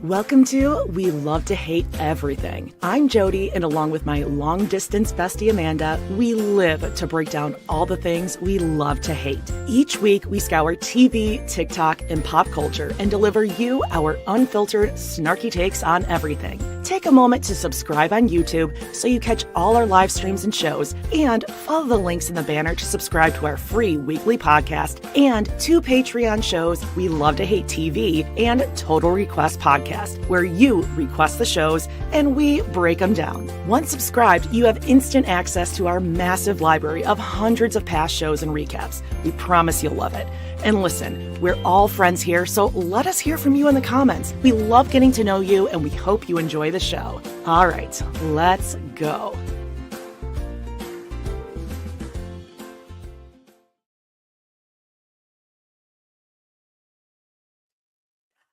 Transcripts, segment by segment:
Welcome to We Love to Hate Everything. I'm Jody, and along with my long-distance bestie Amanda, we live to break down all the things we love to hate. Each week, we scour TV, TikTok, and pop culture and deliver you our unfiltered, snarky takes on everything. Take a moment to subscribe on YouTube so you catch all our live streams and shows, and follow the links in the banner to subscribe to our free weekly podcast and 2 Patreon shows, We Love to Hate TV and Total Request Podcast, where you request the shows and we break them down. Once subscribed, you have instant access to our massive library of hundreds of past shows and recaps. We promise you'll love it. And listen, we're all friends here, so let us hear from you in the comments. We love getting to know you, and we hope you enjoy the show. All right, let's go.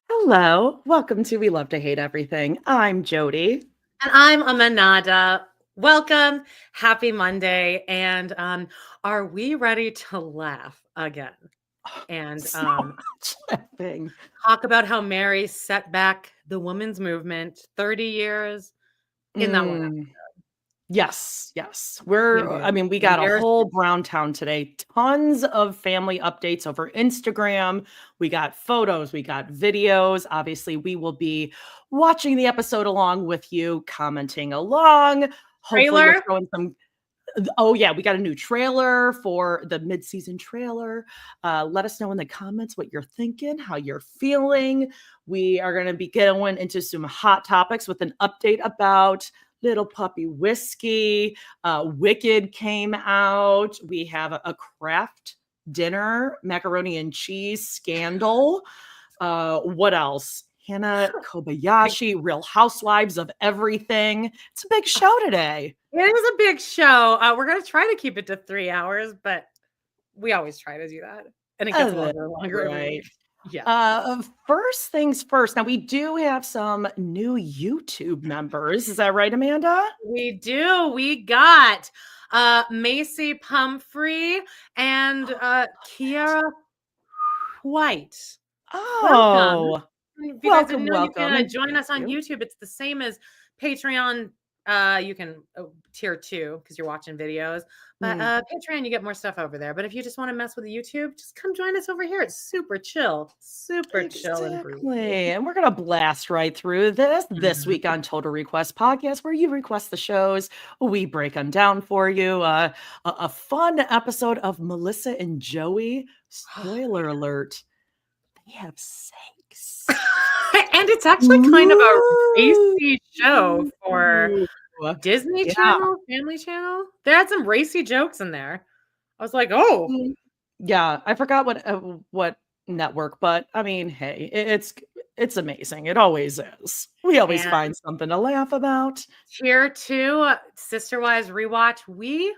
Hello, welcome to We Love to Hate Everything. I'm Jody. And I'm Amanda. Welcome. Happy Monday. And are we ready to laugh again? And talk about how Mary set back the women's movement 30 years in that one episode. Yes. We got a whole Brown Town today. Tons of family updates over Instagram. We got photos, we got videos. Obviously, we will be watching the episode along with you, commenting along. Hopefully, we're throwing some. Oh, yeah, we got a new trailer for the mid-season trailer. Let us know in the comments what you're thinking, how you're feeling. We are going to be going into some hot topics with an update about Little Puppy Whiskey. Wicked came out. We have a Kraft dinner, macaroni and cheese scandal. What else? Hannah Kobayashi, Real Housewives of Everything. It's a big show today. It is a big show. We're going to try to keep it to 3 hours, but we always try to do that. And it gets longer and longer. Right. Yeah. First things first. Now, we do have some new YouTube members. Is that right, Amanda? We do. We got Macy Pumphrey and Kiara White. Oh, welcome. If you guys didn't know, you can join us on YouTube. It's the same as Patreon. You can tier 2 because you're watching videos. But Patreon, you get more stuff over there. But if you just want to mess with YouTube, just come join us over here. It's super chill. Chill. And we're going to blast right through this week on Total Request Podcast, where you request the shows. We break them down for you. A fun episode of Melissa and Joey. Spoiler alert. They have sex. And it's actually kind of a racy show for Disney Channel, Family Channel. They had some racy jokes in there. I was like, oh. Yeah, I forgot what network, but I mean, hey, it's amazing. It always is. We always find something to laugh about. Tier 2, Sister Wives Rewatch. We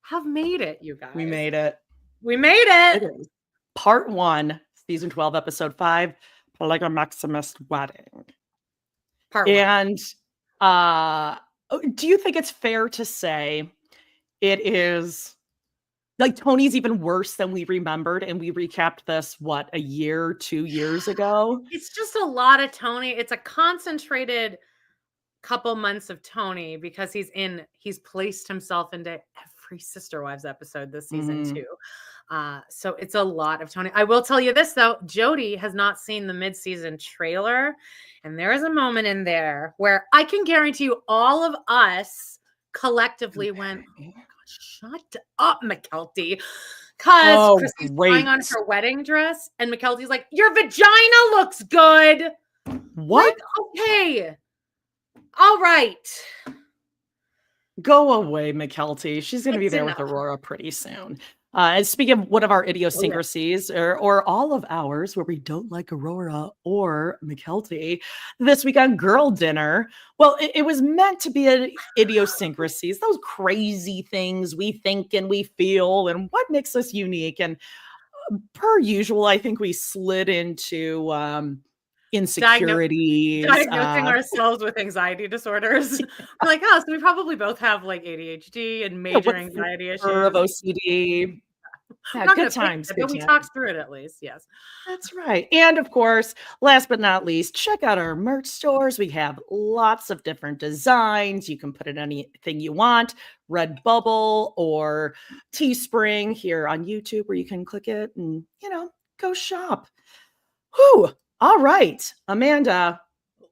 have made it, you guys. We made it. It is. Part 1, season 12, episode 5. Polygamexicamist wedding. Part 1. And do you think it's fair to say it is like Tony's even worse than we remembered, and we recapped this 2 years ago? It's just a lot of Tony. It's a concentrated couple months of Tony because he's placed himself into every Sister Wives episode this season too. So it's a lot of Tony. I will tell you this though, Jody has not seen the mid-season trailer, and there is a moment in there where I can guarantee you all of us collectively went, oh my gosh, shut up, McKelty. Because Christy's trying on her wedding dress, and McKelty's like, your vagina looks good. What? Like, okay. All right. Go away, McKelty. She's going to be there with Aurora pretty soon. And speaking of one of our idiosyncrasies, or all of ours, where we don't like Aurora or McKelty, this week on Girl Dinner, well, it was meant to be an idiosyncrasies, those crazy things we think and we feel, and what makes us unique. And per usual, I think we slid into insecurities, diagnosing ourselves with anxiety disorders. We're like, so we probably both have like ADHD and major anxiety issues of OCD. We're Yeah, not good gonna fix times, it, good but we times. talked through it at least. Yes. That's right. And of course, last but not least, check out our merch stores. We have lots of different designs. You can put in anything you want, Redbubble or Teespring here on YouTube, where you can click it and, go shop. Whew. All right, Amanda,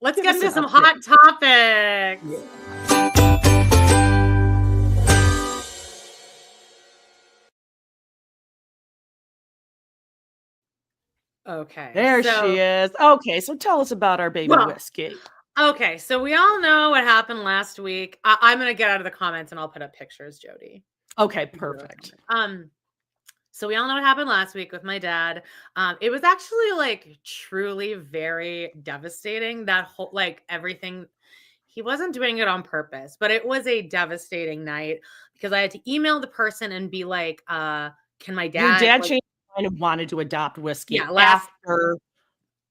Let's give get us into an some update. hot topics. Yeah. Okay. There she is. Okay, so tell us about our baby Well, whiskey. okay. So we all know what happened last week. I'm going to get out of the comments and I'll put up pictures, Jody. Okay, perfect. So we all know what happened last week with my dad. It was actually like truly very devastating. That whole, like everything, he wasn't doing it on purpose, but it was a devastating night because I had to email the person and be like, can my Your dad dad like, changed his mind and wanted to adopt whiskey last after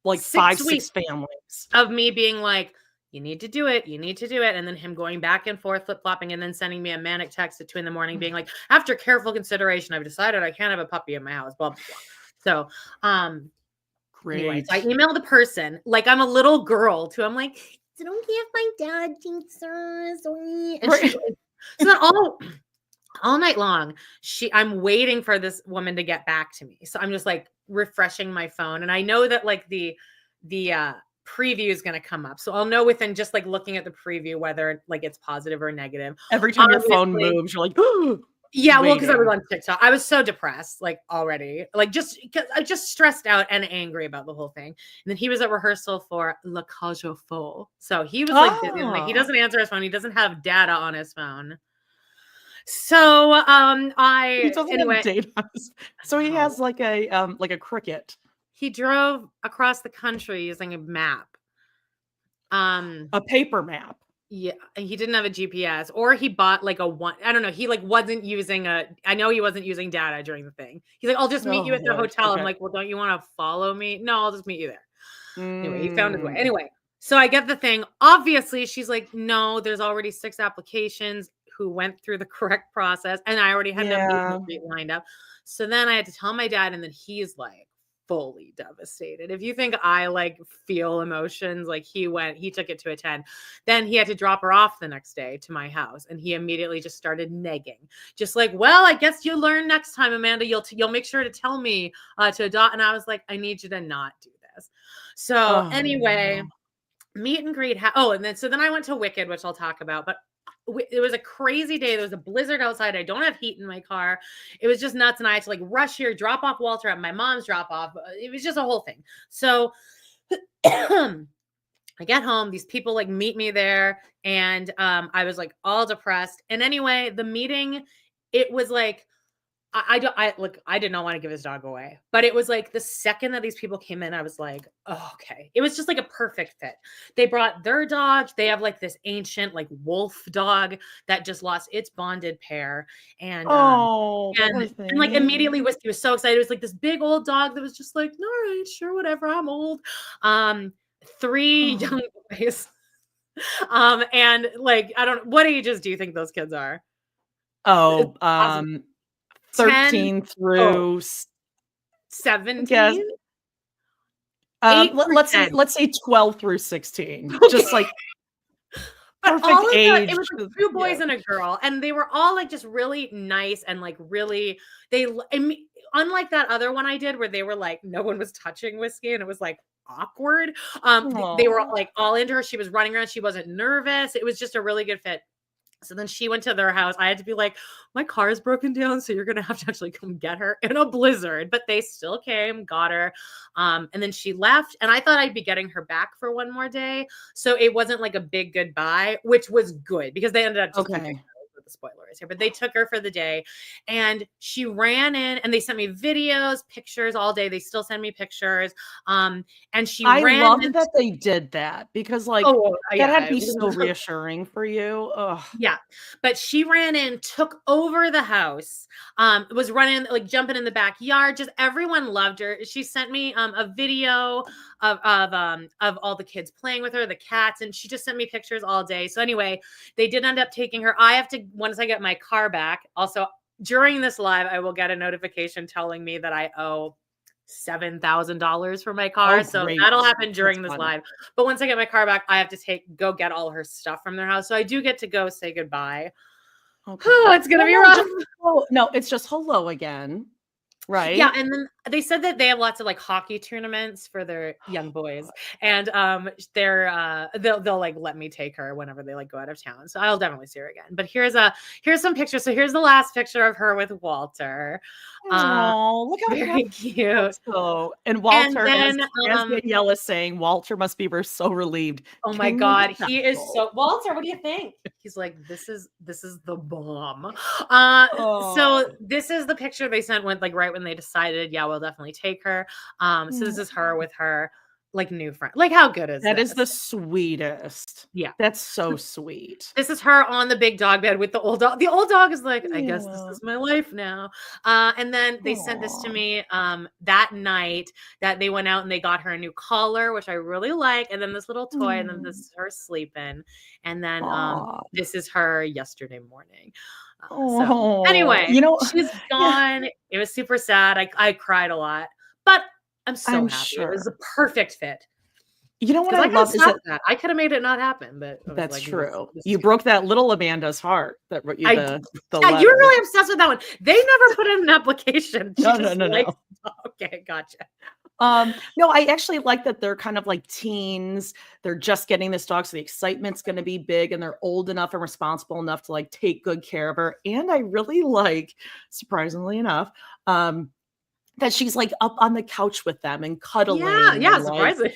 like 6 5, weeks 6 families. of me being like, you need to do it. You need to do it. And then him going back and forth, flip flopping, and then sending me a manic text at 2 a.m, being like, after careful consideration, I've decided I can't have a puppy in my house, blah, blah, blah. So, anyway, Great. so I emailed the person like I'm a little girl too. I'm like, I don't care if my dad thinks so. And Right. so then all night long, I'm waiting for this woman to get back to me. So I'm just like refreshing my phone. And I know that like the preview is going to come up. So I'll know within just like looking at the preview whether like it's positive or negative. Every time your phone Obviously- moves, you're like, Yeah, well, because I was waiting. on TikTok. I was so depressed, like already, like just stressed out and angry about the whole thing. And then he was at rehearsal for La Cage aux Folles. So he was like busy. Like, he Oh. doesn't answer his phone. He doesn't have data on his phone. So He doesn't anyway, have data on his, so he has like a cricket. he drove across the country using a map. A paper map. Yeah, and he didn't have a GPS, or he bought like I don't know. He like wasn't using I know he wasn't using data during the thing. He's like, I'll just meet you at the Lord. hotel. Okay. I'm like, well, don't you want to follow me? No, I'll just meet you there. Anyway, he found his way. Mm. Anyway, so I get the thing. Obviously, she's like, no, there's already 6 applications who went through the correct process, and I already had them meet and greet lined up. So then I had to tell my dad, and then he's like fully devastated. If you think I like feel emotions, like he took it to a 10. Then he had to drop her off the next day to my house, and he immediately just started negging, just like, well, I guess you'll learn next time, Amanda. You'll make sure to tell me to adopt. And I was like, I need you to not do this. So anyway, meet and greet. And then I went to Wicked, which I'll talk about, but it was a crazy day. There was a blizzard outside. I don't have heat in my car. It was just nuts. And I had to like rush here, drop off Walter at my mom's drop off. It was just a whole thing. So I get home. These people like meet me there. And I was like all depressed. And anyway, the meeting, it was like, I did not want to give his dog away, but it was like the second that these people came in, I was like, oh, okay. It was just like a perfect fit. They brought their dog. They have like this ancient like wolf dog that just lost its bonded pair. And, and like immediately Whiskey was so excited. It was like this big old dog that was just like, all right, sure, whatever. I'm old. 3 young boys. And like, what ages do you think those kids are? 13 through 17. Let's say 12 through 16. Just like but perfect age. It was 2 boys and a girl, and they were all like just really nice and like really unlike that other one I did where they were like no one was touching Whiskey and it was like awkward. They were like all into her. She was running around. She wasn't nervous. It was just a really good fit. So then she went to their house. I had to be like, my car is broken down, so you're going to have to actually come get her in a blizzard. But they still came, got her. And then she left. And I thought I'd be getting her back for one more day. So it wasn't like a big goodbye, which was good because they ended up just keeping her. The spoilers here, but they took her for the day and she ran in and they sent me videos, pictures all day. They still send me pictures. And I loved that they did that because like that had to be so reassuring for you. Yeah. But she ran in, took over the house, was running, like jumping in the backyard. Just everyone loved her. She sent me a video of all the kids playing with her, the cats, and she just sent me pictures all day. So anyway, they did end up taking her. I have to, once I get my car back, also during this live, I will get a notification telling me that I owe $7,000 for my car. So great. that'll happen during That's this fun. live. But once I get my car back, I have to go get all her stuff from their house. So I do get to go say goodbye. Okay. It's gonna be rough. No, it's just hello again. Right. Yeah, and then they said that they have lots of like hockey tournaments for their young boys, and they'll like let me take her whenever they like go out of town. So I'll definitely see her again. But here's some pictures. So here's the last picture of her with Walter. Oh, look how very cute. So, and Walter, and then, as Danielle is saying, Walter must be so relieved. Oh my God, he is so Walter. What do you think? He's like, this is the bomb. So this is the picture they sent with like right when they decided, yeah, we'll definitely take her. So this is her with her like new friend. Like, how good is that? This is the sweetest. Yeah, that's so sweet. This is her on the big dog bed with the old dog. The old dog is like, I guess this is my life now. And then they sent this to me that night that they went out and they got her a new collar, which I really like, and then this little toy, and then this is her sleeping, and then this is her yesterday morning. So anyway, she's gone. It was super sad. I cried a lot, but I'm happy. Sure. It was a perfect fit. You know what I love is that I could have made it not happen, but that's true. You broke that little Amanda's heart that wrote you the yeah, you were really obsessed with that one. They never put in an application. No. Okay, gotcha. No, I actually like that they're kind of like teens. They're just getting this dog, so the excitement's going to be big, and they're old enough and responsible enough to like take good care of her. And I really like, surprisingly enough, that she's like up on the couch with them and cuddling. Yeah, surprising.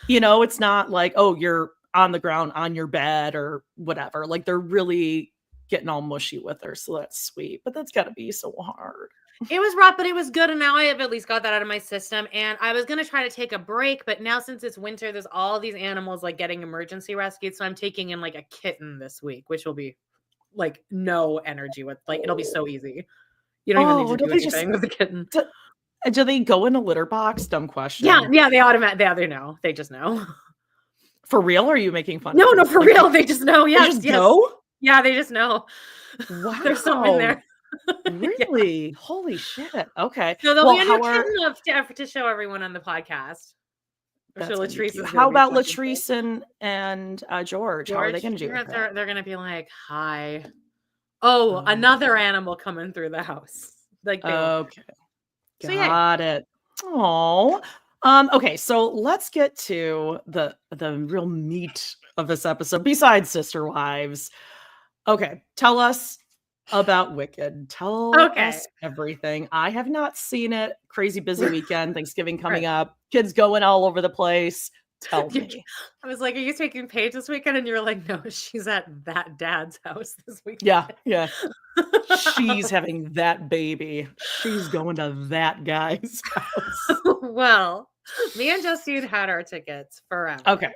It's not like, oh, you're on the ground on your bed or whatever. Like, they're really getting all mushy with her. So that's sweet, but that's got to be so hard. It was rough, but it was good. And now I have at least got that out of my system. And I was going to try to take a break, but now since it's winter, there's all these animals like getting emergency rescued. So I'm taking in like a kitten this week, which will be like no energy with, like, it'll be so easy. You don't even need to do anything with the kitten. Do they go in a litter box? Dumb question. Yeah, they automatically, they know. They just know. For real? Or are you making fun? No, for real. They just know. Yeah, just go? Yeah, they just know. Wow. There's some in there. Really? Yeah. Holy shit. Okay. So there'll be a new kitten to show everyone on the podcast. Sure, Latrice how about Latrice and George? How are they going to do They're going to be like, hi. Oh, another animal coming through the house. Like, okay. So, Got it. Oh, okay. So let's get to the real meat of this episode. Besides Sister Wives, okay. Tell us about Wicked. Tell us everything. I have not seen it. Crazy busy weekend. Thanksgiving coming up. Kids going all over the place. Tell me. I was like, are you taking Paige this weekend? And you were like, no, she's at that dad's house this weekend. Yeah. She's having that baby. She's going to that guy's house. Well, me and Justine had our tickets forever. Okay.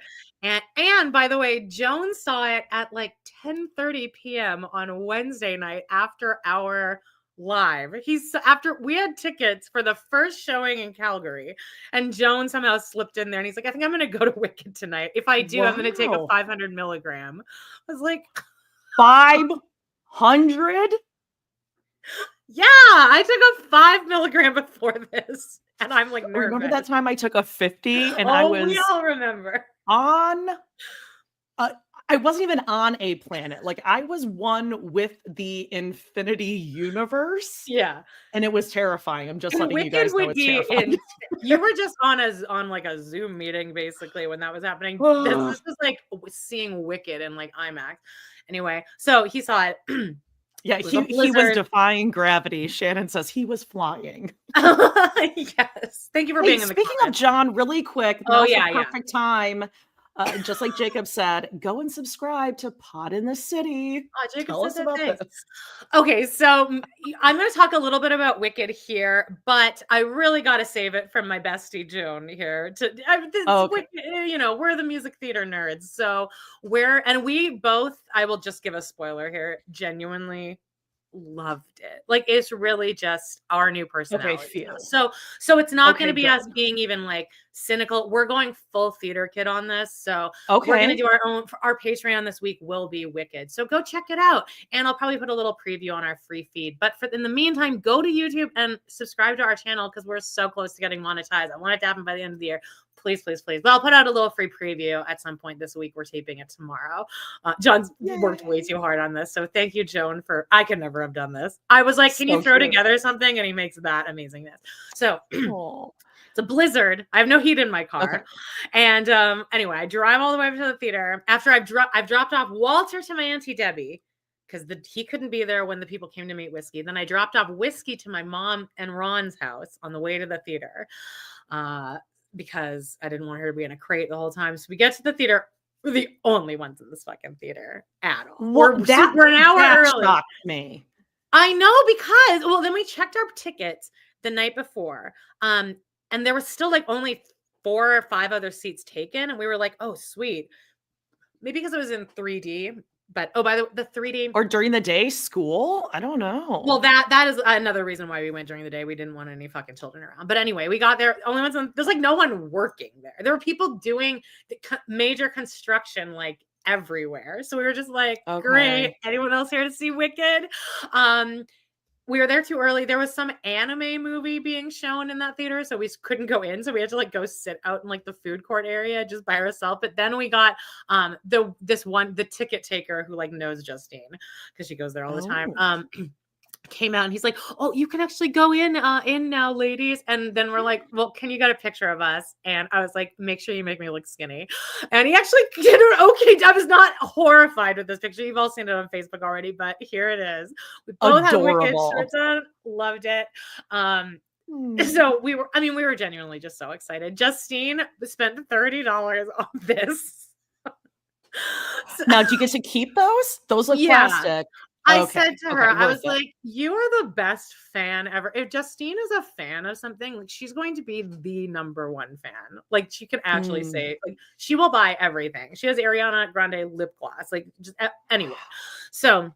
And by the way, Joan saw it at like 10:30 p.m. on Wednesday night after our live. After we had tickets for the first showing in Calgary, and Joan somehow slipped in there, and he's like, I think I'm going to go to Wicked tonight. If I do, I'm going to take a 500 milligram. I was like, 500? Yeah, I took a 5 milligram before this, and I'm like nervous. Remember that time I took a 50 and I was we all remember on I wasn't even on a planet. Like, I was one with the infinity universe. Yeah. And it was terrifying. I'm just letting you guys know it's terrifying. You were just on like a Zoom meeting basically when that was happening. This was like seeing Wicked in like IMAX. Anyway, so he saw it. Yeah, he was defying gravity. Shannon says he was flying. Yes. Thank you for being in the Speaking of John, really quick. Perfect time. Just like Jacob said, go and subscribe to Pod in the City. Tell us about this. Okay, so I'm going to talk a little bit about Wicked here, but I really got to save it from my bestie June here. Wicked, we're the music theater nerds, so we both. I will just give a spoiler here. Genuinely loved it. Like, it's really just our new personality. phew. So it's not going to be good. us being even like cynical. We're going full theater kid on this. So we're going to do our Patreon this week will be Wicked. So go check it out. And I'll probably put a little preview on our free feed. But in the meantime, go to YouTube and subscribe to our channel because we're so close to getting monetized. I want it to happen by the end of the year. Please, please, please. But I'll put out a little free preview at some point this week. We're taping it tomorrow. John's worked way too hard on this. So thank you, Joan, I could never have done this. I was like, can you throw together something? And he makes that amazingness. So it's a blizzard. I have no heat in my car. Okay. And anyway, I drive all the way up to the theater. After I've dropped off Walter to my Auntie Debbie because he couldn't be there when the people came to meet Whiskey. Then I dropped off Whiskey to my mom and Ron's house on the way to the theater. Because I didn't want her to be in a crate the whole time. So we get to the theater. We're the only ones in this fucking theater at all. We're an hour early. Shocked me. I know because, then we checked our tickets the night before. And there was still like only 4 or 5 other seats taken. And we were like, oh, sweet. Maybe because it was in 3D. But by the 3D or during the day school, I don't know. Well, that is another reason why we went during the day. We didn't want any fucking children around. But anyway, we got there. Only ones there's like no one working there. There were people doing the major construction like everywhere. So we were just like, great. Anyone else here to see Wicked? We were there too early. There was some anime movie being shown in that theater, so we couldn't go in. So we had to like go sit out in like the food court area just by ourselves. But then we got the ticket taker who like knows Justine because she goes there all the time. Came out and he's like, oh, you can actually go in now, ladies. And then we're like, well, can you get a picture of us? And I was like, make sure you make me look skinny. And he actually did an okay. I was not horrified with this picture. You've all seen it on Facebook already, but here it is. We both had Wicked shirts on. Loved it. So we were genuinely just so excited. Justine spent $30 on this. Now, do you get to keep those? Those look plastic. I said to her, I was like, you are the best fan ever. If Justine is a fan of something, like she's going to be the number one fan. Like she can actually say, like she will buy everything. She has Ariana Grande lip gloss. Like just anyway. So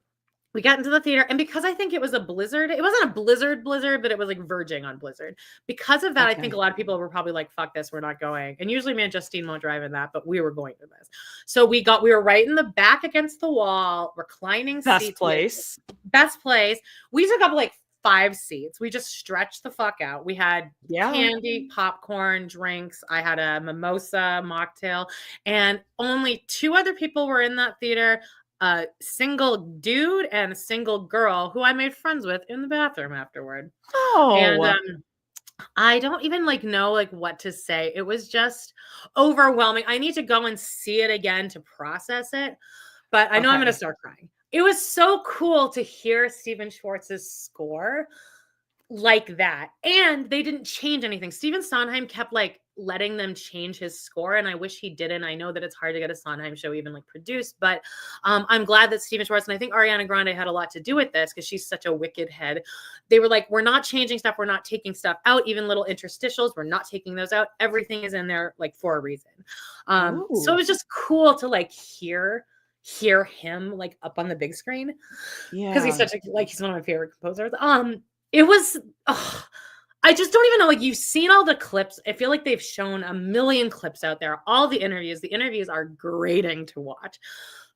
we got into the theater, and because I think it was a blizzard, it wasn't a blizzard, but it was like verging on blizzard. Because of that, I think a lot of people were probably like, fuck this, we're not going. And usually me and Justine won't drive in that, but we were going to this. So we were right in the back against the wall, reclining seats. Best place. We took up like 5 seats. We just stretched the fuck out. We had candy, popcorn, drinks. I had a mimosa mocktail, and only 2 other people were in that theater. A single dude and a single girl who I made friends with in the bathroom afterward. And I don't even like know like what to say. It was just overwhelming. I need to go and see it again to process it, but I know I'm going to start crying. It was so cool to hear Stephen Schwartz's score like that. And they didn't change anything. Stephen Sondheim kept like letting them change his score, and I wish he didn't. I know that it's hard to get a Sondheim show even like produced, but I'm glad that Stephen Schwartz, and I think Ariana Grande had a lot to do with this because she's such a wicked head. They were like, we're not changing stuff, we're not taking stuff out, even little interstitials, we're not taking those out. Everything is in there like for a reason. So it was just cool to like hear him like up on the big screen because he's such a he's one of my favorite composers. It was I just don't even know, like, you've seen all the clips. I feel like they've shown a million clips out there, all the interviews are grating to watch.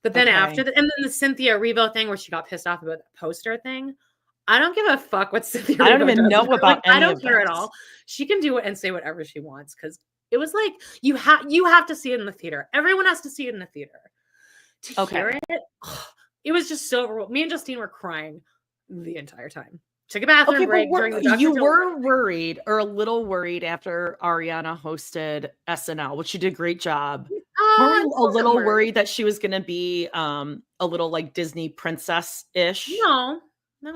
But then after and then the Cynthia Erivo thing where she got pissed off about the poster thing, I don't give a fuck what Cynthia Erivo I don't even know about any I don't care at all. She can do it and say whatever she wants because it was like you have to see it in the theater. Everyone has to see it in the theater to hear it. It was just so. Me and Justine were crying the entire time. Took a bathroom break during the you were worried or a little worried after Ariana hosted SNL, which she did a great job. Were you a little worried that she was going to be a little like Disney princess-ish? No,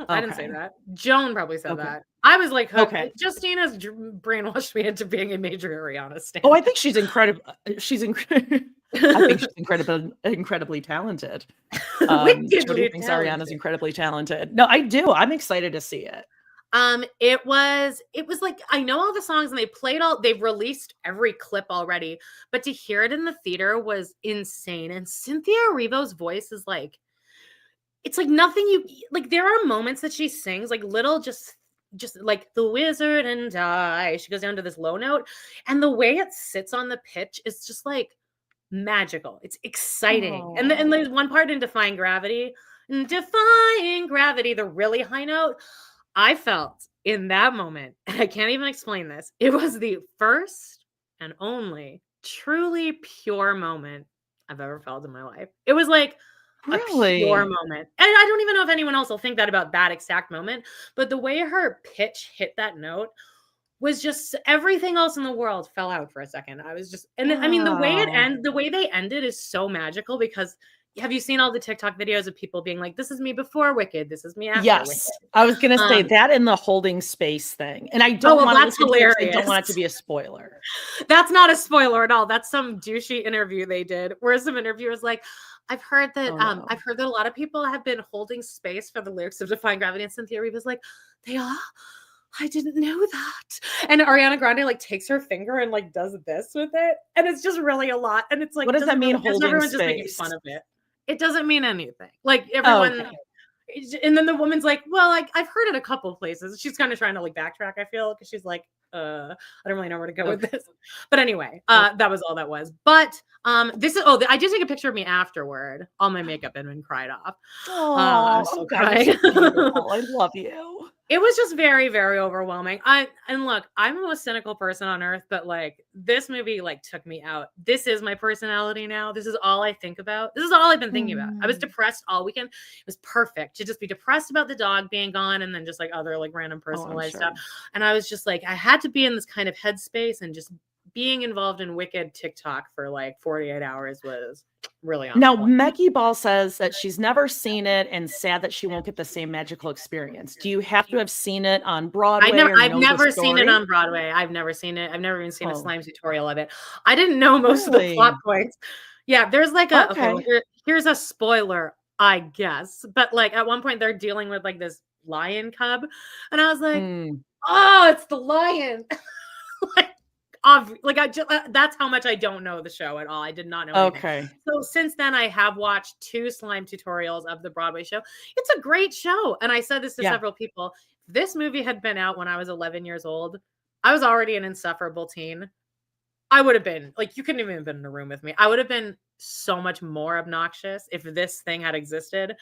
I didn't say that. Joan probably said that. I was like, Justine has brainwashed me into being a major Ariana stan. Oh, I think she's incredible. I think she's incredibly talented. Jody thinks Ariana's incredibly talented. No, I do. I'm excited to see it. It was like, I know all the songs and they've released every clip already, but to hear it in the theater was insane. And Cynthia Erivo's voice is like, it's like nothing you like. There are moments that she sings like little just like the wizard and I. She goes down to this low note, and the way it sits on the pitch is just like magical. It's exciting. And there's one part in Defying Gravity. Defying Gravity, the really high note. I felt in that moment, and I can't even explain this. It was the first and only truly pure moment I've ever felt in my life. It was like a pure moment. And I don't even know if anyone else will think that about that exact moment, but the way her pitch hit that note was just everything else in the world fell out for a second. I was just, and I mean, the way they ended is so magical because have you seen all the TikTok videos of people being like, this is me before Wicked, this is me after Wicked? I was gonna say that in the holding space thing. And I don't want that's hilarious. I don't want it to be a spoiler. That's not a spoiler at all. That's some douchey interview they did where some interviewer was like, I've heard that I've heard that a lot of people have been holding space for the lyrics of Defying Gravity, and Cynthia Erivo was like, they are? I didn't know that. And Ariana Grande like takes her finger and like does this with it. And it's just really a lot. And it's like, what does that mean? Holding everyone's space? Just making fun of it. It doesn't mean anything. Like everyone, and then the woman's like, well, like I've heard it a couple places. She's kind of trying to like backtrack, I feel, because she's like, I don't really know where to go with this. But anyway, that was all that was. But this is I did take a picture of me afterward. All my makeup had been cried off. I'm so crying. I love you. It was just very, very overwhelming. And look, I'm the most cynical person on earth, but like this movie like took me out. This is my personality now. This is all I think about. This is all I've been thinking about. I was depressed all weekend. It was perfect to just be depressed about the dog being gone and then just like other like random personal life stuff. And I was just like, I had to be in this kind of headspace, and just being involved in Wicked TikTok for like 48 hours was really on Now, point. Meggie Ball says that she's never seen it and sad that she won't get the same magical experience. Do you have to have seen it on Broadway? I've never seen it on Broadway. I've never seen it. I've never even seen a slime tutorial of it. I didn't know most of the plot points. Yeah, there's like here's a spoiler, I guess. But like at one point they're dealing with like this lion cub, and I was like, oh, it's the lion. That's how much I don't know the show at all. I did not know anything. So since then, I have watched 2 slime tutorials of the Broadway show. It's a great show. And I said this to several people. If this movie had been out when I was 11 years old, I was already an insufferable teen. I would have been, like, you couldn't even have been in a room with me. I would have been so much more obnoxious if this thing had existed.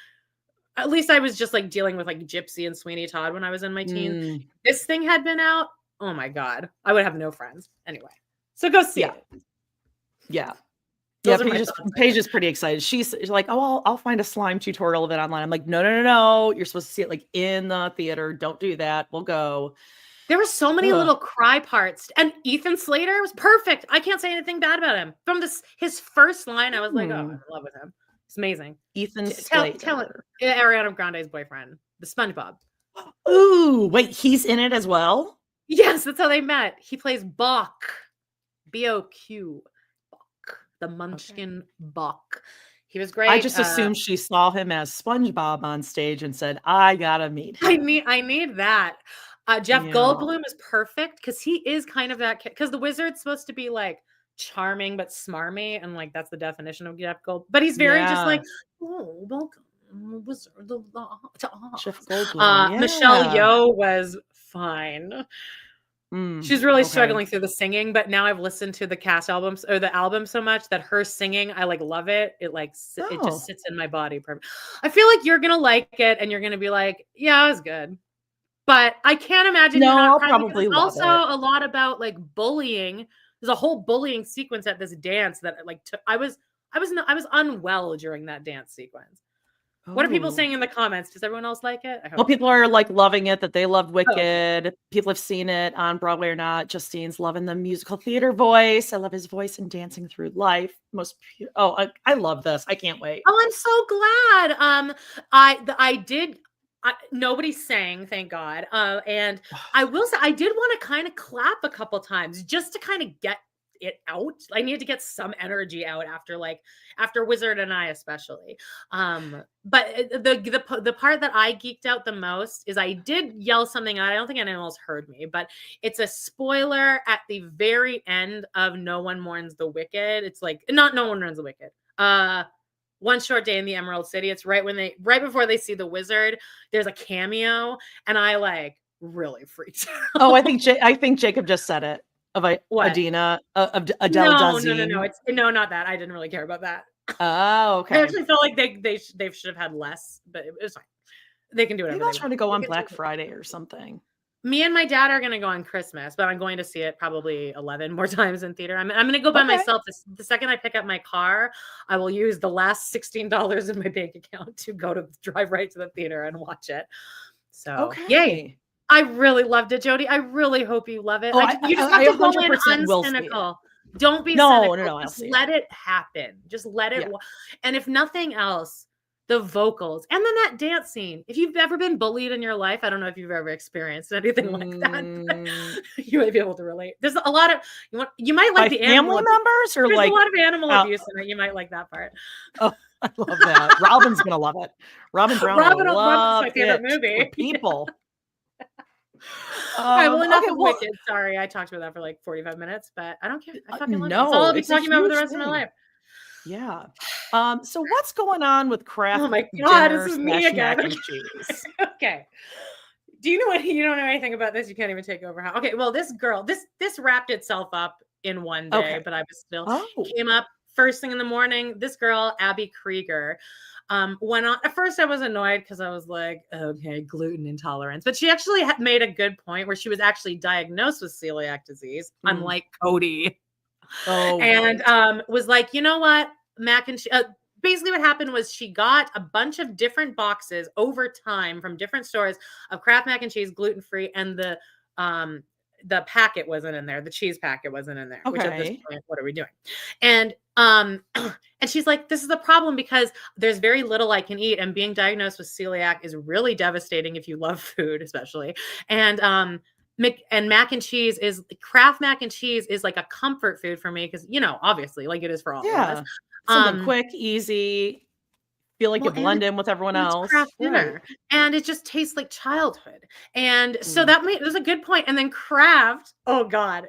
At least I was just, like, dealing with, like, Gypsy and Sweeney Todd when I was in my teens. If this thing had been out, oh my God, I would have no friends. Anyway, so go see it. Yeah. Paige is pretty excited. She's like, oh, I'll find a slime tutorial of it online. I'm like, no. You're supposed to see it like in the theater. Don't do that. We'll go. There were so many little cry parts. And Ethan Slater was perfect. I can't say anything bad about him. From his first line, I was like, oh, I'm in love with him. It's amazing. Ethan Slater. Tell it. Ariana Grande's boyfriend, the SpongeBob. Ooh, wait, he's in it as well? Yes, that's how they met. He plays Bok. B-O-Q. Bok. The Munchkin Bok. He was great. I just assumed she saw him as SpongeBob on stage and said, I gotta meet him. I need that. Jeff Goldblum is perfect because he is kind of that kid. Because the wizard's supposed to be like charming but smarmy, and like that's the definition of Jeff Goldblum. But he's very just like, oh, welcome. Wizard Jeff Goldblum. Michelle Yeoh was fine. She's really struggling through the singing, but now I've listened to the cast albums or the album so much that her singing, I like love it. It like it just sits in my body perfect. I feel like you're gonna like it and you're gonna be like, yeah, it was good. But I can't imagine. No, I'll probably love also it. A lot about like bullying. There's a whole bullying sequence at this dance that like I was unwell during that dance sequence. What are people saying in the comments? Does everyone else like it? Well, people are like loving it, that they loved Wicked. People have seen it on Broadway or not. Justine's loving the musical theater voice. I love his voice in Dancing Through Life. I love this. I can't wait. Oh, I'm so glad. Nobody sang, thank God. And I will say, I did want to kind of clap a couple times just to kind of get it out. I needed to get some energy out after Wizard and I especially. But the part that I geeked out the most is I did yell something out. I don't think anyone else heard me, but it's a spoiler at the very end of No One Mourns the Wicked. It's like not No One Mourns the Wicked. One Short Day in the Emerald City. It's right before they see the wizard. There's a cameo, and I like really freaked out. Oh, I think Jacob just said it. Of What? Adina, of Adele Dazeem. No. No, not that. I didn't really care about that. Oh, okay. I actually felt like they should have had less, but it was fine. They can do whatever. Maybe I'll try to go on Black Friday or something. Me and my dad are going to go on Christmas, but I'm going to see it probably 11 more times in theater. I'm going to go by myself. The second I pick up my car, I will use the last $16 in my bank account to drive right to the theater and watch it. So, yay. I really loved it, Jody. I really hope you love it. Oh, you just have to go in uncynical. Don't be cynical. No. Just let it happen. Just let it. Yeah. And if nothing else, the vocals, and then that dance scene. If you've ever been bullied in your life, I don't know if you've ever experienced anything like that. You might be able to relate. There's a lot of you might like the family members, or there's like a lot of animal abuse in it. You might like that part. Oh, I love that. Robin's gonna love it. Robin Brown. Robin will love my favorite movie. People. All right, well, enough of Wicked. Sorry, I talked about that for like 45 minutes, but I don't care. I fucking love it. That's all I'll be talking about for the rest of my life. Yeah. So what's going on with Kraft? Oh my God, this is me again. Mac and cheese? Okay. Do you know what? You don't know anything about this. You can't even take over. Okay. Well, this girl, this wrapped itself up in one day, but I was still came up first thing in the morning. This girl, Abby Krieger, went on. At first, I was annoyed because I was like, okay, gluten intolerance. But she actually made a good point where she was actually diagnosed with celiac disease, unlike Cody. And was like, you know what? Mac and cheese. Basically, what happened was she got a bunch of different boxes over time from different stores of Kraft mac and cheese, gluten free, and the packet wasn't in there. The cheese packet wasn't in there. Okay. Which at this point, what are we doing? And and she's like, this is the problem because there's very little I can eat, and being diagnosed with celiac is really devastating if you love food, especially. And mac and cheese is Kraft mac and cheese is like a comfort food for me because obviously like it is for all of us. Something quick, easy, feel like you blend in with everyone else. Kraft dinner. And it just tastes like childhood. And so that was a good point. And then Kraft, oh God,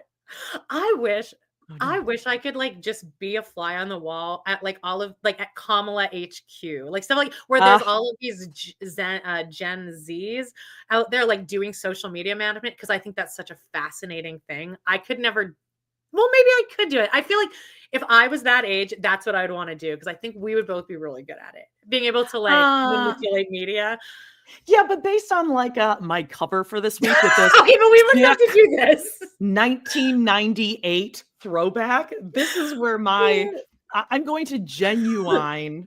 I wish I could like just be a fly on the wall at like at Kamala HQ, like stuff like where there's all of these Gen Zs out there like doing social media management, because I think that's such a fascinating thing. I could never. Well, maybe I could do it. I feel like if I was that age, that's what I would want to do, because I think we would both be really good at it. Being able to like manipulate media. Yeah, but based on like my cover for this week with this. Okay, but we would have to do this. 1998 throwback. This is where I'm going to juvenile.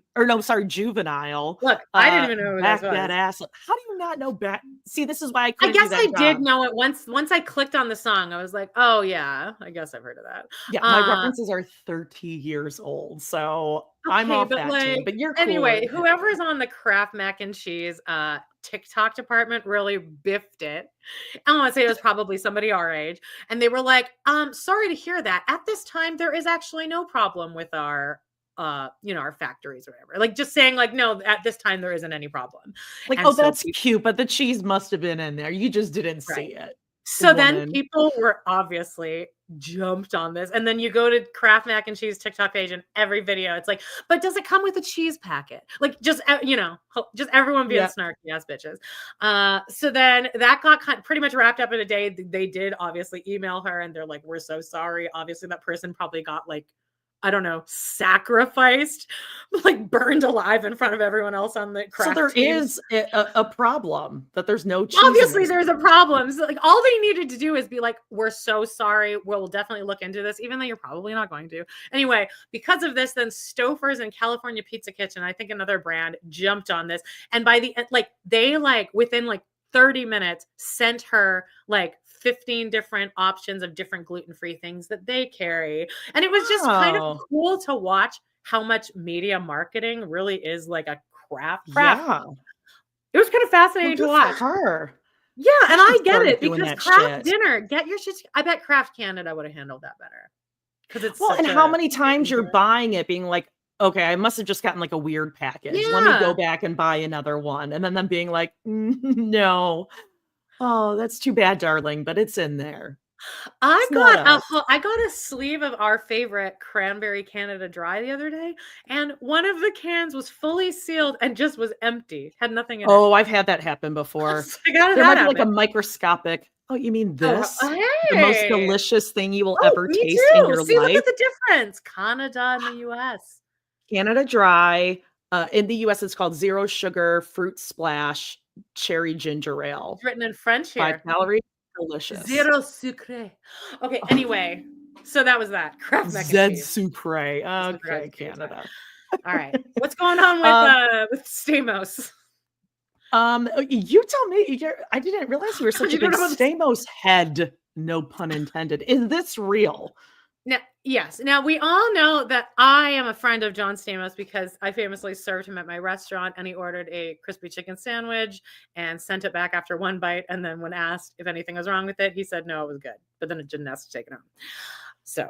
Look, I didn't even know who back this was. That ass. How do you not know back? See, this is why I guess I did know it once. Once I clicked on the song, I was like, oh yeah, I guess I've heard of that. Yeah, my references are 30 years old, so I'm off that team. But you're cool. Anyway, whoever's on the Kraft mac and cheese TikTok department really biffed it. I want to say it was probably somebody our age. And they were like, sorry to hear that. At this time, there is actually no problem with our our factories or whatever. Like just saying like, no, at this time, there isn't any problem. Like, and that's cute, but the cheese must have been in there. You just didn't see it. So then people were obviously jumped on this. And then you go to Kraft mac and cheese TikTok page, and every video, it's like, but does it come with a cheese packet? Like just, just everyone being snarky ass bitches. So then that got pretty much wrapped up in a day. They did obviously email her, and they're like, we're so sorry. Obviously that person probably got like, I don't know, sacrificed, like burned alive in front of everyone else on the Kraft. So there is a problem that there's no cheese. Obviously, there's a problem. So, like, all they needed to do is be like, we're so sorry. We'll definitely look into this, even though you're probably not going to. Anyway, because of this, then Stouffer's and California Pizza Kitchen, I think another brand, jumped on this. And by the end, within 30 minutes, sent her 15 different options of different gluten-free things that they carry. And it was just kind of cool to watch how much media marketing really is like a craft. Yeah. It was kind of fascinating to watch. Her. Yeah, and I get it, because Kraft dinner, get your shit. I bet Kraft Canada would have handled that better. Because it's and how many times you're buying it being like, okay, I must have just gotten like a weird package. Yeah. Let me go back and buy another one. And then them being like, no. Oh, that's too bad, darling, but it's in there. I It's not us. got a sleeve of our favorite cranberry Canada Dry the other day, and one of the cans was fully sealed and just was empty, had nothing in it. Oh, I've had that happen before. Like, how did There that might be like a happen? microscopic, "Oh, you mean Oh, this? The most hey! delicious thing you will Oh, ever me taste in too. your See, look life?" at the difference. Canada and the US. Canada Dry, in the US, it's called Zero Sugar Fruit Splash Cherry Ginger Ale. It's written in French 5 here. calories, delicious. Zero sucre. Okay, anyway, so that was that. Kraft mac and Zed cheese. Sucre. That's what Kraft Okay, cheese are. Canada. All right. What's going on Um, with Stamos? you tell me. I didn't realize you were such You a don't big know about this? Stamos head, no pun intended. Is this real? Now, yes. Now we all know that I am a friend of John Stamos because I famously served him at my restaurant and he ordered a crispy chicken sandwich and sent it back after one bite. And then when asked if anything was wrong with it, he said no, it was good. But then it didn't ask to take it home. So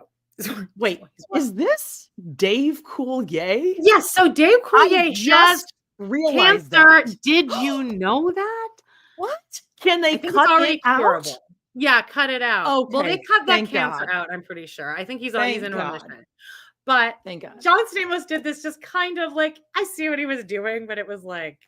Wait, is this Dave Coulier? yes, so Dave I Coulier has just realized cancer. that. Did you know that? What? Can I they think cut it's already it out? curable. Yeah, cut it out. Well, they Okay, cut that thank cancer God. out, I'm pretty sure. I think he's Thank in God. remission. But Thank God. John Stamos did this just kind of like, I see what he was doing, but it was like,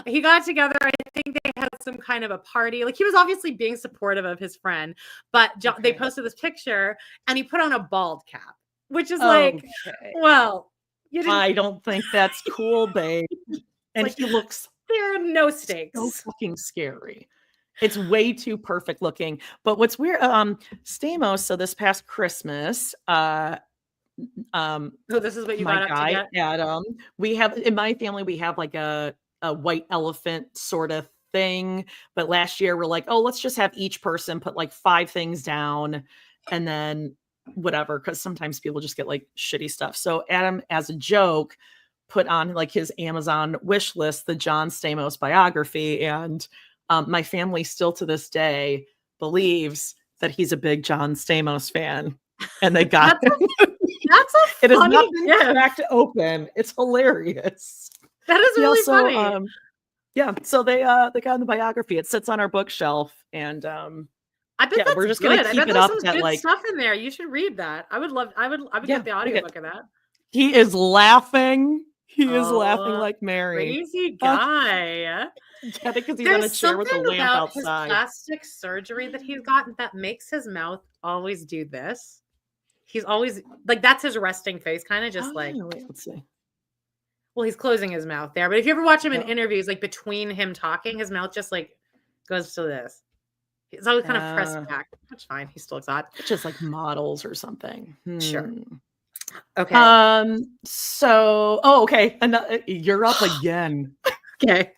he got together. I think they had some kind of a party. Like he was obviously being supportive of his friend, but they posted this picture and he put on a bald cap, which is like, Okay. well, you didn't. I don't think that's cool, babe. And like, he looks there are no stakes. so fucking scary. It's way too perfect looking. But what's weird, Stamos, so this past Christmas, So this is what you my got up to guy, get? Adam, we have in my family, we have like a white elephant sort of thing. But last year we're like, oh, let's just have each person put like 5 things down and then whatever, because sometimes people just get like shitty stuff. So Adam, as a joke, put on like his Amazon wish list, the John Stamos biography. And my family still to this day believes that he's a big John Stamos fan. And they got That's a it has funny not been gift. cracked open. It's hilarious. That is He really also, funny. yeah, so they got in the biography. It sits on our bookshelf, and I bet that's we're just good. gonna I keep bet it there's up some that good like stuff in there. You should read that. I would get the audiobook of that. he is laughing. He is laughing like Mary. Crazy guy. Get it because he's in a chair with a lamp about outside. his plastic surgery that he's gotten that makes his mouth always do this. He's always like that's his resting face, kind of just like. Wait, let's see. Well, he's closing his mouth there, but if you ever watch him in interviews, like between him talking, his mouth just like goes to this. He's always kind of pressed back. That's fine. He still looks odd. Just like models or something. Sure. Okay. So, okay. You're up again. Okay.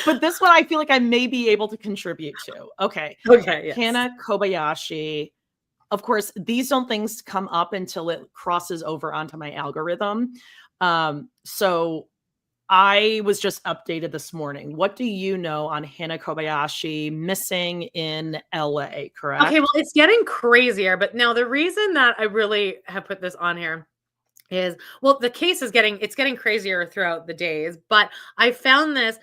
But this one I feel like I may be able to contribute to. Okay. Okay. Yes. Hannah Kobayashi. Of course, these don't things come up until it crosses over onto my algorithm. So I was just updated this morning. What do you know on Hannah Kobayashi missing in LA, correct? Okay, well, it's getting crazier, but now the reason that I really have put this on here is, well, the case is getting crazier throughout the days, but I found there's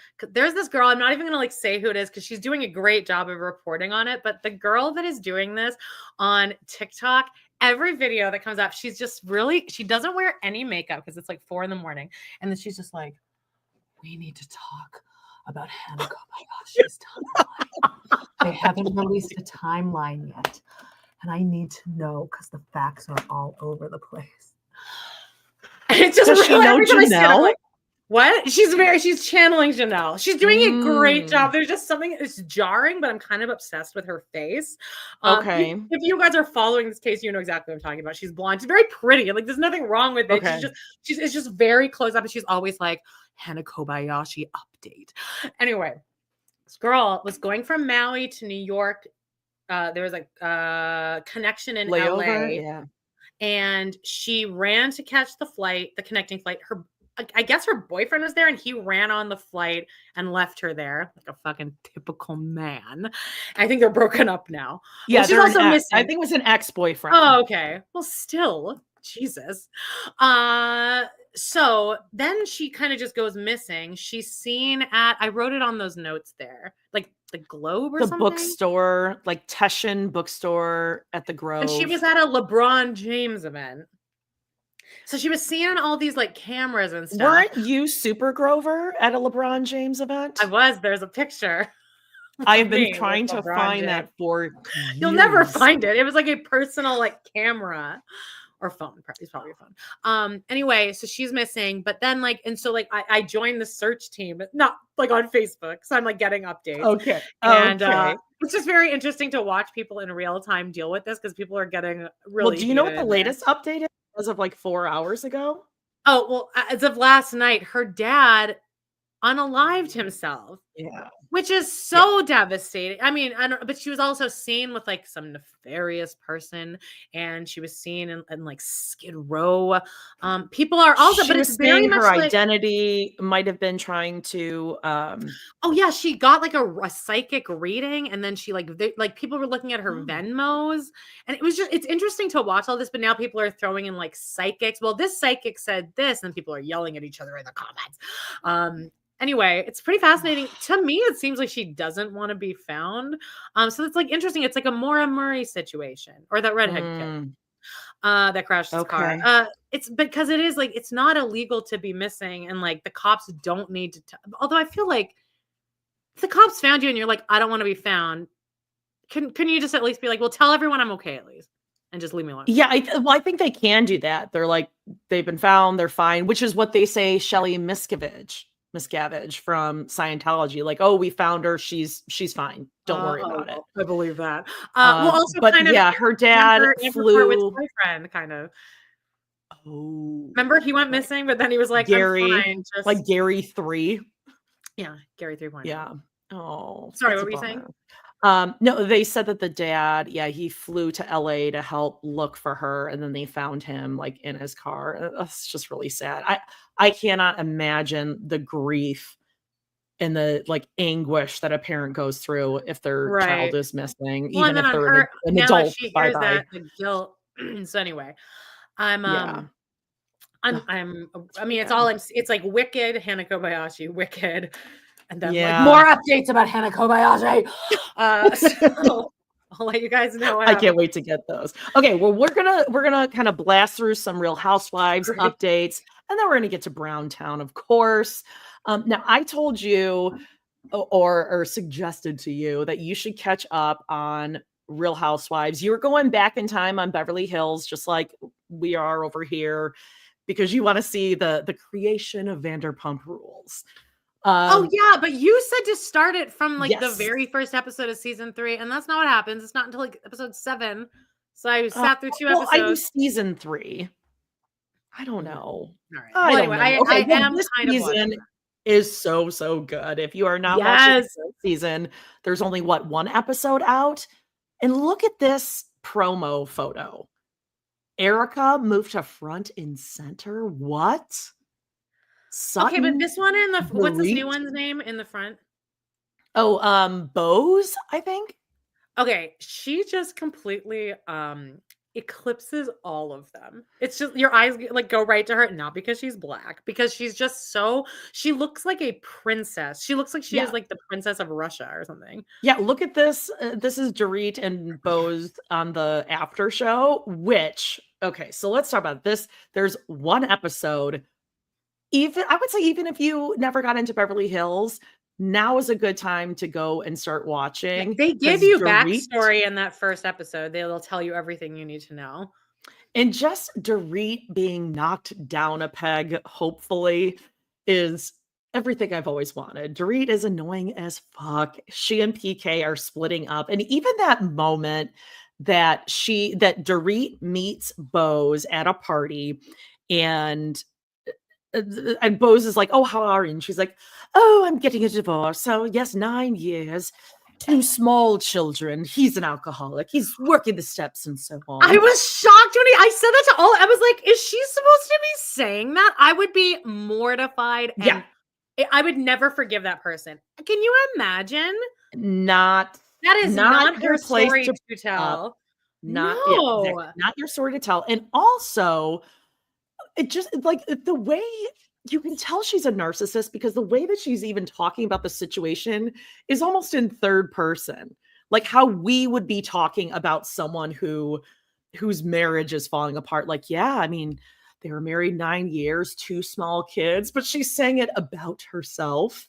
this girl, I'm not even going to like say who it is because she's doing a great job of reporting on it, but the girl that is doing this on TikTok, every video that comes up, she doesn't wear any makeup because it's like 4 a.m. and then she's just like, we need to talk about Hannah Kobayashi's timeline. They haven't released a timeline yet. And I need to know because the facts are all over the place. And it's just does she know Janelle? Like, what? She's channeling Janelle. She's doing a great job. There's just something that's jarring, but I'm kind of obsessed with her face. Okay. If you guys are following this case, you know exactly what I'm talking about. She's blonde. She's very pretty. Like there's nothing wrong with it. Okay. It's just very close up. And she's always like, Hannah Kobayashi update. Anyway, this girl was going from Maui to New York. There was a connection in LA. Yeah. And she ran to catch the connecting flight. I guess her boyfriend was there and he ran on the flight and left her there like a fucking typical man. I think they're broken up now. Yeah, she's also missing. I think it was an ex-boyfriend. Oh, okay. Well, still, Jesus. So then she kind of just goes missing. She's seen I wrote it on those notes there, like the Globe or The something. bookstore, like Teschen bookstore at the Grove. And she was at a LeBron James event. So she was seeing all these like cameras and stuff. Weren't you Super Grover at a LeBron James event? I was. There's a picture. I have been trying to find that for years. You'll never find it. It was like a personal like camera or phone. It's probably a phone. Anyway, so she's missing, but then like, and so like I joined the search team, not like on Facebook. So I'm like getting updates. Okay. And it's just very interesting to watch people in real time deal with this because people are getting really. Well, do you know what the latest update is as of like 4 hours ago? Oh, well, as of last night, her dad unalived himself. Yeah. Which is so devastating. I mean, I don't, but she was also seen with like some nefarious person, and she was seen in like Skid Row. People are also, but it's very much her like, identity might have been trying to. Oh yeah, she got like a psychic reading, and then she like people were looking at her Venmos, and it was just it's interesting to watch all this. But now people are throwing in like psychics. Well, this psychic said this, and people are yelling at each other in the comments. Anyway, it's pretty fascinating. To me, it seems like she doesn't want to be found. So it's like interesting. It's like a Maura Murray situation, or that redhead kid that crashed his car. It's because it is like it's not illegal to be missing, and like the cops don't need to. Although I feel like if the cops found you and you're like, I don't want to be found, couldn't you just at least be like, well, tell everyone I'm okay at least, and just leave me alone? Yeah, I think they can do that. They're like, they've been found, they're fine, which is what they say. Shelley Miscavige from Scientology, like, oh, we found her, she's fine, don't worry about it. I believe that. Well, also but kind of her dad flew. Boyfriend, kind of. Oh, remember he went missing, but then he was like, Gary, I'm fine, just... like Gary 3. Yeah, Gary 3.0. Yeah. Oh, sorry, what were you saying? No, they said that the dad, he flew to LA to help look for her, and then they found him like in his car. That's just really sad. I cannot imagine the grief and the like anguish that a parent goes through if their child is missing, even if they're an adult. The guilt. So anyway, I mean, it's like Wicked, Hannah Kobayashi, Wicked. And then like more updates about Hannah Kobayashi. So I'll let you guys know. I can't wait to get those. Okay, well, we're gonna kind of blast through some Real Housewives updates, and then we're gonna get to Browntown, of course. Now, I told you or suggested to you that you should catch up on Real Housewives. You were going back in time on Beverly Hills, just like we are over here, because you want to see the creation of Vanderpump Rules. Oh yeah, but you said to start it from like the very first episode of season 3, and that's not what happens. It's not until like episode 7. So I sat through 2 episodes. I use season 3. I don't know. All right. Well, anyway, I am this kind season of is so good. If you are not watching this season, there's only one episode out, and look at this promo photo. Erica moved to front and center. What? Sutton, okay, but this one in the what's this new one's name in the front? Oh, Bose, I think. Okay, she just completely eclipses all of them. It's just your eyes like go right to her, not because she's black, because she's just she looks like a princess. She looks like she is like the princess of Russia or something. Yeah, look at this. This is Dorit and Bose on the after show, which, okay, so let's talk about this. There's one episode. I would say even if you never got into Beverly Hills, now is a good time to go and start watching. They give you backstory in that first episode. They'll tell you everything you need to know. And just Dorit being knocked down a peg, hopefully, is everything I've always wanted. Dorit is annoying as fuck. She and PK are splitting up. And even that moment that Dorit meets Bose at a party, and Bose is like, oh, how are you? And she's like, oh, I'm getting a divorce. So yes, 9 years, 2 small children. He's an alcoholic. He's working the steps and so on. I was shocked when I said that to all. I was like, is she supposed to be saying that? I would be mortified. And I would never forgive that person. Can you imagine? That is not your story to tell. Not your story to tell. And also, it just like the way you can tell she's a narcissist because the way that she's even talking about the situation is almost in third person. Like how we would be talking about someone whose marriage is falling apart. Like, yeah, I mean, they were married 9 years, 2 small kids, but she's saying it about herself.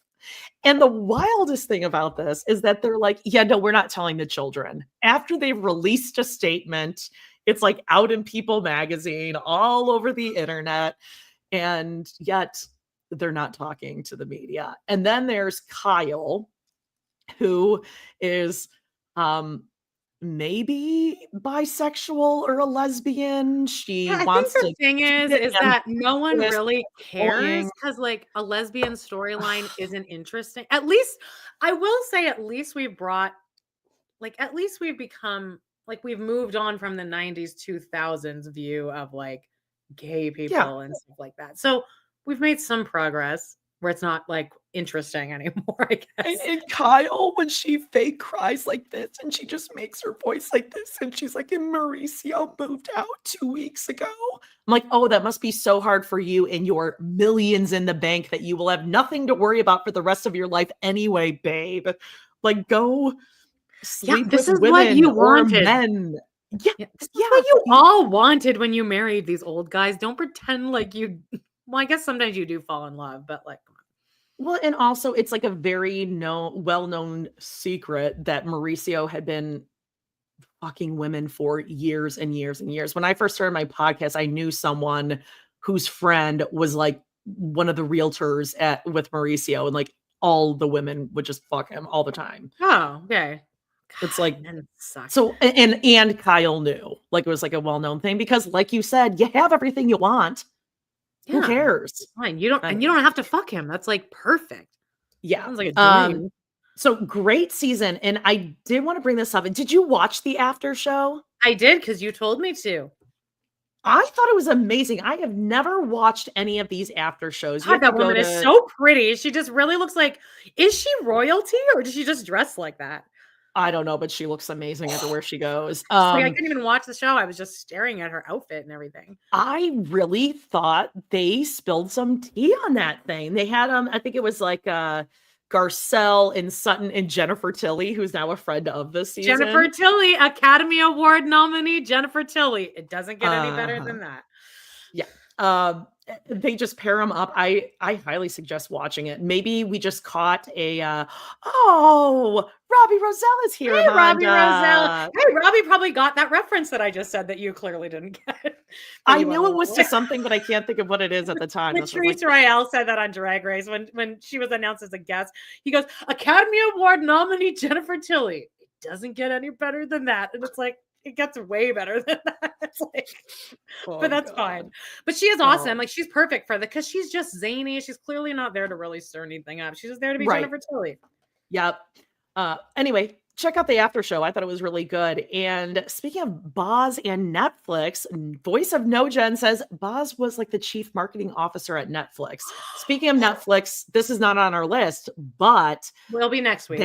And the wildest thing about this is that they're like, yeah, no, we're not telling the children. After they've released a statement, it's like out in People magazine, all over the internet. And yet they're not talking to the media. And then there's Kyle, who is maybe bisexual or a lesbian. She Yeah, I think wants the to thing is keep it that no one ambiguous, really cares annoying. because like a lesbian storyline isn't interesting. At least I will say at least we've brought like at least we've become like we've moved on from the 90s 2000s view of like gay Yeah. people and stuff like that. So we've made some progress where it's not like interesting anymore, I And, guess. and Kyle, when she fake cries like this and she just makes her voice like this, and she's like, and Mauricio moved out 2 weeks ago. I'm like, oh, that must be so hard for you and your millions in the bank that you will have nothing to worry about for the rest of your life anyway, babe. Like, go Yeah, sleep this with is what women you or wanted. men. Yeah, Yeah, this is yeah. what you all wanted when you married these old guys. Don't pretend like you well, I guess sometimes you do fall in love, but like come on. Well, and also it's like a very well-known secret that Mauricio had been fucking women for years and years and years. When I first started my podcast, I knew someone whose friend was like one of the realtors with Mauricio, and like all the women would just fuck him all the time. Oh, okay. It's God, like men suck. so and Kyle knew. Like it was like a well-known thing because like you said, you have everything you want. Who Yeah, cares? fine. You don't and you Anyway, don't have to fuck him. That's like perfect. yeah. Sounds like a dream. So great season. And I did want to bring this up. Did you watch the after show? I did because you told me to. I thought it was amazing. I have never watched any of these after shows. You God, have to that go woman is to so pretty. She just really looks like is she royalty or does she just dress like that? I don't know, but she looks amazing everywhere she goes. Like I couldn't even watch the show. I was just staring at her outfit and everything. I really thought they spilled some tea on that thing. They had I think it was like Garcelle and Sutton and Jennifer Tilly, who's now a friend of the season. Jennifer Tilly, Academy Award nominee, Jennifer Tilly. It doesn't get any better than that. Yeah. They just pair them up. I highly suggest watching it. Maybe we just caught a Robbie Roselle is here. Hey, Robbie Roselle. Amanda. Hey, Robbie probably got that reference that I just said that you clearly didn't get. I knew it was to something, but I can't think of what it is at the time. Patrice Royale said that on Drag Race when she was announced as a guest. He goes, Academy Award nominee Jennifer Tilly. It doesn't get any better than that. And it's like, it gets way better than that. It's like, but that's fine. But she is awesome. Like she's perfect for that because she's just zany. She's clearly not there to really stir anything up. She's just there to be Jennifer Tilly. Yep. Anyway, check out the after show. I thought it was really good. And speaking of Boz and Netflix, Voice of No Gen says Boz was like the chief marketing officer at Netflix. Speaking of Netflix, this is not on our list, but will be next week.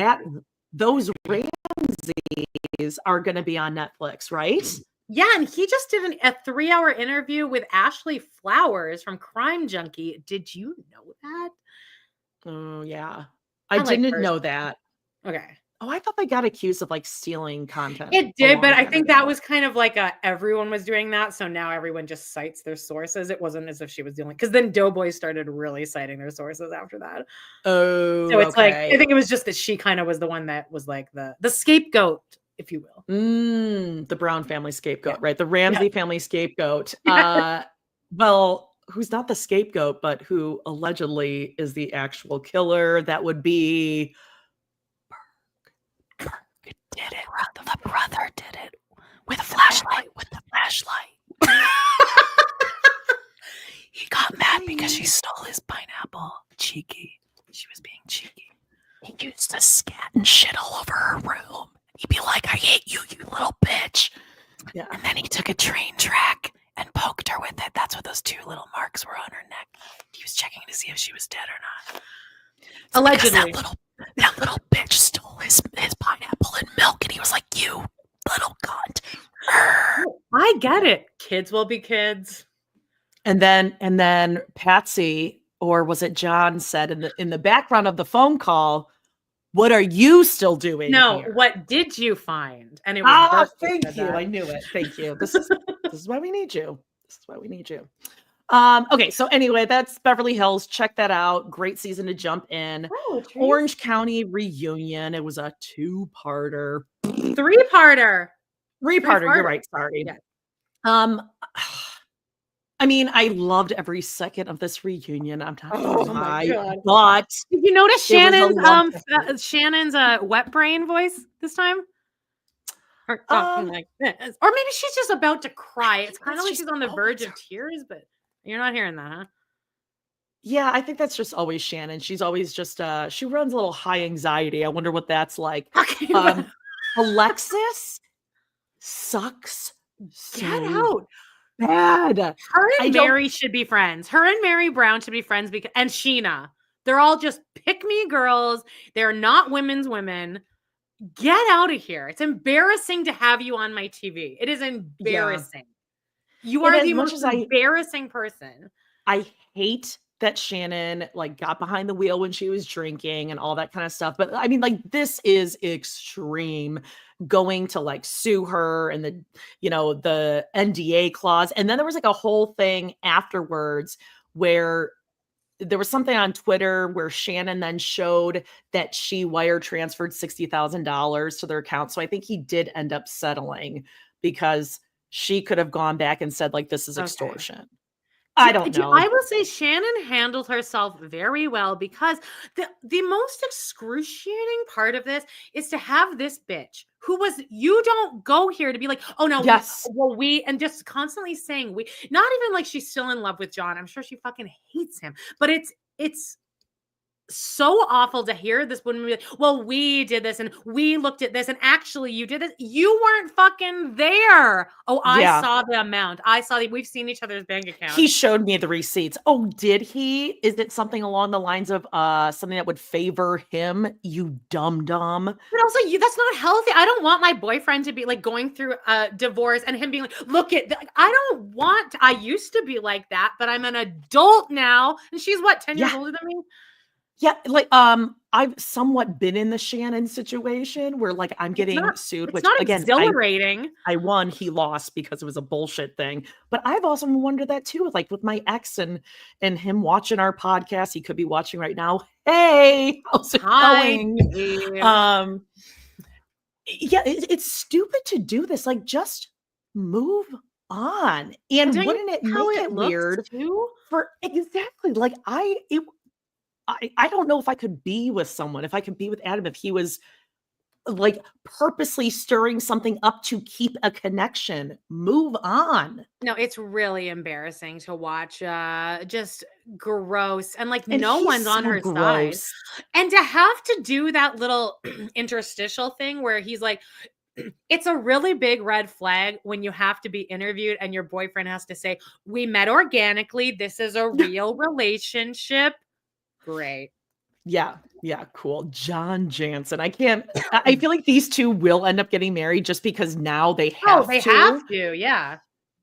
Those Ramses are going to be on Netflix, right? Yeah, and he just did a 3-hour interview with Ashley Flowers from Crime Junkie. Did you know that? Oh, yeah. I didn't know that. Okay. Oh, I thought they got accused of like stealing content. It did, but I think that was kind of like everyone was doing that. So now everyone just cites their sources. It wasn't as if she was dealing because then Doughboy started really citing their sources after that. Oh, so it's like I think it was just that she kind of was the one that was like the scapegoat, if you will. The Brown family scapegoat, right? The Ramsey family scapegoat. Well, who's not the scapegoat, but who allegedly is the actual killer? That would be Berg did it. The brother did it with a flashlight. He got mad because she stole his pineapple. Cheeky. She was being cheeky. He used to scat and shit all over her room. He'd be like, I hate you, you little bitch. Yeah. And then he took a train track and poked her with it. That's what those 2 little marks were on her neck. He was checking to see if she was dead or not. Allegedly. That little bitch stole his pineapple and milk, and he was like, you little cunt. I get it. Kids will be kids. And then Patsy or was it John said in the background of the phone call, "What are you still doing No, here?" what did you find? And it was Bert that Thank said you. that. I knew it. Thank you. This is why we need you. This is why we need you. Okay, so anyway, that's Beverly Hills. Check that out. Great season to jump in. Oh, trees. Orange County reunion. It was a two-parter. Three-parter. You're right. Sorry. Yeah. I mean, I loved every second of this reunion. I'm not Oh gonna my lie, God. but Did you notice it was a Shannon's Shannon's wet brain voice this time? Or talking like this. Or maybe she's just about to cry. It's kind of like she's on the verge of tears, but you're not hearing that, huh? Yeah, I think that's just always Shannon. She's always just she runs a little high anxiety. I wonder what that's like. Alexis sucks Get so out. bad. Her and Mary should be friends. Her and Mary Brown should be friends because and Sheena. They're all just pick-me girls. They're not women's women. Get out of here. It's embarrassing to have you on my TV. It is embarrassing. Yeah. You are the most embarrassing person. I hate that Shannon like got behind the wheel when she was drinking and all that kind of stuff. But I mean, like, this is extreme, going to like sue her and the, you know, the NDA clause. And then there was like a whole thing afterwards where there was something on Twitter where Shannon then showed that she wire transferred $60,000 to their account. So I think he did end up settling because she could have gone back and said like, this is extortion. I don't know. I will say Shannon handled herself very well because the most excruciating part of this is to have this bitch who was, you don't go here to be like, oh no, yes, we and just constantly saying we, not even like she's still in love with John. I'm sure she fucking hates him, but it's so awful to hear this woman be like, well, we did this and we looked at this and actually you did this. You weren't fucking there. Oh, I saw the amount. We've seen each other's bank accounts. He showed me the receipts. Oh, did he? Is it something along the lines of something that would favor him? You dum-dum. But also, that's not healthy. I don't want my boyfriend to be like going through a divorce and him being like, look at, I don't want, I used to be like that, but I'm an adult now. And she's what, 10 years older than me? Yeah, like I've somewhat been in the Shannon situation where like I'm getting sued, which again, exhilarating. I won, he lost because it was a bullshit thing. But I've also wondered that too, like with my ex and him watching our podcast. He could be watching right now. Hey, how's it going? Yeah, it's stupid to do this. Like, just move on. And wouldn't it make it weird for exactly like I don't know if I could be with someone, if I could be with Adam, if he was like purposely stirring something up to keep a connection. Move on. No, it's really embarrassing to watch. Just gross. And like, no one's on her side. And to have to do that little interstitial thing where he's like, it's a really big red flag when you have to be interviewed and your boyfriend has to say, we met organically. This is a real relationship. Great. Yeah, cool. John Jansen. I feel like these two will end up getting married just because now they have to. Have to, yeah.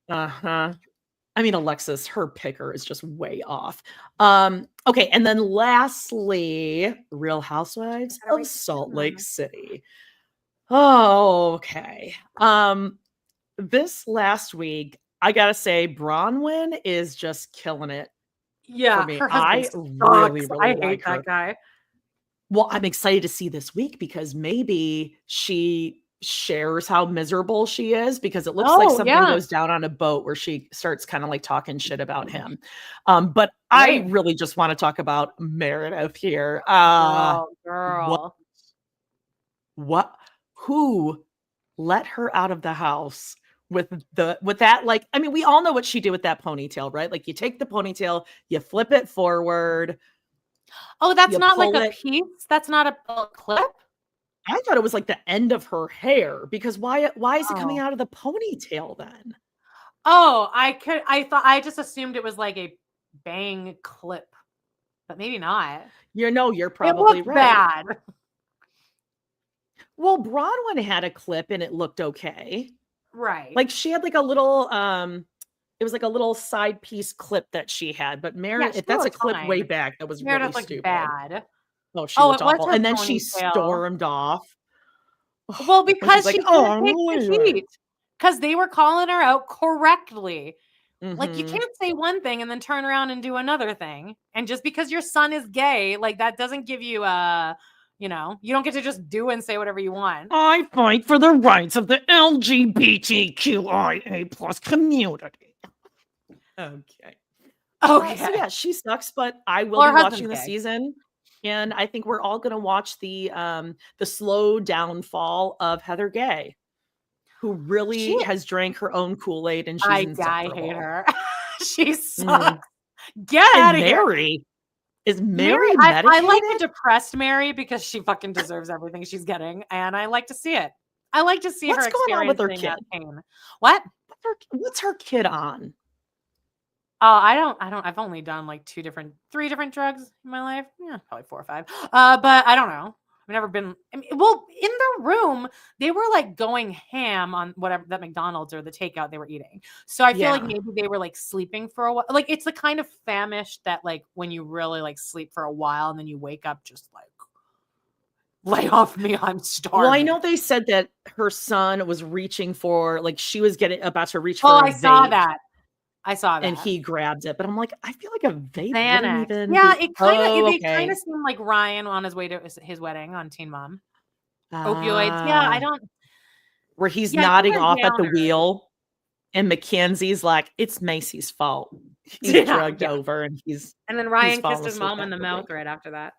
Uh-huh. I mean, Alexis, her picker is just way off. Okay, and then lastly, Real Housewives of Salt Lake City. Oh, okay. This last week, I gotta say, Bronwyn is just killing it. Yeah, her husband really I hate that guy. Well, I'm excited to see this week because maybe she shares how miserable she is, because it looks like something goes down on a boat where she starts kind of like talking shit about him. But I really just want to talk about Meredith here. Girl. What? Who let her out of the house? With that, like, I mean, we all know what she did with that ponytail, right? Like, you take the ponytail, you flip it forward. Oh, that's not like a piece? That's not a clip? I thought it was like the end of her hair, because why is it coming out of the ponytail then? Oh, I just assumed it was like a bang clip, but maybe not. You're probably right. Bad. Well, Bronwyn had a clip and it looked okay. Right. Like, she had like a little it was like a little side piece clip that she had. But Meredith, if that's a clip way back, that was Meredith really looked stupid. bad. Oh, she looked it was awful. her And then she ponytail. stormed off. Well, When because she's like, she "Oh, couldn't take the heat. Because they were calling her out correctly. Like, you can't say one thing and then turn around and do another thing. And just because your son is gay, like, that doesn't give you you don't get to just do and say whatever you want. I fight for the rights of the LGBTQIA plus community." Okay. So yeah, she sucks, but I will be watching the season. And I think we're all going to watch the slow downfall of Heather Gay, who really has drank her own Kool-Aid, and she's insufferable. I hate her. She sucks. Get out of here. Is Mary medicated? I like the depressed Mary because she fucking deserves everything she's getting, and I like to see it. I like to see her experiencing that pain. What? What's her kid on? Oh, I don't. I've only done like 3 different drugs in my life. Yeah, probably 4 or 5. But I don't know. I've never been. In the room, they were like going ham on whatever that McDonald's or the takeout they were eating. So I feel like maybe they were like sleeping for a while. Like, it's the kind of famish that like when you really like sleep for a while and then you wake up just like, lay off me, I'm starving. Well, I know they said that her son was reaching for, like, she was about to reach for a vape. I saw that. And he grabbed it, but I'm like, I feel like a vape wouldn't even. Yeah, it kind of seemed like Ryan on his way to his wedding on Teen Mom. Opioids. Yeah, I don't. Where he's nodding off at the wheel, and Mackenzie's like, "It's Macy's fault. He's drugged over," and then Ryan kissed his mom in the mouth right after that.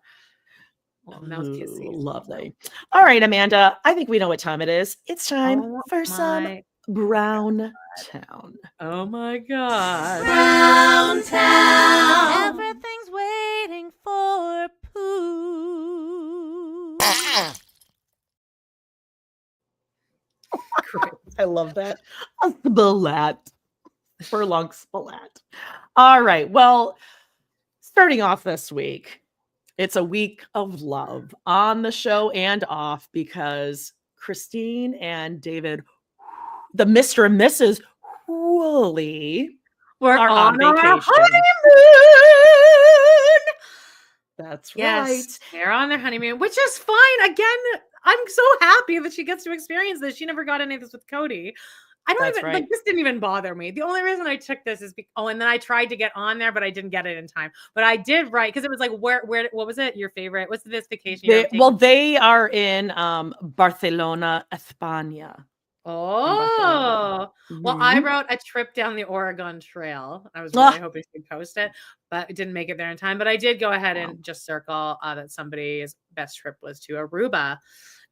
Mouth kissing. Lovely. All right, Amanda. I think we know what time it is. It's time for some Brown Town. Oh my God. Brown Town. Everything's waiting for poo. Great. I love that. A splat. Furlong splat. All right. Well, starting off this week, it's a week of love on the show and off because Christine and David, the Mr. and Mrs. Woolley, are on vacation. Honeymoon. That's right. They're on their honeymoon, which is fine. Again, I'm so happy that she gets to experience this. She never got any of this with Cody. This didn't even bother me. The only reason I took this is and then I tried to get on there, but I didn't get it in time. But I did write because it was like, what was it? Your favorite? What's this vacation? They are in Barcelona, España. Oh, well, I wrote a trip down the Oregon Trail. I was really hoping to post it, but it didn't make it there in time. But I did go ahead and just circle that somebody's best trip was to Aruba.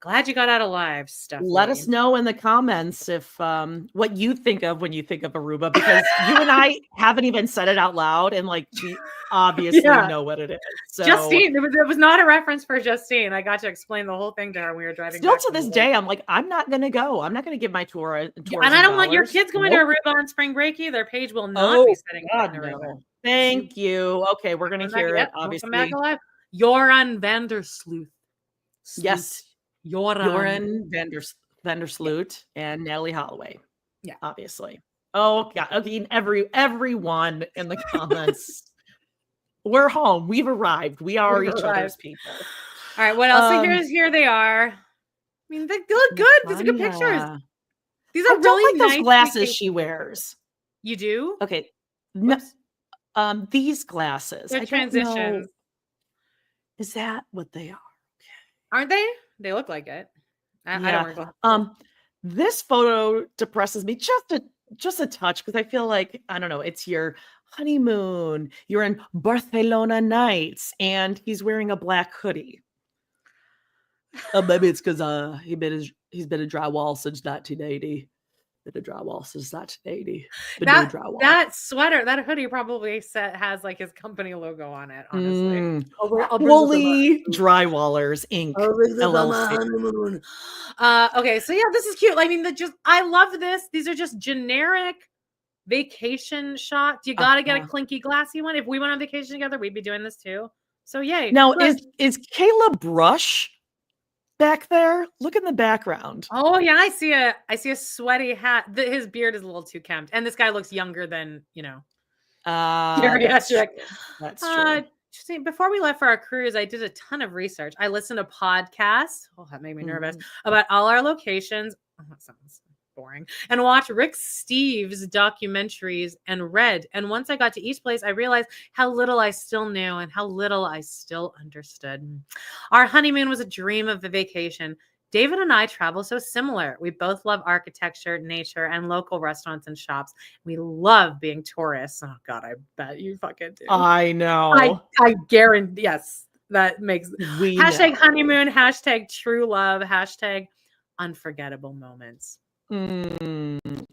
Glad you got out alive, Stephanie. Let us know in the comments if what you think of when you think of Aruba, because you and I haven't even said it out loud, and like we obviously know what it is. So, Justine, it was not a reference for Justine. I got to explain the whole thing to her when we were driving. Still to this day, I'm like, I'm not gonna go. I'm not gonna give my tour. And I don't want your kids going to Aruba on spring break either. Paige will not be setting up in Aruba. Thank you. Okay, we're gonna hear it. Obviously, Joran Vandersloot. Yes. Joran Vandersloot and Natalie Holloway. Yeah, obviously. Oh God, I mean everyone in the comments. We're home. We've arrived. We are each other's people. All right, what else? So here they are. I mean, they look good. These are good pictures. These are really nice. Those glasses she wears. You do? Okay. No, these glasses. They're transitions. Is that what they are? Aren't they? They look like it. I don't recall. This photo depresses me just a touch because I feel like, I don't know, it's your honeymoon. You're in Barcelona nights, and he's wearing a black hoodie. Maybe it's because he's been in drywall since 1980. Been in drywall since 1980. That sweater, that hoodie probably has like his company logo on it, honestly. Woolly Drywallers Inc. LLC. Okay, so yeah, this is cute. I mean, I love this. These are just generic vacation shots. You got to get a clinky glassy one. If we went on vacation together, we'd be doing this too. So yay. Now, is Kayla Brush? back there? Look in the background. Oh yeah, I see a sweaty hat. His beard is a little too kempt, and this guy looks younger than That's true. geriatric. That's true. Before we left for our cruise, I did a ton of research. I listened to podcasts. Oh, that made me nervous about all our locations. Oh, that sounds boring. And watch Rick Steves documentaries and read. And once I got to each place, I realized how little I still knew and how little I still understood. Our honeymoon was a dream of a vacation. David and I travel so similar. We both love architecture, nature, and local restaurants and shops. We love being tourists. Oh God, I bet you fucking do. I know. I guarantee. Yes, that makes #honeymoon, #true love, #unforgettable moments.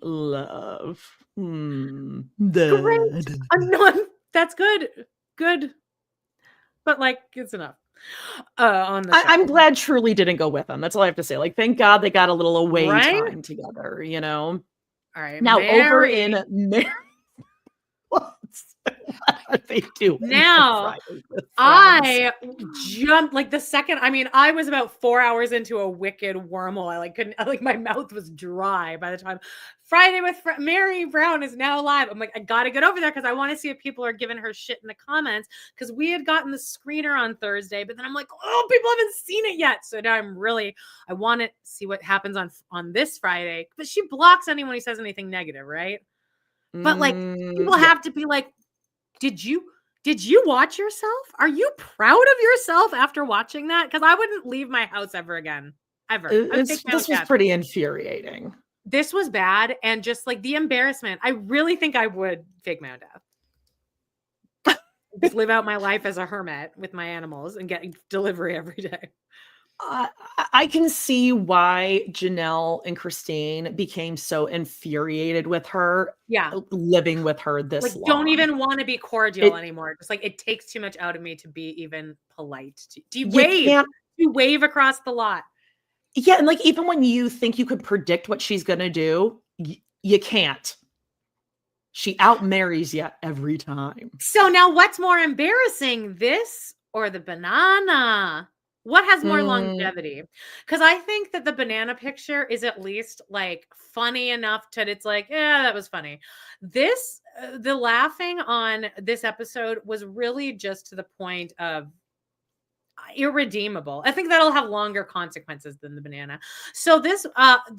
Love. Great. That's good. But like, it's enough. On the I'm glad Truly didn't go with them. That's all I have to say. Like, thank God they got a little away time together, All right. Now over in Mary. What are they doing? Now I jumped like the second. I mean, I was about 4 hours into a wicked wormhole. I couldn't. My mouth was dry by the time Friday with Mary Brown is now live. I'm like, I gotta get over there because I want to see if people are giving her shit in the comments because we had gotten the screener on Thursday, but then I'm like, oh, people haven't seen it yet. So now I want to see what happens on this Friday. But she blocks anyone who says anything negative, right? But like, people have to be like, did you watch yourself? Are you proud of yourself after watching that? Because I wouldn't leave my house ever again. Ever. This was pretty infuriating. This was bad. And just like the embarrassment, I really think I would fake my own death. Just live out my life as a hermit with my animals and get delivery every day. I can see why Janelle and Christine became so infuriated with her. Yeah. Living with her this long. Don't even want to be cordial anymore. Just like, it takes too much out of me to be even polite. Do you wave? You wave across the lot. Yeah. And like, even when you think you could predict what she's going to do, you can't. She outmarries you every time. So now what's more embarrassing, this or the banana? What has more longevity? Because I think that the banana picture is at least like funny enough that it's like, yeah, that was funny. The laughing on this episode was really just to the point of irredeemable. I think that'll have longer consequences than the banana. So this,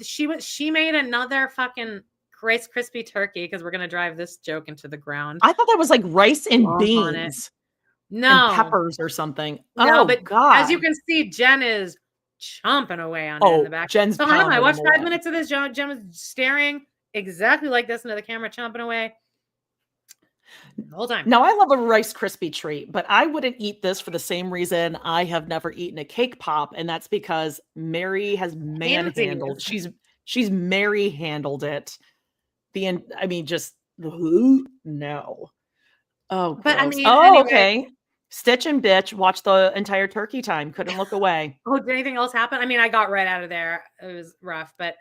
she made another fucking Rice Krispie turkey because we're gonna drive this joke into the ground. I thought that was like rice and beans. No, and peppers or something. No, but God. As you can see, Jen is chomping away on it in the back. Jen's so I watched 5 minutes of this. Jen was staring exactly like this into the camera, chomping away the whole time. Now, I love a Rice Krispie treat, but I wouldn't eat this for the same reason I have never eaten a cake pop, and that's because Mary has manhandled. She's Mary handled it. Just no. Oh, but gross. Anyway. Okay. Stitch and bitch watched the entire turkey time. Couldn't look away. Oh, did anything else happen? I got right out of there. It was rough, but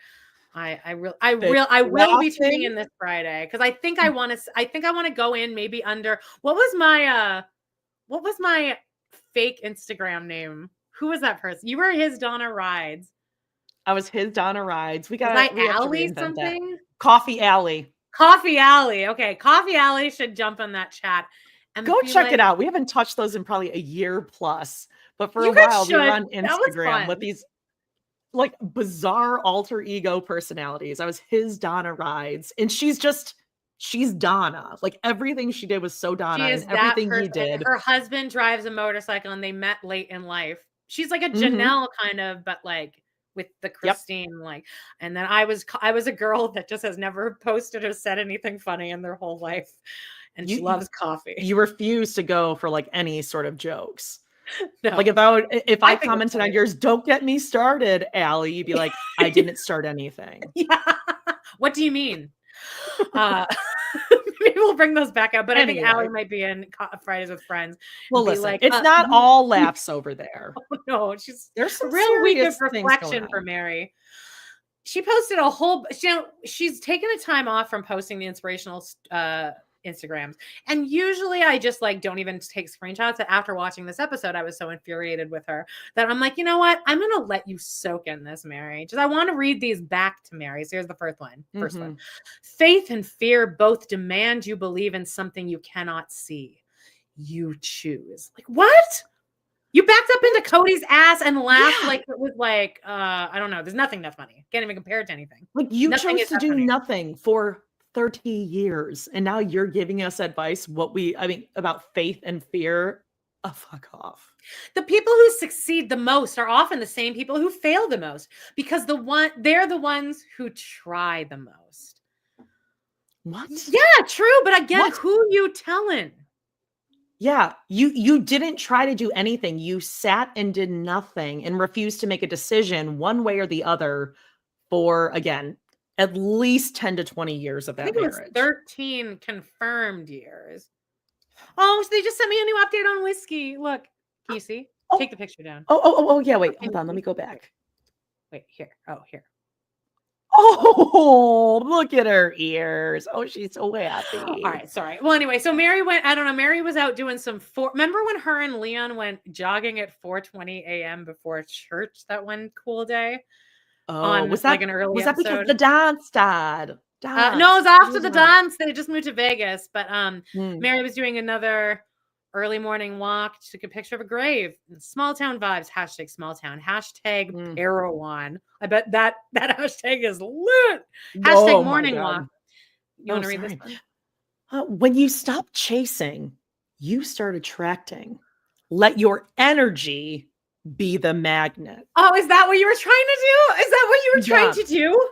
I will be tuning in this Friday because I think I want to go in maybe under what was my fake Instagram name? Who was that person? You were his Donna Rides. I was his Donna Rides. We got Alley something. Coffee Alley. Coffee Alley. Okay, Coffee Alley should jump on that chat. And go check it out. We haven't touched those in probably a year plus, but for a while we were on Instagram with these like bizarre alter ego personalities. I was his Donna Rides, and she's Donna. Like everything she did was so Donna, and everything he did. Her husband drives a motorcycle, and they met late in life. She's like a Janelle kind of, but like with the Christine, like. And then I was a girl that just has never posted or said anything funny in their whole life. And she loves coffee. You refuse to go for like any sort of jokes. No. Like if I commented on yours, don't get me started, Allie, you'd be like, I didn't start anything. Yeah. What do you mean? Maybe we'll bring those back up. But anyway. I think Allie might be in Fridays with Friends. Well, listen, like, it's not all laughs over there. No, there's some real week of reflection for Mary. She posted a whole. She's taken a time off from posting the inspirational Instagrams. And usually I just like don't even take screenshots. And after watching this episode, I was so infuriated with her that I'm like, you know what? I'm going to let you soak in this, Mary. Just I want to read these back to Mary. So here's the first one. First one. Faith and fear both demand you believe in something you cannot see. You choose. Like, what? You backed up into Cody's ass and laughed like it was like, I don't know. There's nothing that funny. Can't even compare it to anything. Like you chose to do nothing for 30 years. And now you're giving us advice about faith and fear. Oh, fuck off. The people who succeed the most are often the same people who fail the most because they're the ones who try the most. What? Yeah, true. But again, who you telling? Yeah, you didn't try to do anything. You sat and did nothing and refused to make a decision one way or the other for, again, at least 10 to 20 years of that marriage. It was 13 confirmed years. Oh, so they just sent me a new update on whiskey. Look, can you see? Take the picture down. Oh, yeah, wait, hold on. Let me go back. Wait, here. Oh, here. Oh, look at her ears. Oh, she's so happy. All right, sorry. Well, anyway, so Mary Mary was out doing remember when her and Leon went jogging at 4:20 a.m. before church that one cool day? Oh, was that like an early episode? Because the dance died? No, it was after the dance. They just moved to Vegas, but Mary was doing another early morning walk. Took a picture of a grave. Small town vibes. Hashtag small town. Hashtag Parowan. I bet that hashtag is lit. Hashtag morning walk. You want to read this one? When you stop chasing, you start attracting. Let your energy be the magnet. Oh, is that what you were trying to do? Is that what you were trying to do?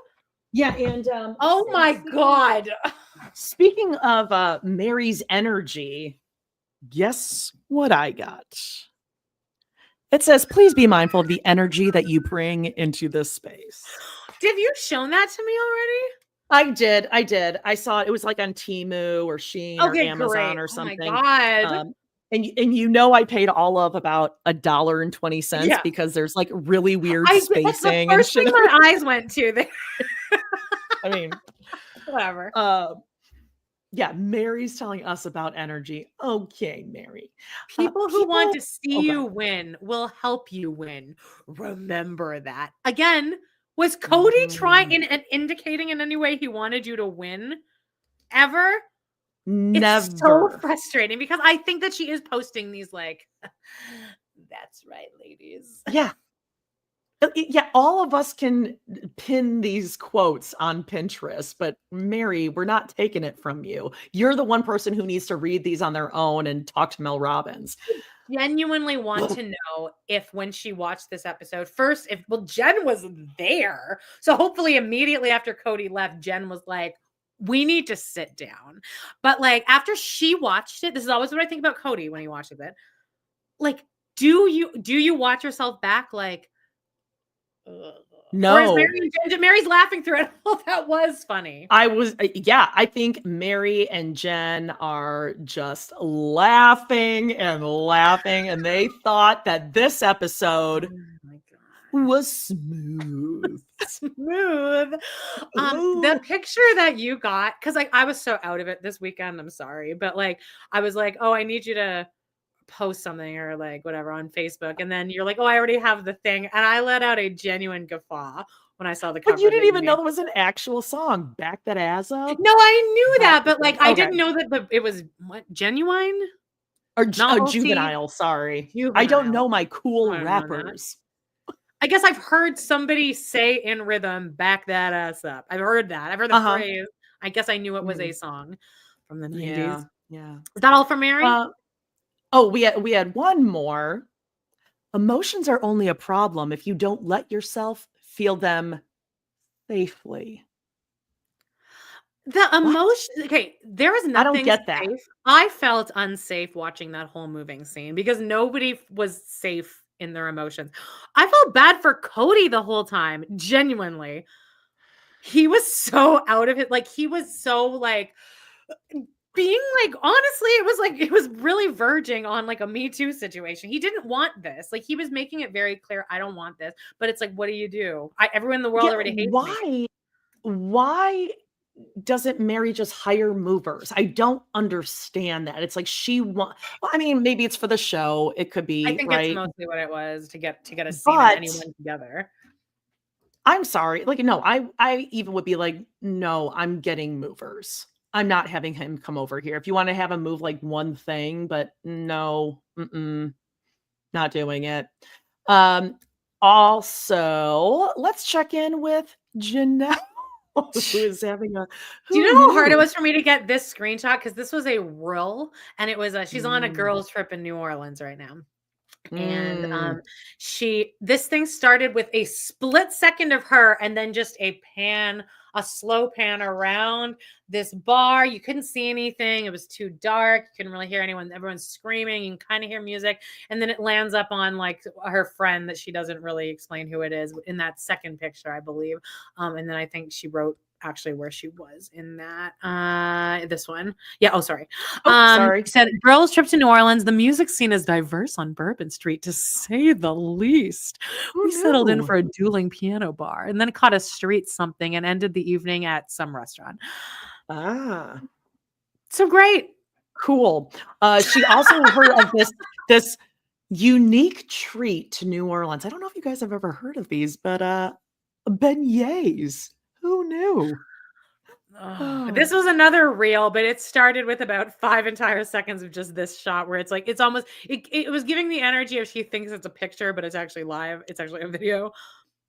Yeah, and oh my God. Speaking of Mary's energy, guess what I got? It says, please be mindful of the energy that you bring into this space. Have you shown that to me already? I did. I saw it. It was like on Temu or Shein or Amazon or something. Oh my God. And you know I paid all of about $1.20 because there's like really weird spacing. That's the first thing my eyes went to there. I mean, whatever. Yeah, Mary's telling us about energy. Okay, Mary. People who want to see you win will help you win. Remember that. Again, was Cody trying and indicating in any way he wanted you to win? Ever? Never. It's so frustrating because I think that she is posting these like, that's right, ladies. Yeah. Yeah, all of us can pin these quotes on Pinterest, but Mary, we're not taking it from you. You're the one person who needs to read these on their own and talk to Mel Robbins. Genuinely want to know if when she watched this episode, Jen was there. So hopefully immediately after Cody left, Jen was like, we need to sit down. But like after she watched it, this is always what I think about Cody when he watches it. Like, do you watch yourself back like, no, Mary's laughing through it. Oh, that was funny. I think Mary and Jen are just laughing, and they thought that this episode was smooth. The picture that you got, because like I was so out of it this weekend, I'm sorry, but like I was like, oh, I need you to post something or like whatever on Facebook, and then you're like, oh, I already have the thing, and I let out a genuine guffaw when I saw the cover. But you didn't even know it was an actual song. Back that ass up. No, I knew that, but like I didn't know that it was genuine or juvenile. Sorry, juvenile. I don't know my cool rappers. I guess I've heard somebody say in rhythm, "Back that ass up." I've heard that. I've heard the phrase. I guess I knew it was a song from the 90s. Yeah. Is that all for Mary? We had one more. Emotions are only a problem if you don't let yourself feel them safely. The emotion. Okay, there is nothing. I don't get that. I felt unsafe watching that whole moving scene because nobody was safe in their emotions. I felt bad for Cody the whole time. Genuinely, he was so out of it. Like he was so like. Being like, honestly, it was really verging on like a Me Too situation. He didn't want this. Like he was making it very clear, I don't want this. But it's like, what do you do? Everyone in the world already hates me. Why doesn't Mary just hire movers? I don't understand that. It's like well, I mean, maybe it's for the show. It could be, I think it's right? mostly what it was to get a scene of But anyone together. I'm sorry. Like, no, I even would be like, no, I'm getting movers. I'm not having him come over here. If you want to have him move like one thing, but no, not doing it. Also, let's check in with Janelle, who is having a. Do you know how hard it was for me to get this screenshot? Because this was a reel, and it was she's on a girls' trip in New Orleans right now. And this thing started with a split second of her and then just a slow pan around this bar. You couldn't see anything. It was too dark. You couldn't really hear anyone. Everyone's screaming. You can kind of hear music. And then it lands up on like her friend that she doesn't really explain who it is in that second picture, I believe. And then I think she wrote actually where she was in that this one. Yeah. Oh, sorry. Sorry. Said girls trip to New Orleans. The music scene is diverse on Bourbon Street, to say the least. We settled in for a dueling piano bar and then caught a street something and ended the evening at some restaurant. So great. Cool. She also heard of this unique treat to New Orleans. I don't know if you guys have ever heard of these, but beignets. Who knew? This was another reel, but it started with about 5 entire seconds of just this shot where it's like, it's almost, it was giving the energy of she thinks it's a picture, but it's actually live. It's actually a video.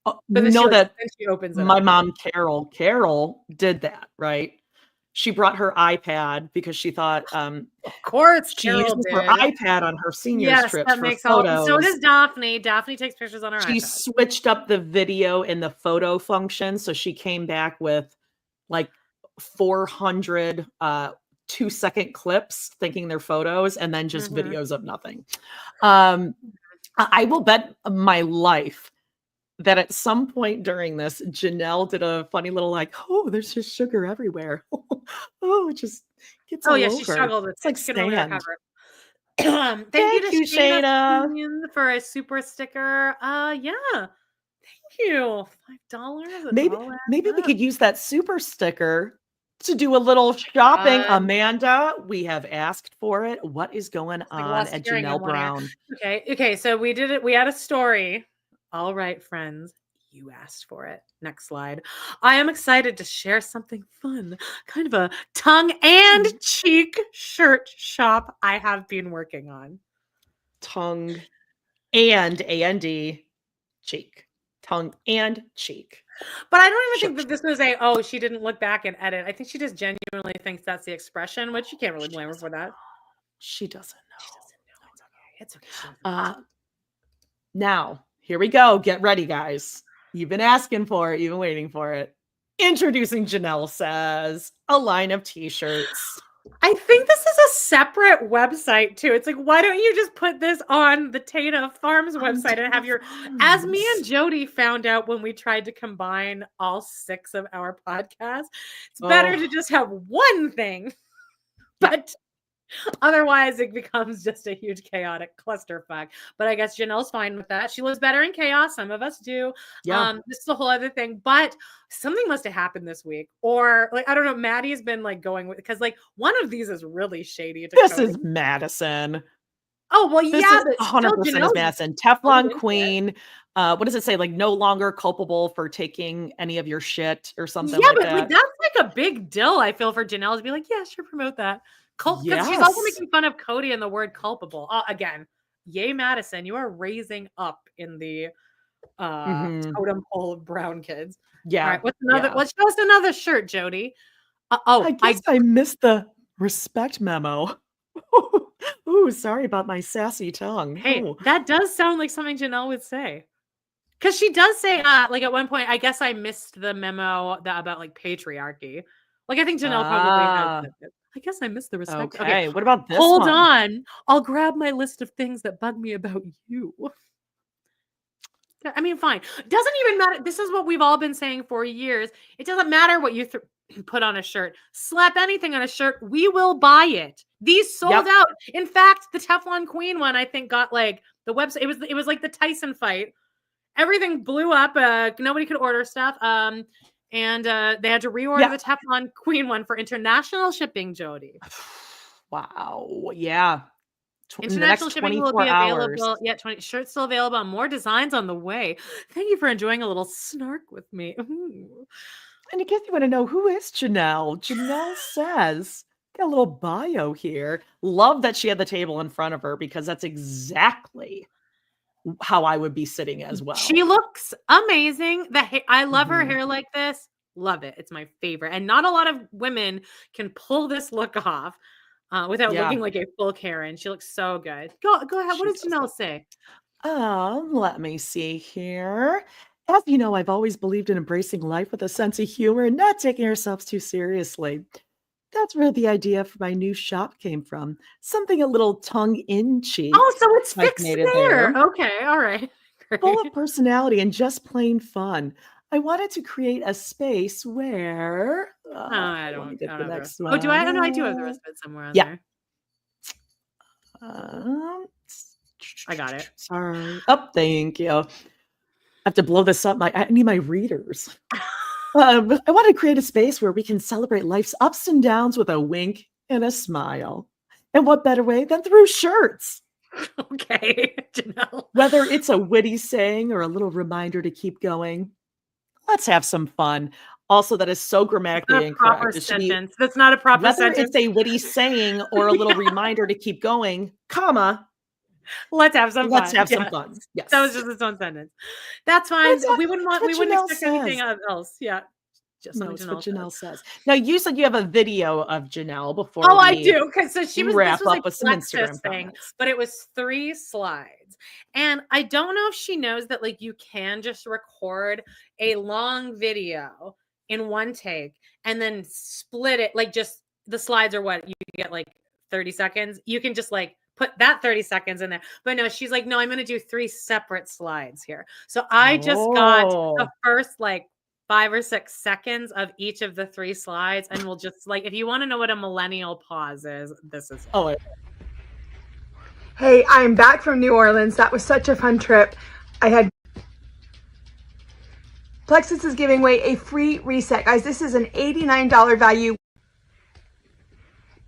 But you know that she opens my mom, Carol did that, right? She brought her iPad because she thought, of course, she uses her iPad on her seniors trips for photos. So does Daphne. Daphne takes pictures on her iPad. She switched up the video and the photo function, so she came back with like 400 2-second clips thinking they're photos and then just videos of nothing. I will bet my life that at some point during this, Janelle did a funny little like, oh, there's just sugar everywhere. It just gets all over. She struggled with it's like stand. Thank you to Shayna for a super sticker. Yeah. Thank you. $5. Maybe we could use that super sticker to do a little shopping. Amanda, we have asked for it. What is going on at Janelle Brown? Okay. So we did it. We had a story. All right, friends, you asked for it. Next slide. I am excited to share something fun, kind of a tongue and cheek shirt shop I have been working on. Tongue and A-N-D, cheek. Tongue and cheek. But I don't even think that this was she didn't look back and edit. I think she just genuinely thinks that's the expression, which you can't really blame her for that. She doesn't know. It's okay. Now, here we go. Get ready, guys. You've been asking for it. You've been waiting for it. Introducing Janelle Says, a line of t-shirts. I think this is a separate website too. It's like, why don't you just put this on the Tata Farms website and have as me and Jody found out when we tried to combine all 6 of our podcasts, it's better to just have one thing. But otherwise, it becomes just a huge chaotic clusterfuck. But I guess Janelle's fine with that. She lives better in chaos. Some of us do. Yeah. This is a whole other thing. But something must have happened this week. Or, like, I don't know. Maddie's been, like, going with... Because, like, one of these is really shady. This is Madison. Oh, well, this yeah. Is 100% is Madison. Teflon Queen. What does it say? Like, no longer culpable for taking any of your shit or something like that. Yeah, but that's, like, a big deal, I feel, for Janelle to be like, yeah, sure, promote that. Because she's also making fun of Cody and the word culpable. Again, yay, Madison. You are raising up in the totem pole of brown kids. Yeah. All right, what's another? Let's show us another shirt, Jody. I guess I missed the respect memo. Ooh, sorry about my sassy tongue. Hey, that does sound like something Janelle would say. Because she does say, like at one point, I guess I missed the memo about like patriarchy. Like I think Janelle probably has it. I guess I missed the respect. Okay, what about this Hold on. I'll grab my list of things that bug me about you. I mean, fine. Doesn't even matter. This is what we've all been saying for years. It doesn't matter what you put on a shirt. Slap anything on a shirt. We will buy it. These sold out. In fact, the Teflon Queen one, I think, got like the website. It was like the Tyson fight. Everything blew up. Nobody could order stuff. And they had to reorder the Teflon Queen one for international shipping, Jody. Wow. Yeah. In the International next shipping will 24 be hours. available. Yeah, shirts still available. More designs on the way. Thank you for enjoying a little snark with me. Ooh. And in case you want to know, who is Janelle? Janelle says, got a little bio here. Love that she had the table in front of her because that's exactly how I would be sitting as well. She looks amazing. I love her hair like this. Love it. It's my favorite. And not a lot of women can pull this look off without looking like a full Karen. She looks so good. Go ahead. What does Janelle say? Let me see here. As you know, I've always believed in embracing life with a sense of humor and not taking ourselves too seriously. That's where the idea for my new shop came from. Something a little tongue-in-cheek. Oh, so it's fixed hyphenated there. Okay, all right. Great. Full of personality and just plain fun. I wanted to create a space where I let me don't get the have the next rest. one. Oh, do I? Oh, no, I do have the rest of it somewhere on there. I got it. Sorry. Oh, thank you. I have to blow this up. I need my readers. I want to create a space where we can celebrate life's ups and downs with a wink and a smile. And what better way than through shirts? Okay, Janelle. Whether it's a witty saying or a little reminder to keep going, let's have some fun. Also, that is so grammatically incorrect. Proper sentence. That's not a proper whether sentence. It's a witty saying or a little reminder to keep going, comma. Let's have some fun. Let's have some fun. Yes. That was just its own sentence. That's fine. We wouldn't expect anything else. Yeah. Just no, it's what Janelle says. Now, you said you have a video of Janelle before. Oh, I do. Because so she was wrap this was up with some Instagram thing, but it was 3 slides. And I don't know if she knows that like you can just record a long video in one take and then split it. Like just the slides are what you get like 30 seconds. You can just like put that 30 seconds in there. But no, she's like, no, I'm going to do 3 separate slides here. So I just got the first like 5 or 6 seconds of each of the 3 slides. And we'll just like, if you want to know what a millennial pause is, this is it. Hey, I'm back from New Orleans. That was such a fun trip. Plexus is giving away a free reset. Guys, this is an $89 value.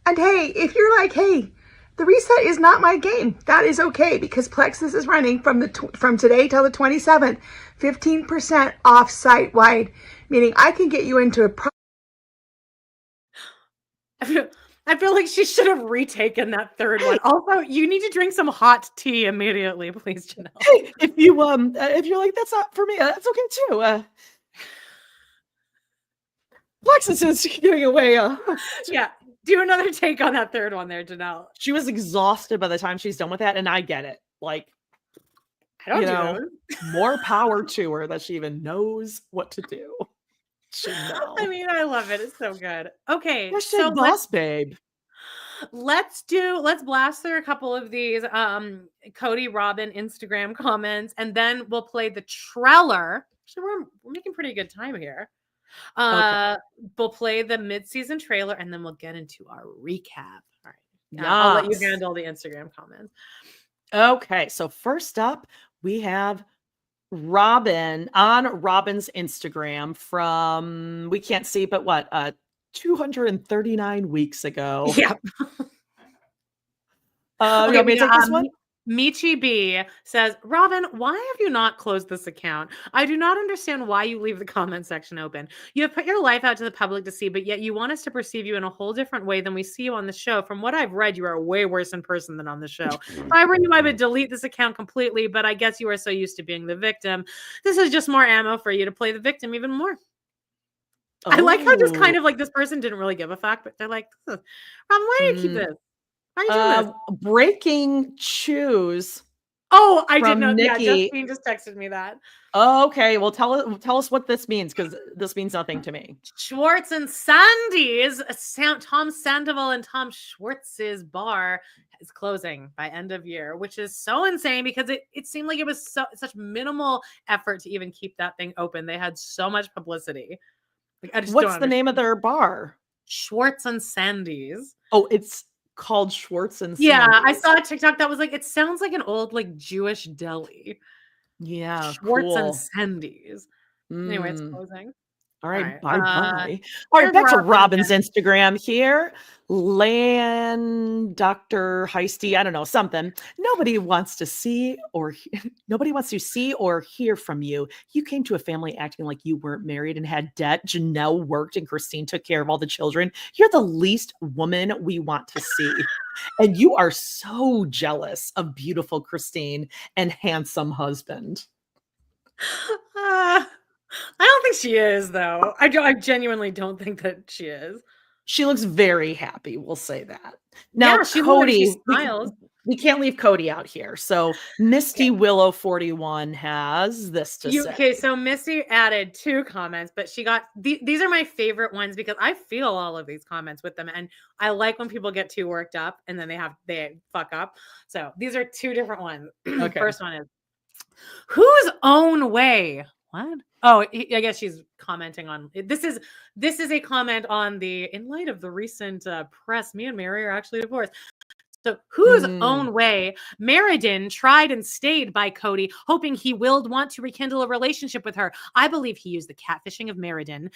And hey, if you're like, hey, the reset is not my game, that is okay because Plexus is running from today till the 27th, 15% off site-wide, meaning I can get you into a I feel like she should have retaken that third one. Also, you need to drink some hot tea immediately, please, Janelle. Hey, if you're like, that's not for me, that's okay too. Plexus is giving away. Yeah, do another take on that third one there, Janelle. She was exhausted by the time she's done with that, and I get it. Like, I don't know. More power to her that she even knows what to do. I mean, I love it. It's so good. Okay, so boss babe. Let's blast through a couple of these Cody Robin Instagram comments, and then we'll play the trailer. Actually, we're making pretty good time here. We'll play the mid-season trailer, and then we'll get into our recap. All right. I'll let you handle the Instagram comments. Okay, so first up, we have Robin on Robin's Instagram from, we can't see, but what, 239 weeks ago. Yeah. You want me to take this one? Michi B says, Robin, why have you not closed this account? I do not understand why you leave the comment section open. You have put your life out to the public to see, but yet you want us to perceive you in a whole different way than we see you on the show. From what I've read, you are way worse in person than on the show. If I were you, I would delete this account completely, but I guess you are so used to being the victim. This is just more ammo for you to play the victim even more. I like how just kind of like this person didn't really give a fuck, but they're like, Robin, why do you keep this? Why are you doing this? Breaking choose. Oh, I did know. Nikki. Yeah, Justine just texted me that. Okay, well, tell us what this means, because this means nothing to me. Schwartz and Sandy's Tom Sandoval and Tom Schwartz's bar is closing by end of year, which is so insane because it seemed like it was such minimal effort to even keep that thing open. They had so much publicity. Like, what's the name of their bar? Schwartz and Sandy's. Oh, it's called Schwartz and Sandy's. Yeah, I saw a TikTok that was like, it sounds like an old like Jewish deli. Yeah, Schwartz and Sandy's. Anyway, it's closing. All right, right. bye-bye. All right, here's back to Robin Robin's again. Instagram here. Land Dr. Heisty, I don't know, something. Nobody wants to see or hear from you. You came to a family acting like you weren't married and had debt. Janelle worked and Christine took care of all the children. You're the least woman we want to see. And you are so jealous of beautiful Christine and handsome husband. I don't think she is, though. I genuinely don't think that she is. She looks very happy. We'll say that. Now, Yeah, she Cody, smiles. we can't leave Cody out here. So Misty Willow 41 has this to say. Okay, so Missy added 2 comments, but she got these are my favorite ones because I feel all of these comments with them, and I like when people get too worked up and then they fuck up. So these are 2 different ones. Okay. First one is whose own way? What? Oh, I guess she's commenting on this is a comment on the in light of the recent press. Me and Mary are actually divorced. So whose own way? Meriden tried and stayed by Cody, hoping he will want to rekindle a relationship with her. I believe he used the catfishing of Meriden,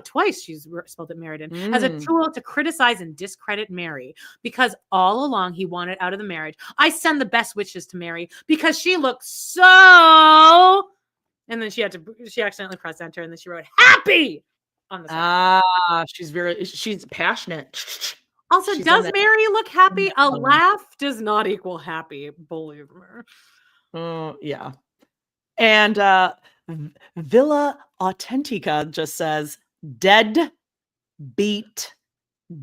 twice she's spelled it Meriden, as a tool to criticize and discredit Mary, because all along he wanted out of the marriage. I send the best wishes to Mary because she looks so... And then she accidentally pressed enter, and then she wrote happy on the side. She's passionate. Also, does Mary look happy? A laugh does not equal happy, believe me. Yeah. And Villa Authentica just says dead beat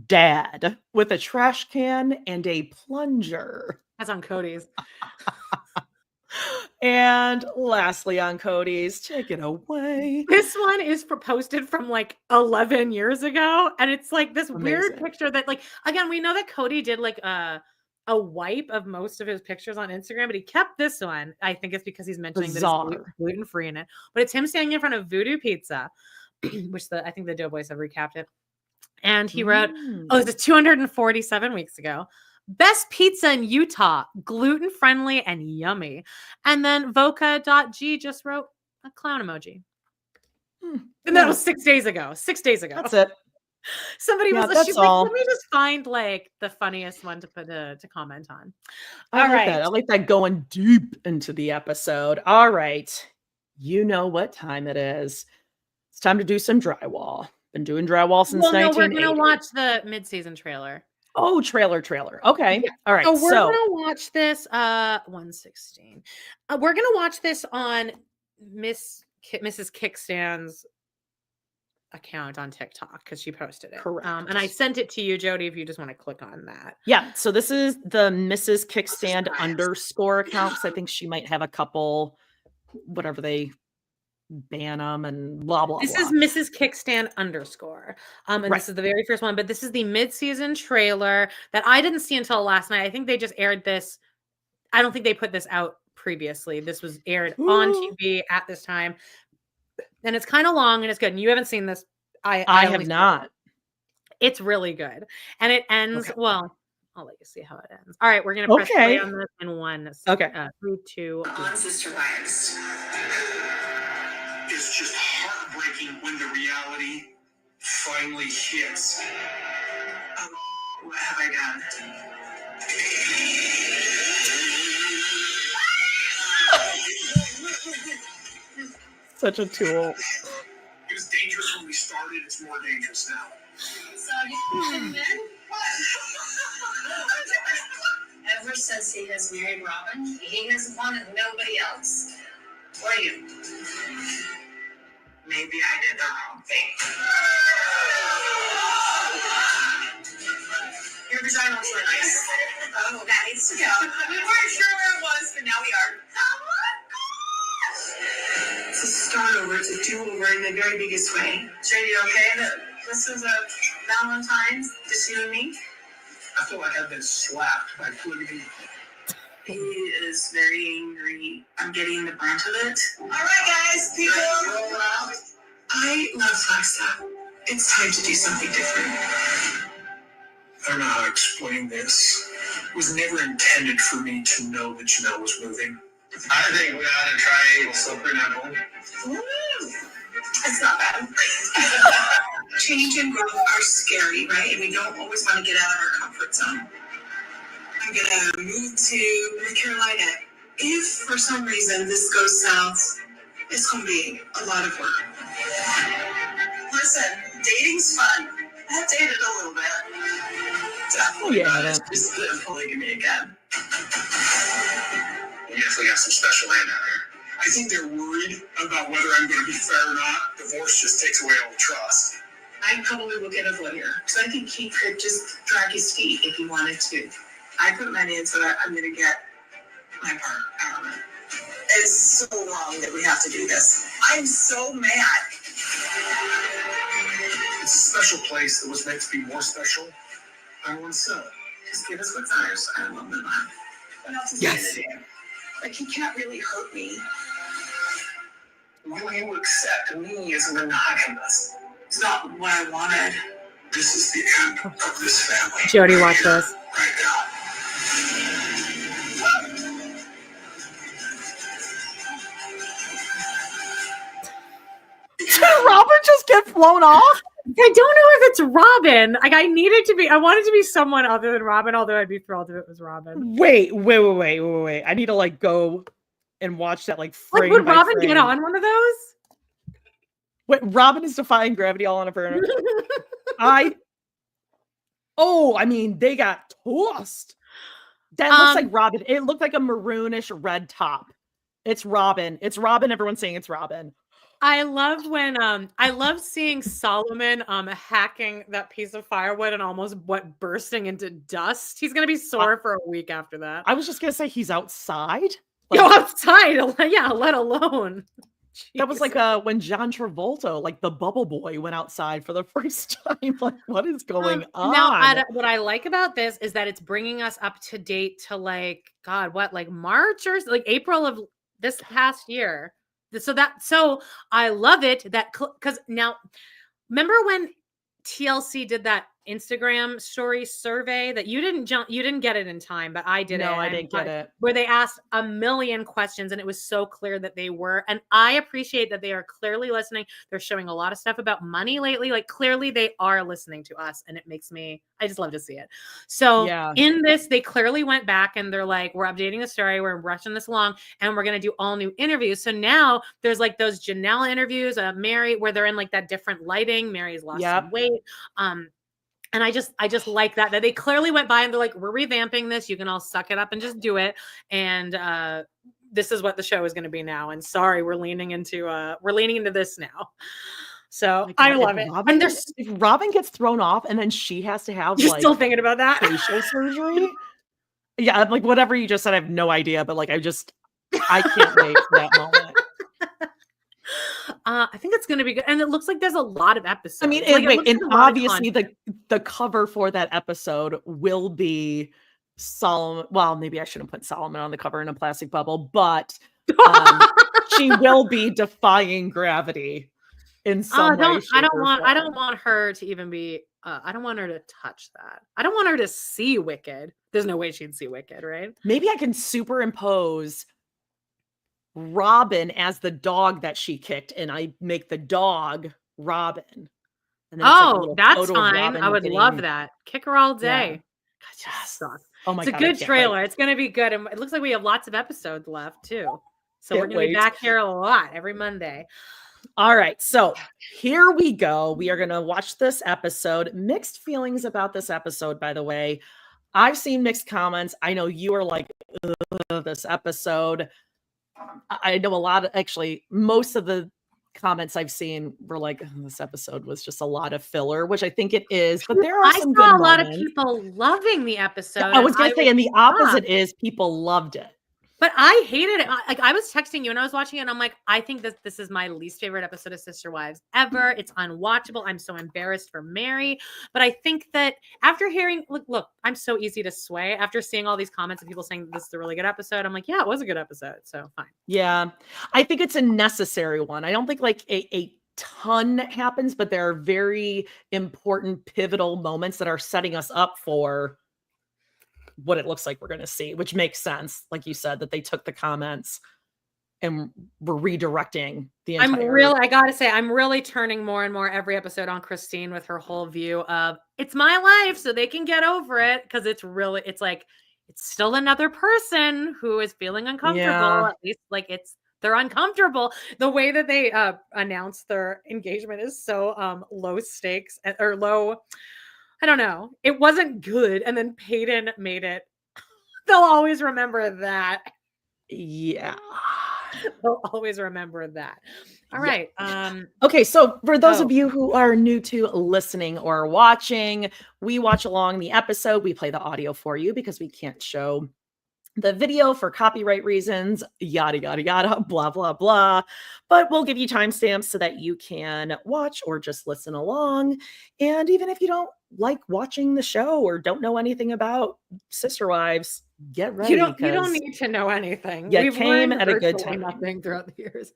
dad with a trash can and a plunger. That's on Cody's. And lastly on Cody's, take it away. This one is posted from like 11 years ago. And it's like this weird picture that, like, again, we know that Cody did like a wipe of most of his pictures on Instagram, but he kept this one. I think it's because he's mentioning that it's gluten-free in it. But it's him standing in front of Voodoo Pizza, which I think the Doughboys have recapped it. And he wrote, this is 247 weeks ago. Best pizza in Utah, gluten-friendly and yummy. And then Voca.g just wrote a clown emoji. And that was 6 days ago. 6 days ago. That's it. Somebody was she's like, let me just find like the funniest one to put to comment on. I like that going deep into the episode. All right. You know what time it is. It's time to do some drywall. Been doing drywall since 1980. We're going to watch the mid-season trailer. Oh, trailer. Okay. Yeah. All right. So we're going to watch this 116. We're going to watch this on Mrs. Kickstand's account on TikTok because she posted it. Correct. And I sent it to you, Jody, if you just want to click on that. Yeah. So this is the Mrs. Kickstand _ account. I think she might have a couple, whatever they ban them and blah, blah, This blah. is Mrs. Kickstand _ and this is the very first one, but this is the mid-season trailer that I didn't see until last night. I think they just aired this. I don't think they put this out previously. This was aired on TV at this time. And it's kind of long and it's good. And you haven't seen this. I have not. It's really good. And it ends, well, I'll let you see how it ends. All right, we're going to press play on this in 1. Okay. 3, 2, 1. Sister Wives. It's just heartbreaking when the reality finally hits. What have I done? Such a tool. It was dangerous when we started. It's more dangerous now. So you men? Ever since he has married Robin, he has wanted nobody else. Or you. Maybe I did the wrong thing. Your vagina looks really nice. Oh, that needs to go. We weren't sure where it was, but now we are. It's a start over. It's a do-over in the very biggest way. Sure, you okay that this is a Valentine's, just you and me? I feel like I've been slapped by polygamy. He is very angry. I'm getting the brunt of it. All right, guys, people. I love Flagstaff. It's time to do something different. I don't know how to explain this. It was never intended for me to know that Janelle was moving. I think we ought to try Silver Nipple. It's not bad. Change and growth are scary, right? And we don't always want to get out of our comfort zone. I'm going to move to North Carolina. If for some reason this goes south, it's going to be a lot of work. Listen, dating's fun. I've dated a little bit. Definitely not just live polygamy again. You definitely got some special hand out here. I think they're worried about whether I'm going to be fair or not. Divorce just takes away all the trust. I probably will get a lawyer, because I think he could just drag his feet if he wanted to. I put money into it. I'm going to get my part out of it. It's so wrong that we have to do this. I'm so mad. It's a special place that was meant to be more special. I want to sell it. Just give us what's ours, and we'll move on. What else is he going to do? Like, he can't really hurt me. Will you accept me as a monogamous? It's not what I wanted. This is the end of this family. Jody, watch this. Right now. Did Robin just get flown off? I don't know if it's Robin. Like, I wanted to be someone other than Robin, although I'd be thrilled if it was Robin. Wait. I need to like go and watch that like frame would by Robin frame. get on one of those? Wait, Robin is defying gravity all on her own. I mean, they got tossed. That looks like Robin. It looked like a maroonish red top. It's Robin. It's Robin. Everyone's saying it's Robin. I love seeing Solomon hacking that piece of firewood and almost bursting into dust. He's gonna be sore for a week after that. I was just gonna say he's outside. Like, outside, yeah, let alone. That was like when John Travolta, like the Bubble Boy, went outside for the first time. Like, what is going on? Now, what I like about this is that it's bringing us up to date to like March or like April of this past year. So I love it that because now, remember when TLC did that Instagram story survey that you didn't get it in time, but I did. No, I didn't get it. Where they asked a million questions and it was so clear that they were, and I appreciate that they are clearly listening. They're showing a lot of stuff about money lately. Like clearly they are listening to us and I just love to see it. So in this, they clearly went back and they're like, we're updating the story. We're rushing this along and we're going to do all new interviews. So now there's like those Janelle interviews, Mary, where they're in like that different lighting. Mary's lost some weight. And I just like that they clearly went by and they're like, we're revamping this. You can all suck it up and just do it. And this is what the show is going to be now. And sorry, we're leaning into this now. So I love it. And if Robin gets thrown off and then she has to have You're still thinking about that facial surgery. Yeah, like whatever you just said, I have no idea, but like I can't wait for that moment. I think it's going to be good. And it looks like there's a lot of episodes. I mean, and obviously the cover for that episode will be Solomon. Well, maybe I shouldn't put Solomon on the cover in a plastic bubble, but she will be defying gravity in some way. I don't want her to even be, I don't want her to touch that. I don't want her to see Wicked. There's no way she'd see Wicked, right? Maybe I can superimpose Robin as the dog that she kicked, and I make the dog Robin. And that's fine. I would love that. Kick her all day. Yeah. God, oh my God, it's a good trailer. It's going to be good, and it looks like we have lots of episodes left too. So we're going to be back here a lot every Monday. All right, so here we go. We are going to watch this episode. Mixed feelings about this episode, by the way. I've seen mixed comments. I know you are like, this episode. I know most of the comments I've seen were like, this episode was just a lot of filler, which I think it is, but there are some good moments. I saw a lot of people loving the episode. I was going to say, and the opposite is people loved it. But I hated it. Like I was texting you and I was watching it and I'm like, I think this is my least favorite episode of Sister Wives ever. It's unwatchable. I'm so embarrassed for Mary. But I think that after hearing, look, I'm so easy to sway. After seeing all these comments of people saying this is a really good episode, I'm like, yeah, it was a good episode. So fine. Yeah. I think it's a necessary one. I don't think like a ton happens, but there are very important pivotal moments that are setting us up for what it looks like we're going to see, which makes sense. Like you said, that they took the comments and we're redirecting the entire. I gotta say, I'm really turning more and more every episode on Christine with her whole view of it's my life, so they can get over it. Because it's like it's still another person who is feeling uncomfortable. Yeah. At least like they're uncomfortable. The way that they announce their engagement is so low stakes or low. I don't know. It wasn't good, and then Peyton made it. They'll always remember that. Yeah. They'll always remember that. All right. Okay, so for those of you who are new to listening or watching, we watch along the episode. We play the audio for you because we can't show the video for copyright reasons, yada, yada, yada, blah, blah, blah. But we'll give you timestamps so that you can watch or just listen along. And even if you don't like watching the show or don't know anything about Sister Wives, get ready. You don't need to know anything. You came at a good time. Nothing throughout the years.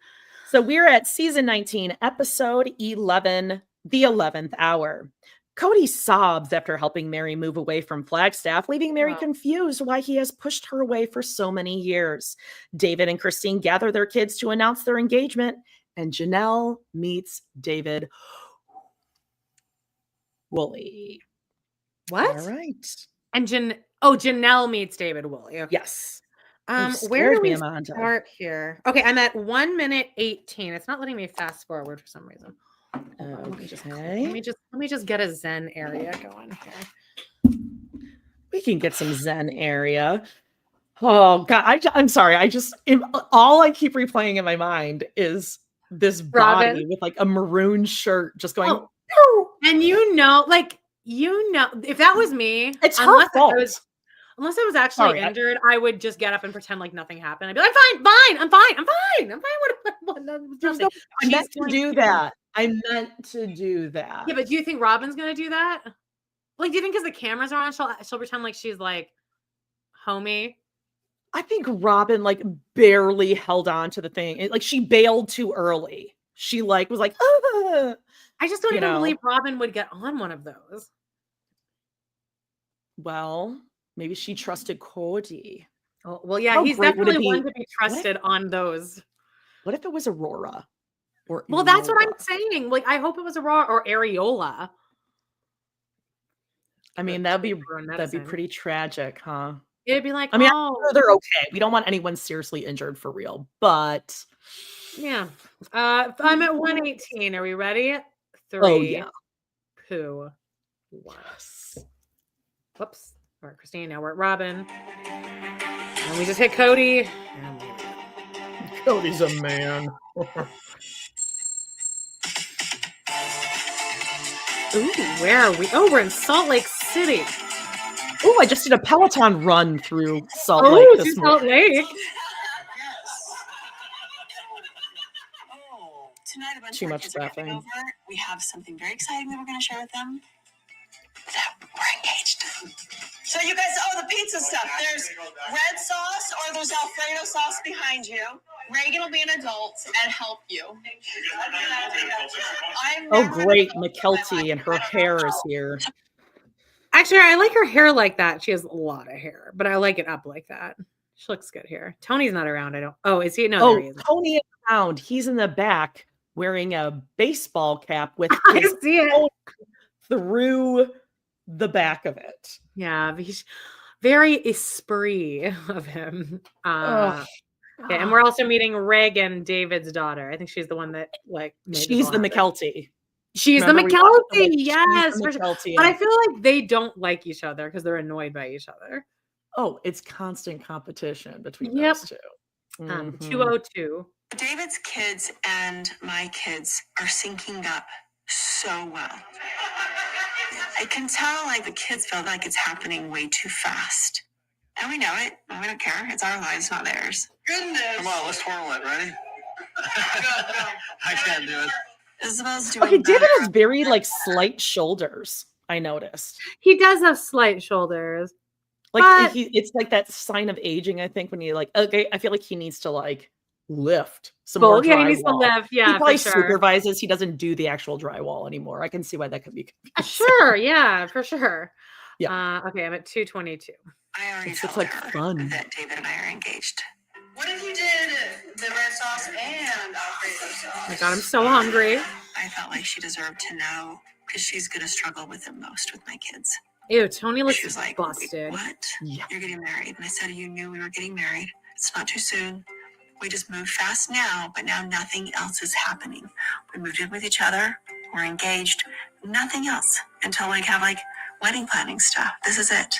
So we're at season 19, episode 11, the 11th hour. Cody sobs after helping Mary move away from Flagstaff, leaving Mary confused why he has pushed her away for so many years. David and Christine gather their kids to announce their engagement, and Janelle meets David Woolley. What? All right. And Janelle meets David Woolley. Okay. Yes. Where do we start here? Okay, I'm at 1 minute 18. It's not letting me fast forward for some reason. Let me just get a Zen area going here. We can get some Zen area. Oh God, I'm sorry. All I keep replaying in my mind is this body Robin with like a maroon shirt just going. And if that was me, it's her fault. Unless I was actually injured, I would just get up and pretend like nothing happened. I'd be like, I'm fine. I meant to do that. I meant to do that. Yeah, but do you think Robin's gonna do that? Like, do you think because the cameras are on, she'll pretend like she's like homie? I think Robin like barely held on to the thing. Like she bailed too early. She like was like, I just don't even believe Robin would get on one of those. Well, maybe she trusted Cody. Oh, well, yeah, he's definitely one to be trusted on those. What if it was Aurora? Well, that's what I'm saying. Like, I hope it was Aurora or Areola. I mean, that'd be pretty tragic, huh? It'd be like, I mean, I'm sure they're okay. We don't want anyone seriously injured for real, but yeah. I'm at 118. Are we ready? 3, 2, 1. Whoops. All right, Christine. Now we're at Robin. And we just hit Cody. Cody's a man. Ooh, where are we? Oh, we're in Salt Lake City. Oh, I just did a Peloton run through Salt Lake this morning. Salt Lake. Tonight, a bunch Too of our much kids are coming laughing. over. We have something very exciting that we're going to share with them. That we're engaged. So you guys, the pizza stuff. There's red sauce or there's Alfredo sauce behind you. Reagan will be an adult and help you. Oh, great. McKelty and her hair is here. Actually, I like her hair like that. She has a lot of hair, but I like it up like that. She looks good here. Tony's not around. Is he? No, there he is. Tony is around. He's in the back wearing a baseball cap with his phone through the back of it. Yeah, he's very esprit of him. Yeah, and we're also meeting Reagan, David's daughter. I think she's the one that she's the McKelty. She's the McKelty, yes. But I feel like they don't like each other because they're annoyed by each other. Oh, it's constant competition between those two. 202. David's kids and my kids are syncing up so well. I can tell the kids feel like it's happening way too fast. And we know it. We don't care. It's our lives, not theirs. Goodness. Come on, let's twirl it. Ready? I can't do it. Isabel's doing okay, David has very slight shoulders, I noticed. He does have slight shoulders. It's like that sign of aging, I think, when you okay, I feel like he needs to lift some more drywall. He needs to lift, yeah. He probably supervises. He doesn't do the actual drywall anymore. I can see why that could be confusing. Sure, yeah, for sure. Yeah. Okay, I'm at 222. I already It's told like her fun that David and I are engaged. What if you did the red sauce and Alfredo sauce? Oh my God, I'm so hungry. I felt like she deserved to know because she's going to struggle with it most with my kids. Ew, Tony looks She was like, busted. what? Yeah. You're getting married. And I said, you knew we were getting married. It's not too soon. We just moved fast now, but now nothing else is happening. We moved in with each other. We're engaged. Nothing else until we have like wedding planning stuff. This is it.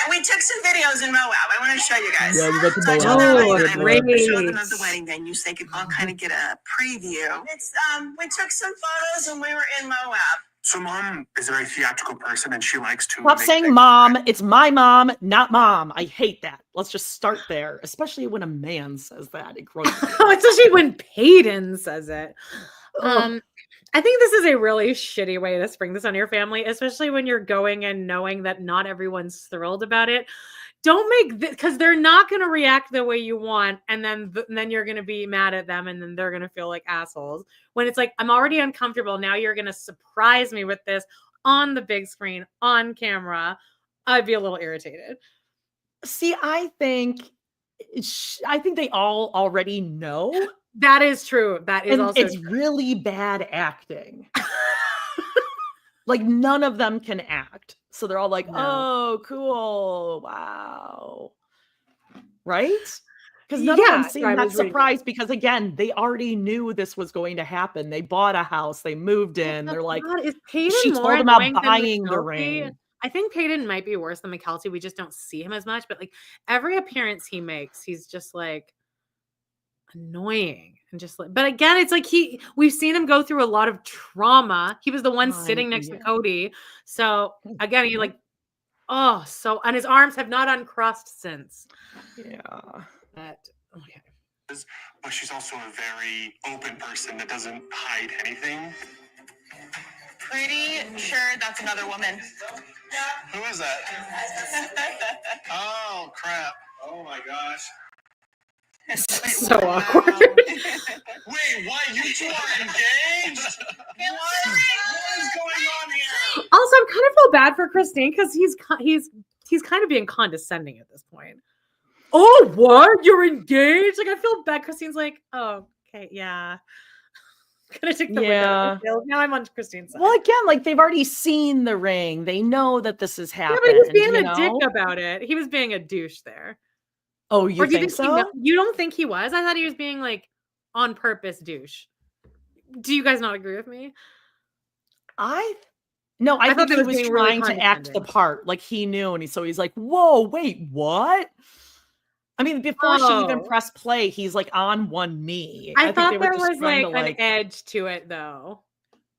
We took some videos in Moab. I want to show you guys. Yeah, we got the So I Moab. told them Oh, I wanted to show them great. of the wedding venue so they could all kind of get a preview. It's we took some photos when we were in Moab. So mom is a very theatrical person, and she likes to Stop make saying things- mom. It's my mom, not mom. I hate that. Let's just start there, especially when a man says that. It grosses me out. Especially when Peyton says it. Ugh. I think this is a really shitty way to spring this on your family, especially when you're going and knowing that not everyone's thrilled about it. Don't make this, because they're not going to react the way you want, and then you're going to be mad at them, and then they're going to feel like assholes. When it's like, I'm already uncomfortable, now you're going to surprise me with this on the big screen, on camera. I'd be a little irritated. See, I think they all already know, That is true. That is and also it's really bad acting. Like none of them can act, so they're all like, No. "Oh, cool, wow," right? Because none of them Yeah, seem I that was reading that. surprised because again, they already knew this was going to happen. They bought a house, they moved in. They're like, God, is Peyton she more told them about annoying than buying the McKelty? ring. I think Peyton might be worse than McKelty. We just don't see him as much, but like every appearance he makes, he's just like annoying and just like. But again, it's like we've seen him go through a lot of trauma. He was the one sitting next to Yeah. Cody, so again, he like, and his arms have not uncrossed since. Yeah. But okay. But she's also a very open person that doesn't hide anything. Pretty sure that's another woman. Who is that? Oh, crap. Oh, my gosh. So awkward. Wait, what? You two are engaged? What is going on here? Also, I kind of feel bad for Christine because he's kind of being condescending at this point. Oh, what? You're engaged? Like, I feel bad. Christine's like, oh, okay, yeah. Gonna take the wind out of the sails. Now I'm on Christine's side. Well, again, like they've already seen the ring. They know that this has Yeah, happened. but he was being you a dick know? about it. He was being a douche there. Oh, you Or do you think think so? you don't think he was? I thought he was being like on purpose douche. Do you guys not agree with me? I I think thought he that was was being really trying to act the condescending. part. Like he knew, and so he's like, "Whoa, wait, what?" I mean, before she even Oh. pressed play, he's like on one knee. I think thought they were there just was trying like to, an edge to it though.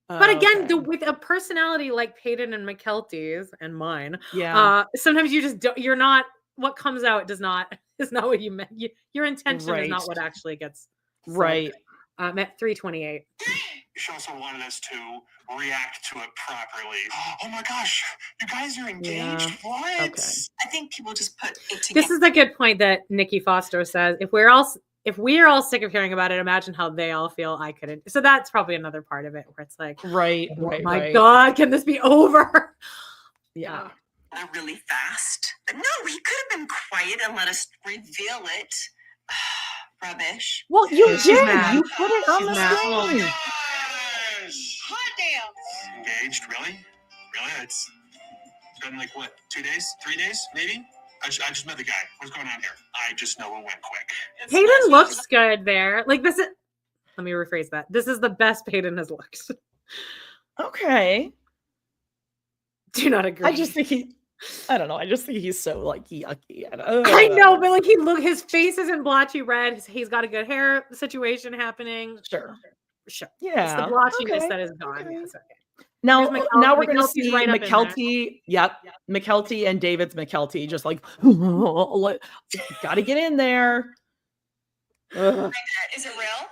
But again, okay. with a personality like Peyton and McKelty's and mine, Yeah, sometimes you just don't. You're not. What comes out is not what you meant. Your intention is not Right. what actually gets said. right. At 3:28. She also wanted us to react to it properly. Oh my gosh, you guys are engaged? Yeah. What? Okay. I think people just put it together. This is a good point that Nikki Foster says. If we are all sick of hearing about it, imagine how they all feel. I couldn't. So that's probably another part of it where it's like, Right, oh right, my right. God, can this be over? Yeah. Really fast. But no, he could have been quiet and let us reveal it. Rubbish. Well, you She's did. mad. You put it on She's the mad. Oh screen. gosh! Hot damn. Engaged? Really? Really? It's been like what? 2 days? 3 days? Maybe? I just met the guy. What's going on here? I just know it went quick. Peyton looks good there. Like this is. Let me rephrase that. This is the best Peyton has looked. Okay. Do not agree. I just think I don't know. I just think he's so like yucky. I know, but like his face isn't blotchy red. He's got a good hair situation happening. Sure. Sure. Yeah. It's the blotchiness okay, that is gone. okay. Yes, okay. Now, Here's now we're going to McKelty's see right up in there. McKelty. Yep. McKelty and David's McKelty just like, got to get in there. Ugh, Is it real?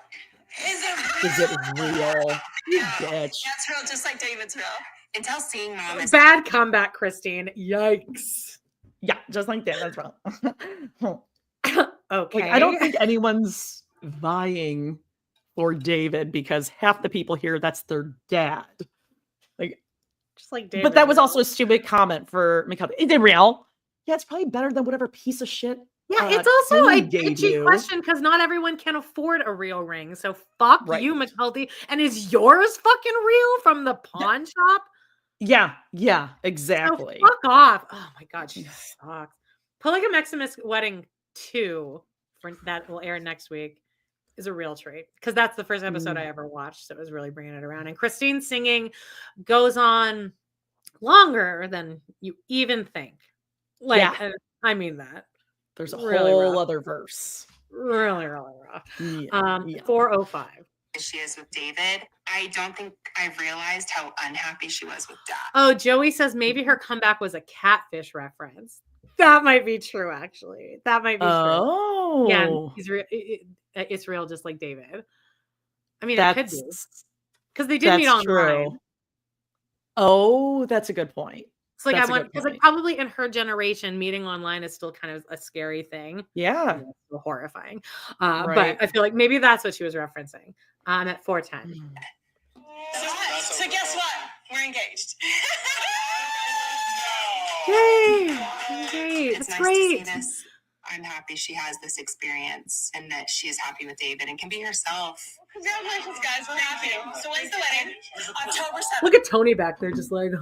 Is it real? is it real? You bitch. That's real, just like David's real. Until seeing mom is Bad comeback, Christine. Yikes. Yeah, just like that. That's wrong. Okay. Like, I don't think anyone's vying for David because half the people here, that's their dad. Like, just like David. but that was also a stupid comment for McKelty. Is it real? Yeah, it's probably better than whatever piece of shit Yeah, it's also Tony a gave bitchy you. question because not everyone can afford a real ring. So fuck Right. you, Matilde. And is yours fucking real from the pawn shop? Yeah, So exactly. fuck off. Oh my god, she sucks. Polygamexicamist Wedding 2 that will air next week is a real treat because that's the first episode I ever watched. So it was really bringing it around. And Christine's singing goes on longer than you even think. Like, I mean that. There's a really whole rough. other verse. Really, really rough. Yeah. 405. She is with David. I don't think I realized how unhappy she was with Dad. Oh, Joey says maybe her comeback was a catfish reference. That might be true, actually. That might be true. Oh. Yeah, he's real. It's real, just like David. I mean, it could be because they did meet online. True. Oh, that's a good point. It's like because like probably in her generation, meeting online is still kind of a scary thing. Yeah, horrifying. But I feel like maybe that's what she was referencing. At 410. So guess what? We're engaged. Yay! It's That's nice great. to see this. I'm happy she has this experience and that she is happy with David and can be herself. Congratulations, guys. We're happy. So when's the wedding? October 7th. Look at Tony back there, just like.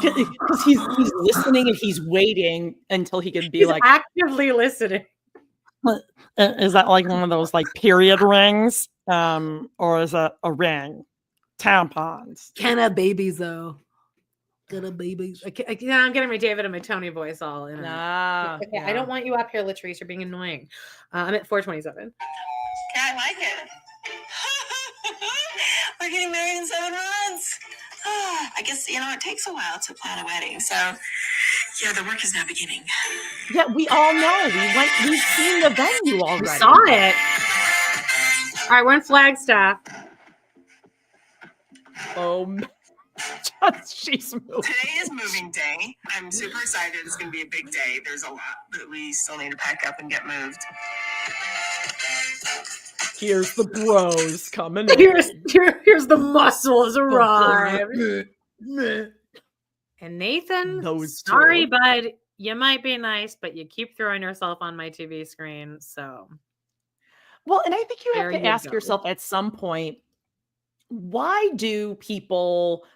Because he's listening and he's waiting until he can be He's actively listening. Is that like one of those like period rings? Or is that a ring? Tampons. Can have babies though. Can have babies. I'm getting my David and my Tony voice all in. I don't want you up here, Latrice. You're being annoying. I'm at 427. I like it. We're getting married in 7 months. I guess, it takes a while to plan a wedding. So, yeah, the work is now beginning. Yeah, we all know. We've seen the venue already. We saw it. All right, we're in Flagstaff. She's moving. Today is moving day. I'm super excited. It's going to be a big day. There's a lot that we still need to pack up and get moved. Here's the bros coming in. Here's the muscles arrived. And Nathan, sorry, bud. You might be nice, but you keep throwing yourself on my TV screen. So, well, and I think you have to ask yourself at some point, why do people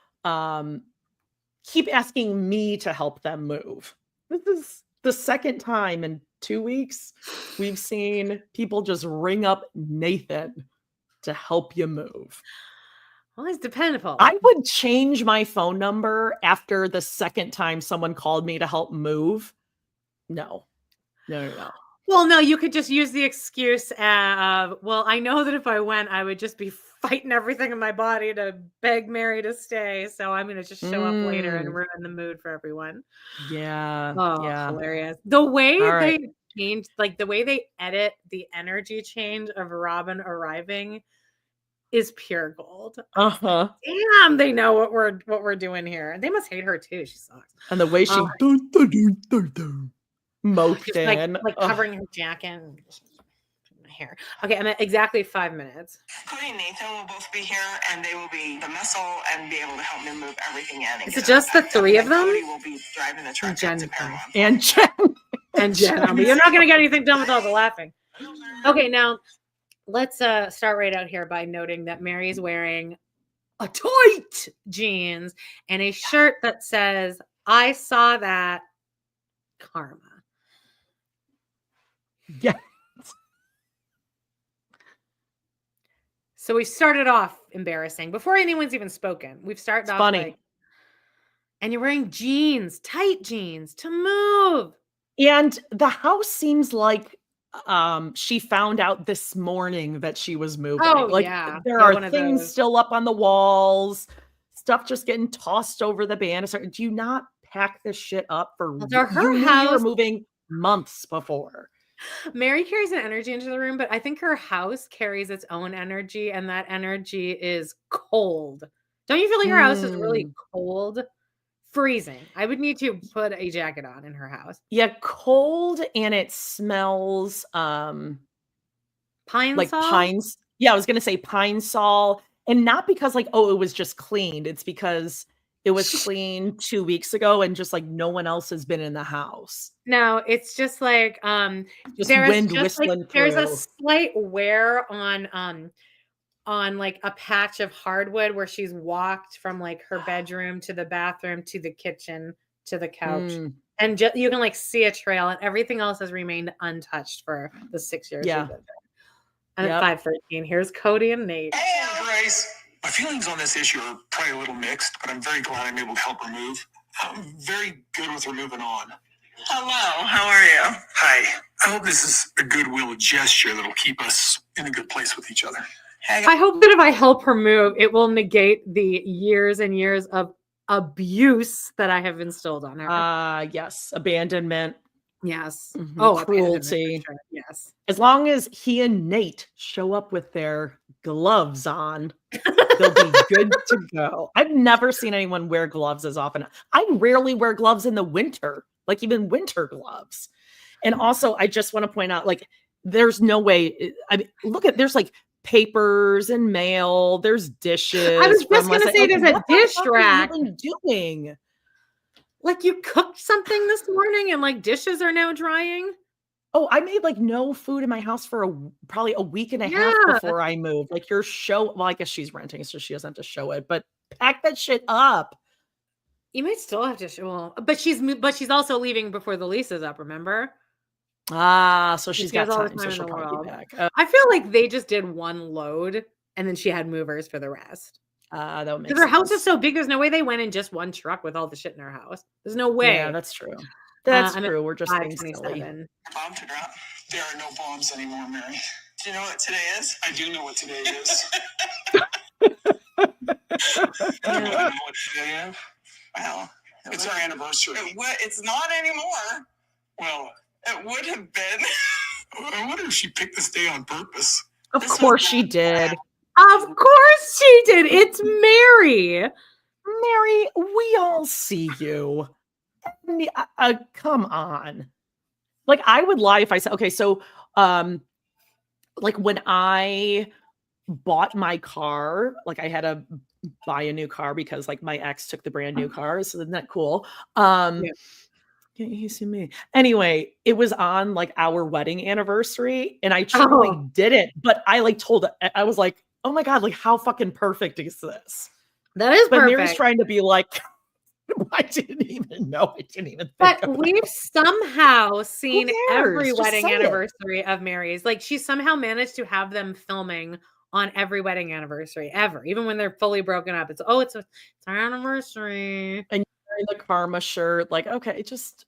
keep asking me to help them move? This is the second time in 2 weeks we've seen people just ring up Nathan to help you move. Well, he's dependable. I would change my phone number after the second time someone called me to help move. No. Well, no, you could just use the excuse of, well, I know that if I went, I would just be fighting everything in my body to beg Mary to stay. So I'm going to just show up later and ruin the mood for everyone. Yeah. Hilarious. The way they change, like the way they edit the energy change of Robin arriving is pure gold. Damn, they know what we're doing here. They must hate her too. She sucks. And the way she moped in, like covering her jacket and my hair. Okay, I'm at exactly 5 minutes. Cody and Nathan will both be here, and they will be the muscle and be able to help me move everything in. Is it just the three of them? Cody will be driving the truck. And Jen. You're not going to get anything done with all the laughing. Okay, now let's start right out here by noting that Mary's wearing a tight jeans and a shirt that says, "I saw that karma." Yeah. So we started off embarrassing before anyone's even spoken. We've started off funny. And you're wearing jeans, tight jeans to move. And the house seems like she found out this morning that she was moving. There are things still up on the walls, stuff just getting tossed over the banister. Do you not pack this shit up for her house? You were moving months before. Mary carries an energy into the room, but I think her house carries its own energy, and that energy is cold. Don't you feel like her house is really cold? Freezing. I would need to put a jacket on in her house. Yeah, cold, and it smells pine like sol? pines. Yeah, I was gonna say pine sol, and not because it was just cleaned. It's because it was clean 2 weeks ago and just like no one else has been in the house. No, it's just like Just there's wind just like whistling there's a through. slight wear on like a patch of hardwood where she's walked from like her bedroom to the bathroom to the kitchen to the couch. And you can like see a trail, and everything else has remained untouched for the 6 years we've lived there. And at 5:13, here's Cody and Nate. Hey, Grace. My feelings on this issue are probably a little mixed, but I'm very glad I'm able to help her move. I'm very good with her moving on. Hello, how are you? Hi. I hope this is a goodwill gesture that'll keep us in a good place with each other. I hope that if I help her move, it will negate the years and years of abuse that I have instilled on her. Yes. Abandonment. Yes. Mm-hmm. Oh, cruelty. sure. Yes. As long as he and Nate show up with their gloves on, they'll be good to go. I've never seen anyone wear gloves as often. I rarely wear gloves in the winter, like even winter gloves. And also, I just want to point out, like, there's no way. I mean, look at, there's like papers and mail. There's dishes. I was just going to say there's a dish rack. What are you even doing? Like you cooked something this morning and like dishes are now drying. Oh, I made like no food in my house for probably a week and a half before I moved. Like your show, well, I guess she's renting, so she doesn't have to show it, but pack that shit up. You might still have to show, but she's also leaving before the lease is up, remember? So she's got all the time, so she'll probably be back. I feel like they just did one load and then she had movers for the rest. That would make sense. Her house is so big, there's no way they went in just one truck with all the shit in her house. There's no way. Yeah, that's true. That's true. We're just being silly. Bomb to drop. There are no bombs anymore, Mary. Do you know what today is? I do know what today is. You know what today is? Well, it's our anniversary. It's not anymore. Well, it would have been. I wonder if she picked this day on purpose. Of course she did. Of course she did. It's Mary. Mary, we all see you. Come on. Like, I would lie if I said, okay, so, like when I bought my car, like I had to buy a new car because like my ex took the brand new car. So isn't that cool? Yeah, you see me. Anyway, it was on like our wedding anniversary and I truly did it. But I like told it, I was like, oh my God, like how fucking perfect is this? That is but perfect. Mary's trying to be like, I didn't even know. I didn't even think But we've somehow seen every Just wedding say anniversary of Mary's. Like she somehow managed to have them filming on every wedding anniversary ever, even when they're fully broken up. It's our anniversary. And you're wearing the karma shirt, like, okay, just.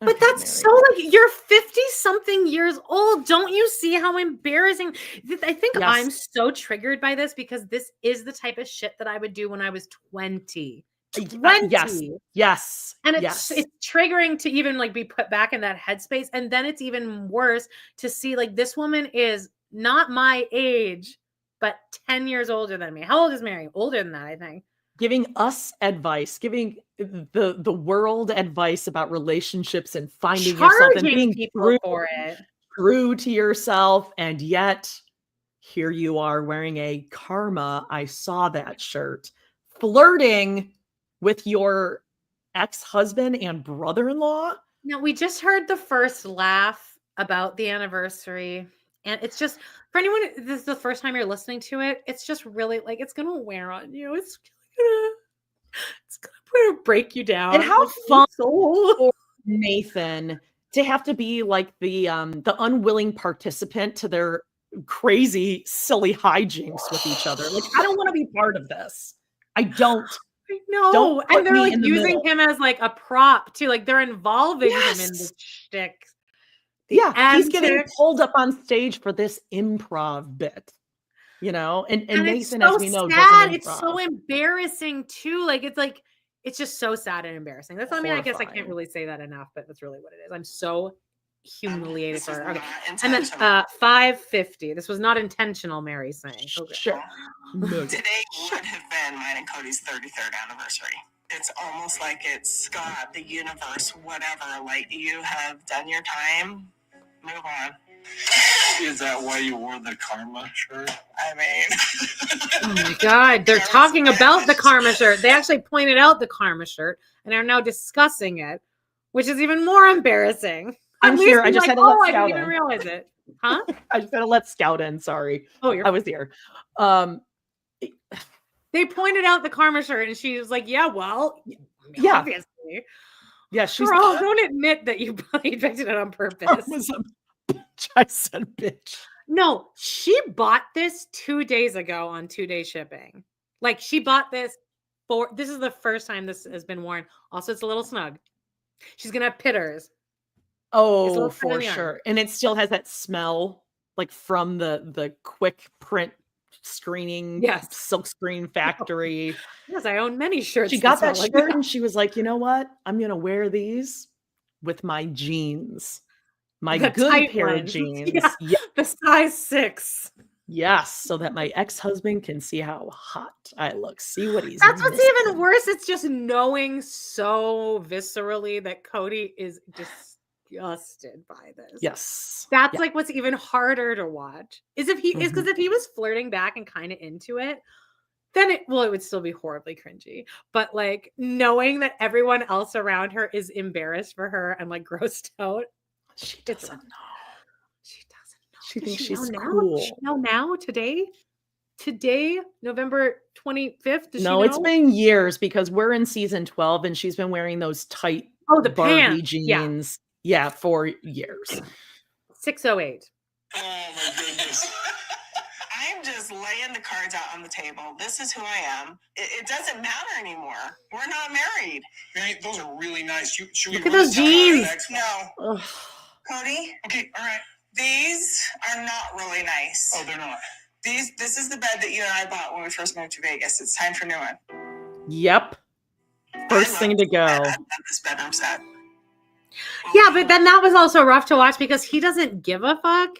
But that's so like you're 50 something years old. Don't you see how embarrassing? I think I'm so triggered by this because this is the type of shit that I would do when I was 20. 20. Yes. And it's triggering to even like be put back in that headspace. And then it's even worse to see like this woman is not my age, but 10 years older than me. How old is Mary? Older than that, I think. Giving us advice, giving the world advice about relationships and finding yourself and being true to yourself. And yet here you are wearing a karma. I saw that shirt, flirting with your ex-husband and brother-in-law. Now, we just heard the first laugh about the anniversary. And it's just, for anyone, this is the first time you're listening to it, it's just really like, it's going to wear on you. It's going to break you down. And how fun for Nathan to have to be like the unwilling participant to their crazy, silly hijinks with each other. Like, I don't want to be part of this. I don't. No, and they're like using him as like a prop too. Like they're involving him in the shtick. He's getting pulled up on stage for this improv bit, you know. And Nathan, as we know, doesn't improv. It's so embarrassing too. Like it's just so sad and embarrassing. That's I mean, I guess I can't really say that enough, but that's really what it is. I'm so humiliated for her. Okay. And then 550. This was not intentional, Mary saying. Okay. Sure. Today would have been mine and Cody's 33rd anniversary. It's almost like it's God, the universe, whatever. Like you have done your time. Move on. Is that why you wore the karma shirt? I mean, Oh my God. They're talking about the karma shirt. They actually pointed out the karma shirt and are now discussing it, which is even more embarrassing. I'm At least here. I be just like, had to let oh, I Scout didn't even in. realize it. Huh? I just gotta let Scout in. Sorry. Oh, you're I was here. They pointed out the karma shirt and she was like, yeah, well, Yeah. obviously. Yeah, she's Girl, don't admit that you picked it on purpose. was a bitch. I said bitch. No, she bought this 2 days ago on 2-day shipping. Like she bought this this is the first time this has been worn. Also, it's a little snug. She's gonna have pitters. Oh, little for on the arm. sure. And it still has that smell like from the quick print screening, Yes. silk screen factory. Yes, I own many shirts. She got that smell shirt like and she was like, you know what? I'm gonna wear these with my jeans. My The good tight pair of ones. jeans. Yeah. Yeah. The size 6. Yes, so that my ex-husband can see how hot I look. See what he's That's what's missing. even worse. It's just knowing so viscerally that Cody is disgusted by this. Yes. That's Yeah. like what's even harder to watch. Is because if he was flirting back and kind of into it, then it would still be horribly cringy. But like knowing that everyone else around her is embarrassed for her and like grossed out. She doesn't know. She doesn't know. She Does thinks she she's know cool. Does she know now today? Today, November 25th. Does No, she it's know? been years because we're in season 12 and she's been wearing those tight Oh, the Barbie pants. Yeah. jeans. Yeah, for years. 608. Oh my goodness. I'm just laying the cards out on the table. This is who I am. It doesn't matter anymore. We're not married. Right? Those are really nice. Should we Look at run those the tally on the jeans. next one? No, Ugh. Cody, Okay, all right. these are not really nice. Oh, they're not. This is the bed that you and I bought when we first moved to Vegas. It's time for a new one. Yep. First thing to go. I love this bedroom set. Yeah, but then that was also rough to watch because he doesn't give a fuck.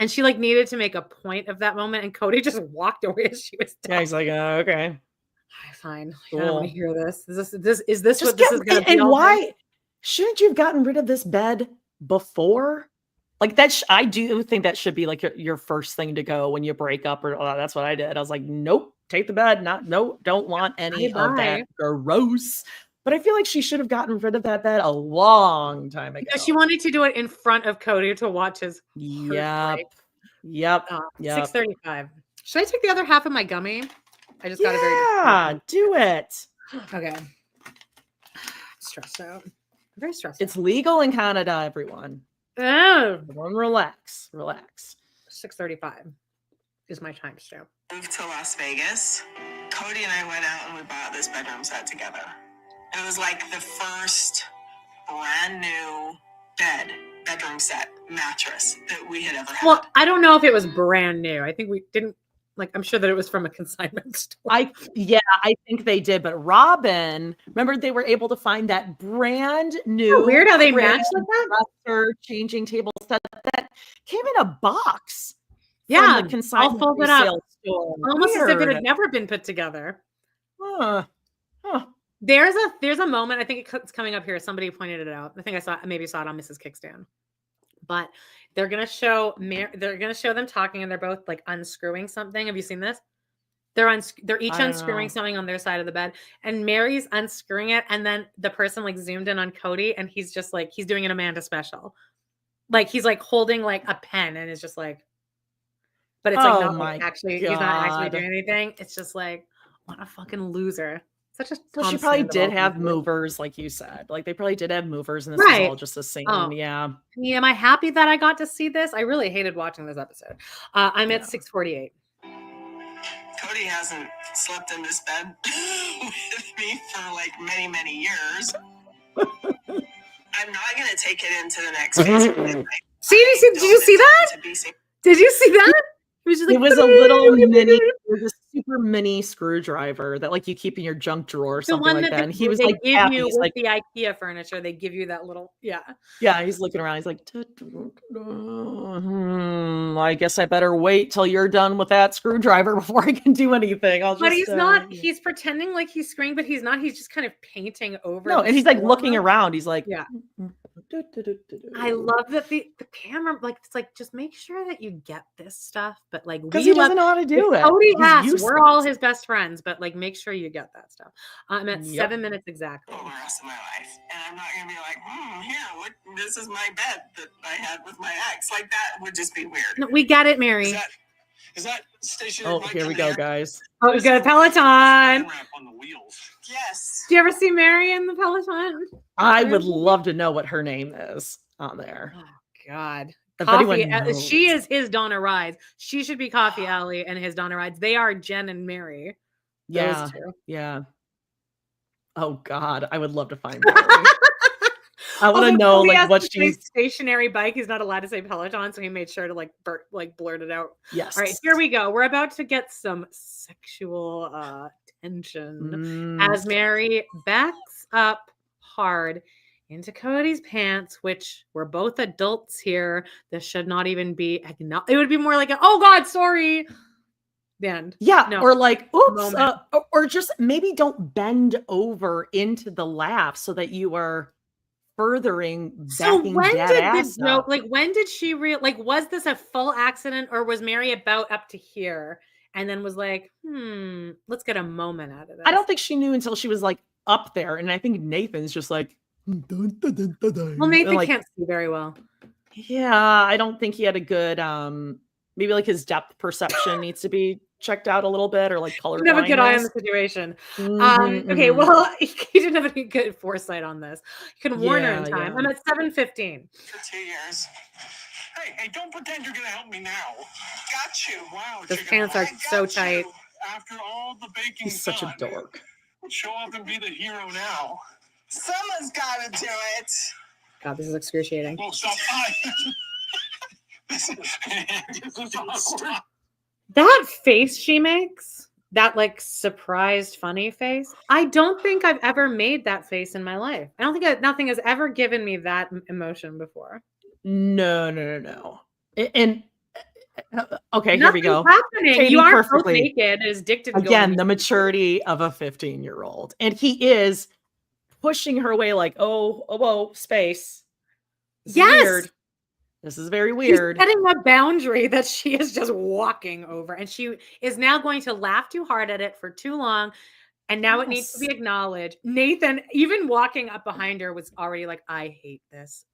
And she like needed to make a point of that moment. And Cody just walked away as she was done. Yeah, he's like, okay. All right, fine. I don't Cool. want to hear this. Is this Just what this is going to be? and all why day? shouldn't you have gotten rid of this bed before? Like that, I do think that should be like your first thing to go when you break up, or that's what I did. I was like, nope, take the bed. Don't want any of that gross. But I feel like she should have gotten rid of that bed a long time ago. Because she wanted to do it in front of Cody to watch his Yep. break. Yep. 6:35. Should I take the other half of my gummy? I just got a very Yeah, do it. okay. Stressed out. I'm very stressed. It's legal in Canada, everyone. Oh, Everyone relax. 6:35 is my timestamp. Moved to Las Vegas. Cody and I went out and we bought this bedroom set together. It was like the first brand new bedroom set mattress that we had ever had. Well, I don't know if it was brand new. I think we didn't I'm sure that it was from a consignment store. I think they did, but Robin, remember they were able to find that brand new Weird how they matched like that. dresser, changing table set that came in a box. Yeah, from the consignment I'll fold it up. resale store. Almost as if it Weird. had never been put together. Huh. There's a moment, I think it's coming up here. Somebody pointed it out. I think maybe saw it on Mrs. Kickstand. But they're gonna show them talking, and they're both like unscrewing something. Have you seen this? They're each unscrewing something on their side of the bed, and Mary's unscrewing it, and then the person like zoomed in on Cody, and he's just like he's doing an Amanda special, like he's like holding like a pen, and it's just like, but it's like not like, actually he's not actually doing anything. It's just like what a fucking loser. Such a well, she probably did have movers, like you said. Like they probably did have movers, and this is all just the same. Oh. Yeah. Am I happy that I got to see this? I really hated watching this episode. I'm at 6:48. Cody hasn't slept in this bed with me for like many, many years. I'm not going to take it into the next phase. Did you see that? Did you see that? It was, just like, it was a little mini, it was a super mini screwdriver that like you keep in your junk drawer or something like that. And he was like, give you he's like the IKEA furniture. They give you that little, yeah. He's looking around. He's like, I guess I better wait till you're done with that screwdriver before I can do anything. But he's not. He's pretending like he's screwing, but he's not. He's just kind of painting over. No, and he's like looking around. He's like, I love that the camera, like, it's like, just make sure that you get this stuff, but like, Because he doesn't know how to do it. Cody He's asks, we're all useless. his best friends, but like, make sure you get that stuff. I'm at 7 minutes exactly. For the rest of my life, and I'm not gonna be like, this is my bed that I had with my ex. Like that would just be weird. No, we get it, Mary. Is that stationary? Oh, bike here we in go, there? guys. Oh, we got a Peloton. Ramp on the wheels. Yes. Do you ever see Mary in the Peloton? I would love to know what her name is on there. Oh God. If Coffee, anyone knows. she is his Donna Rides. She should be Coffee Alley and his Donna Rides. They are Jen and Mary. Yeah. Those two. Yeah. Oh God, I would love to find Mary. I want to know like what she's stationary bike. He's not allowed to say Peloton, so he made sure to like blurt it out. Yes. All right, here we go. We're about to get some sexual tension as Mary backs up hard into Cody's pants, which we're both adults here. This should not even be acknowledged. It would be more like a, oh God, sorry. The end. Yeah, No. or like, oops, Moment. or just maybe don't bend over into the laugh so that you are furthering backing when that did ass the joke, up. like when did she was this a full accident, or was Mary about up to here and then was like, let's get a moment out of this? I don't think she knew until she was like up there, and I think Nathan's just like, well, Nathan like, can't see very well. yeah, I don't think he had a good maybe like his depth perception needs to be checked out a little bit, or like color. He didn't have a good eye on the situation. Okay, well, he didn't have any good foresight on this. He couldn't warn her in time. Yeah. I'm at 7:15. For 2 years. Hey, don't pretend you're gonna help me now. Got you. Wow, Those chicken, pants are I so got tight. you. after all the baking He's such a done, dork. show up and be the hero now. Someone's got to do it. God, this is excruciating. Whoa, stop. This is awkward. That face she makes, that like surprised funny face, I don't think I've ever made that face in my life. I don't think nothing has ever given me that emotion before. No. And okay, here we Nothing's go. happening. Katie, You aren't both perfectly. naked. His dick didn't go Again, in. the maturity of a 15-year-old. And he is pushing her away like, whoa, space. This is Yes! weird. This is very weird. She's setting a boundary that she is just walking over, and she is now going to laugh too hard at it for too long, and now it needs to be acknowledged. Nathan, even walking up behind her, was already like, I hate this.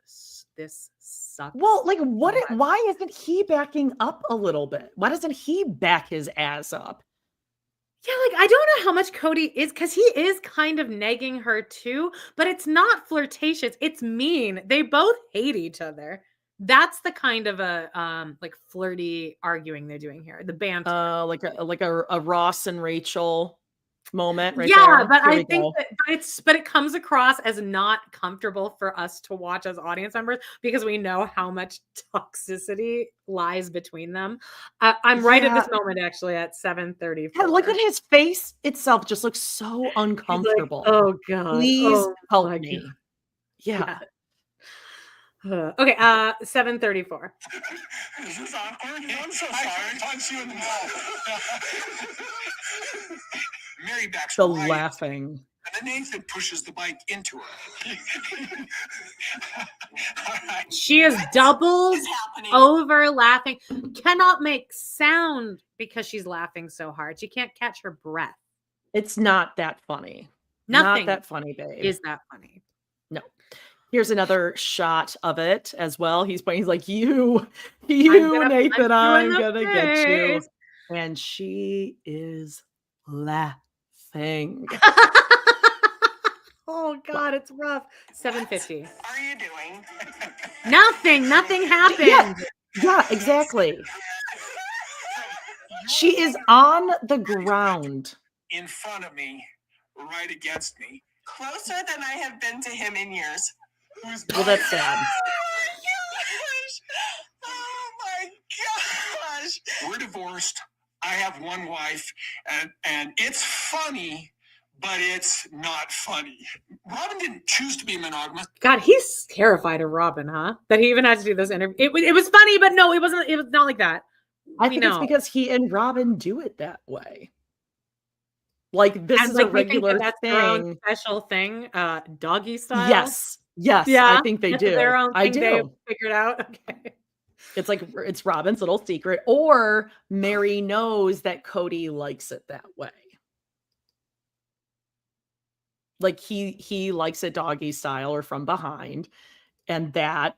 This sucks. Well, like, why isn't he backing up a little bit? Why doesn't he back his ass up? Yeah, like, I don't know how much Cody is, because he is kind of negging her too, but it's not flirtatious. It's mean. They both hate each other. That's the kind of a like flirty arguing they're doing here. The banter. Like a Ross and Rachel moment, right? Yeah, there. but Here I we think go. but it comes across as not comfortable for us to watch as audience members because we know how much toxicity lies between them. I'm right at this moment, actually, at 7:34. Yeah, look at his face itself; just looks so He's like, uncomfortable. oh God! Please help my me. God. Yeah. Okay, 7:34. Is this awkward? I'm so sorry. I punch you in the mouth. Mary backs The right, laughing. and then Nathan pushes the bike into her. All right. She is doubled What's happening? over laughing. Cannot make sound because she's laughing so hard. She can't catch her breath. It's not that funny. Nothing Not that funny, babe. is that funny. No. Here's another shot of it as well. He's like, you, gonna Nathan, punch you in I'm the gonna get you. face. And she is laughing. Oh God, it's rough. 7:50. What are you doing? Nothing happened. Yeah, exactly. She is on the ground. In front of me, right against me. Closer than I have been to him in years. Well, that's sad. Oh my gosh! We're divorced. I have one wife, and it's funny, but it's not funny. Robin didn't choose to be monogamous. God, he's terrified of Robin, huh? That he even had to do this interview. It was funny, but no, it wasn't. It was not like that. I think it's because he and Robin do it that way. Like, this is a regular that's their own thing. special thing, doggy style. Yes. Yes, Yeah, I think they that's do. their own I thing they do. figured out. Okay. It's like it's Robin's little secret, or Mary knows that Cody likes it that way. Like he likes it doggy style or from behind, and that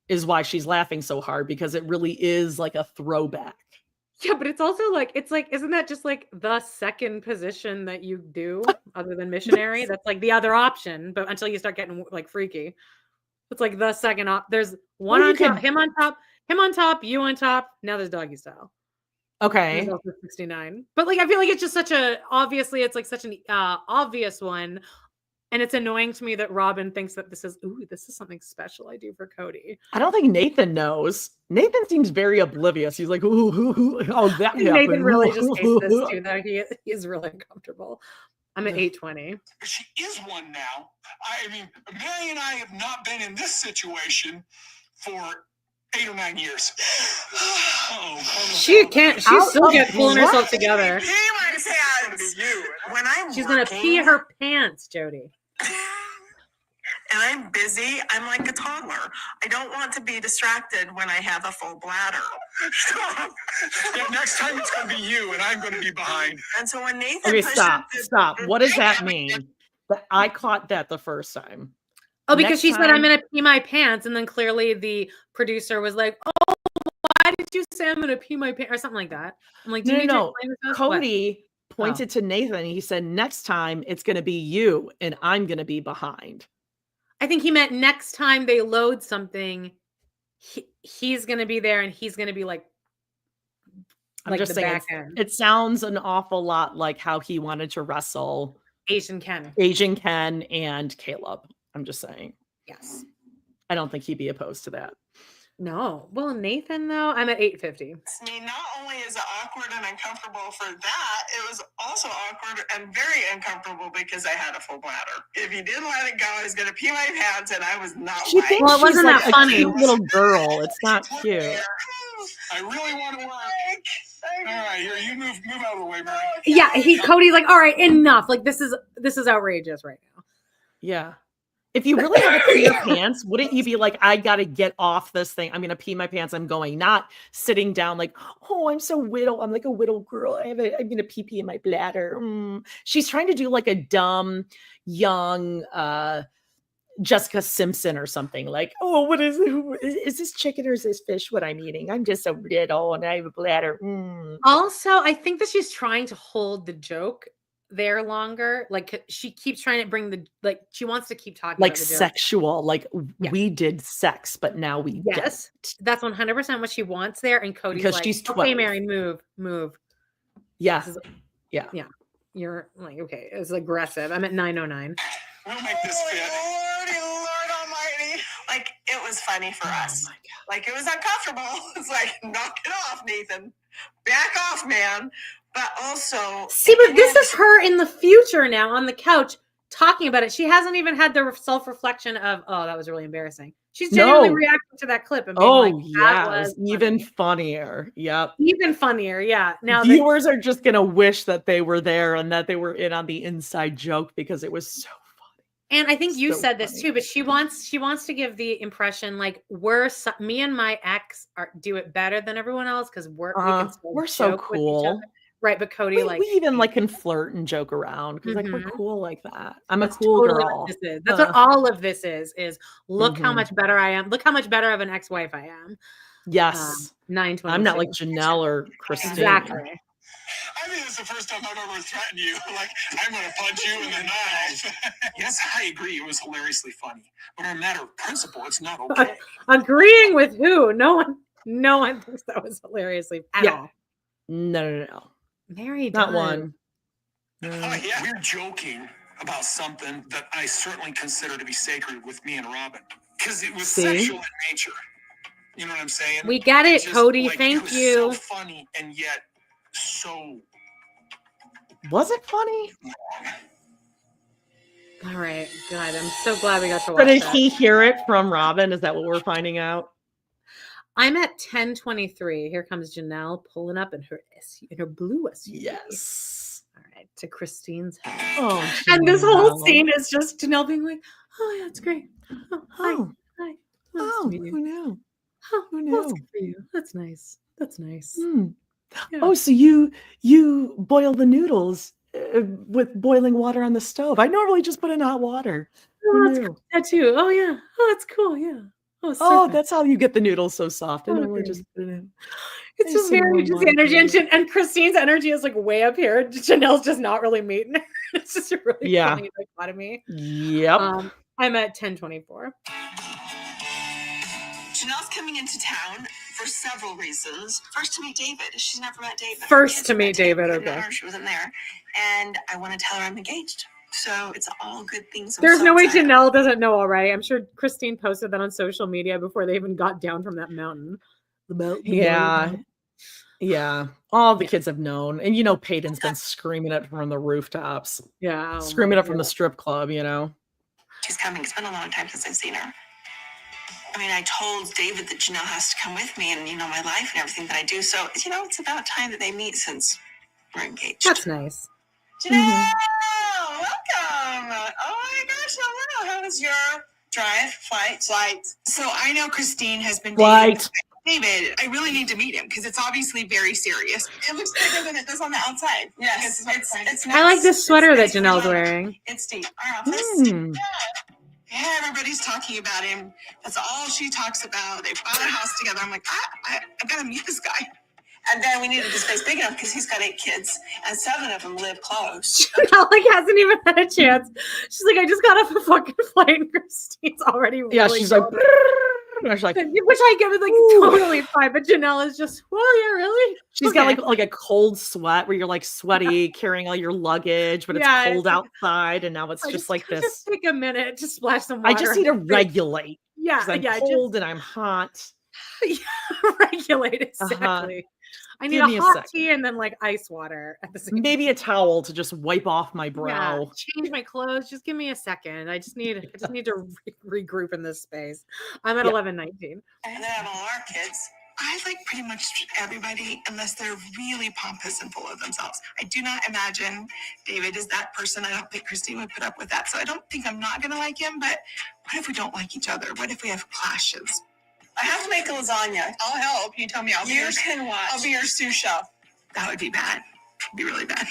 is why she's laughing so hard, because it really is like a throwback. Yeah, but it's also like, isn't that just like the second position that you do other than missionary? That's like the other option, but until you start getting like freaky. It's like the second there's one Well, on you top, could- him on top, you on top. Now there's doggy style. Okay. There's also 69. But like I feel like it's just obviously it's like such an obvious one. And it's annoying to me that Robin thinks that this is something special I do for Cody. I don't think Nathan knows. Nathan seems very oblivious. He's like, ooh, oh, that happened. Nathan really just hates this too, though. He is really uncomfortable. I'm at 820. She is one now. I mean, Mary and I have not been in this situation for 8 or 9 years. She can't. She's still pulling herself together. Pee my pants. When I'm She's gonna pee her pants, Jody. and I'm busy, I'm like a toddler. I don't want to be distracted when I have a full bladder. Stop. Yeah, next time it's going to be you, and I'm going to be behind. And so when Nathan Okay, pushes stop. What does that mean? But I caught that the first time. Oh, because Next she said, time- I'm gonna pee my pants, and then clearly the producer was like, "Oh, why did you say I'm gonna pee my pants?" or something like that. I'm like, "Do you need to explain this to us?" What? Cody pointed to Nathan and he said, next time it's going to be you and I'm going to be behind. I think he meant next time they load something, he's gonna be there and he's gonna be like I'm just the saying, back end. it sounds an awful lot like how he wanted to wrestle Asian Ken. And Caleb. I'm just saying. Yes. I don't think he'd be opposed to that. No. Well, Nathan, though, I'm at 850. I mean, not only is it awkward and uncomfortable for that, it was also awkward and very uncomfortable because I had a full bladder. If he didn't let it go, I was going to pee my pants, and I was not. She thinks Well, it she's wasn't like that a funny. cute little girl. It's not cute. I really want to work. All right, here, you move out of the way, Mary. Yeah, Cody's like, all right, enough. Like this is outrageous right now. Yeah. If you really want to pee your pants, wouldn't you be like, I got to get off this thing. I'm going to pee my pants. I'm going, not sitting down like, oh, I'm so widow. I'm like a widow girl. I'm going to pee in my bladder. She's trying to do like a dumb, young Jessica Simpson or something like, oh, what is this chicken or is this fish what I'm eating? I'm just so little and I have a bladder. Also, I think that she's trying to hold the joke there longer. Like she keeps trying to bring she wants to keep talking like about the joke. sexual, like Yeah. we did sex, but now we yes, that's 100% what she wants there. And Cody's because like, she's 12. okay, Mary, move. Yeah. Yeah. You're like, okay, it's aggressive. I'm at 909. We'll make this fit. Lord almighty. Like, it was funny for us. my God. Like, it was uncomfortable. It's like, knock it off, Nathan. Back off, man. But also... See, but this is her in the future now on the couch talking about it. She hasn't even had the self-reflection of, oh, that was really embarrassing. She's genuinely reacting to that clip and being like, that was even funnier. Yep. Even funnier, yeah. Now Viewers are just going to wish that they were there and that they were in on the inside joke because it was so funny. And I think you So said this funny. too, but she wants to give the impression like me and my ex do it better than everyone else because we're so joke with each cool. other. Right, but Cody We even like can flirt and joke around because like we're Mhm. cool like that. I'm a That's cool totally girl. what this is. That's what all of this is look how Mhm. much better I am. Look how much better of an ex-wife I am. Yes. 922. I'm not like Janelle or Christine. Exactly. I think it's the first time I've ever threatened you. Like, I'm going to punch you in the knife. Yes, I agree. It was hilariously funny. But on a matter of principle, it's not okay. Agreeing with who? No one thinks that was hilariously at all. No. Mary Not does. one. Yeah, we're joking about something that I certainly consider to be sacred with me and Robin. Because it was sexual in nature. You know what I'm saying? We get it, Just, Cody. like, Thank it was you. so funny and yet so Was it funny? All right, good. I'm so glad we got to watch But did that. he hear it from Robin? Is that what we're finding out? I'm at 1023. Here comes Janelle pulling up in her blue SUV. Yes. All right, to Christine's house. Oh, And this whole Janelle. scene is just Janelle being like, Oh, yeah, it's great. Oh, hi. Oh, Hi. Nice to meet you. who knew? Oh, Who well, that's knew? good for you. That's nice. That's nice. Hmm. Yeah. Oh, so you boil the noodles with boiling water on the stove. I normally just put in hot water. Who Oh, that's knew? cool. That too. Oh, yeah. Oh, that's cool. Yeah. Oh, Oh, surfing. that's how you get the noodles so soft. I Oh, normally great. just put it in. It's I just sit in very warm just water for energy, a little bit. and Christine's energy is like way up here. Janelle's just not really meeting her. It's just a really Yeah. funny dichotomy. Yep. I'm at 10:24. Janelle's coming into town for several reasons. First, to meet David. She's never met David. First Kids to met meet David, Couldn't okay. know her, she wasn't there. And I want to tell her I'm engaged. So it's all good things. I'm There's so no way excited. Janelle doesn't know already. I'm sure Christine posted that on social media before they even got down from that mountain. The mountain. Yeah. Yeah. All the Yeah. kids have known. And you know Peyton's been screaming it from the rooftops. Yeah. Screaming it from the strip club, you know. She's coming. It's been a long time since I've seen her. I mean, I told David that Janelle has to come with me and, you know, my life and everything that I do. So, you know, it's about time that they meet since we're engaged. That's nice. Janelle, welcome. Oh my gosh, hello. How was your flight? So I know Christine has been Flight. dating David. I really need to meet him because it's obviously very serious. It looks bigger than it does on the outside. Yes, It's I like this sweater that it's Janelle's like- wearing. It's deep. Our office. Hmm. Yeah, everybody's talking about him. That's all she talks about. They bought a house together. I'm like, I gotta meet this guy. And then we needed the space big enough because he's got 8 kids and 7 of them live close. Janelle like hasn't even had a chance. She's like, I just got off a fucking flight, and Christine's already. Yeah, really she's like, going. and she's like, Which I give it like Ooh. totally fine, but Janelle is just, well, yeah, really. she's got Okay. like a cold sweat where you're like sweaty carrying all your luggage, but it's Yeah, cold it's like- outside, and now it's just like I this. Just take a minute to splash some water. I just need to on my face. regulate. Yeah, 'Cause I'm yeah, cold and I'm hot. just regulate exactly. I need Give me a a hot second. tea and then like ice water at the same time. Maybe a towel to just wipe off my brow. Yeah, change my clothes. Just give me a second. I just need to regroup in this space. I'm at Yeah. 11:19. And then I have all our kids. I like pretty much everybody unless they're really pompous and full of themselves. I do not imagine David is that person. I don't think Christine would put up with that. So I don't think I'm not going to like him. But what if we don't like each other? What if we have clashes? I have to make a lasagna. I'll help. You tell me. I'll be You your, can watch. I'll be your sous chef. That would be bad. It'd be really bad.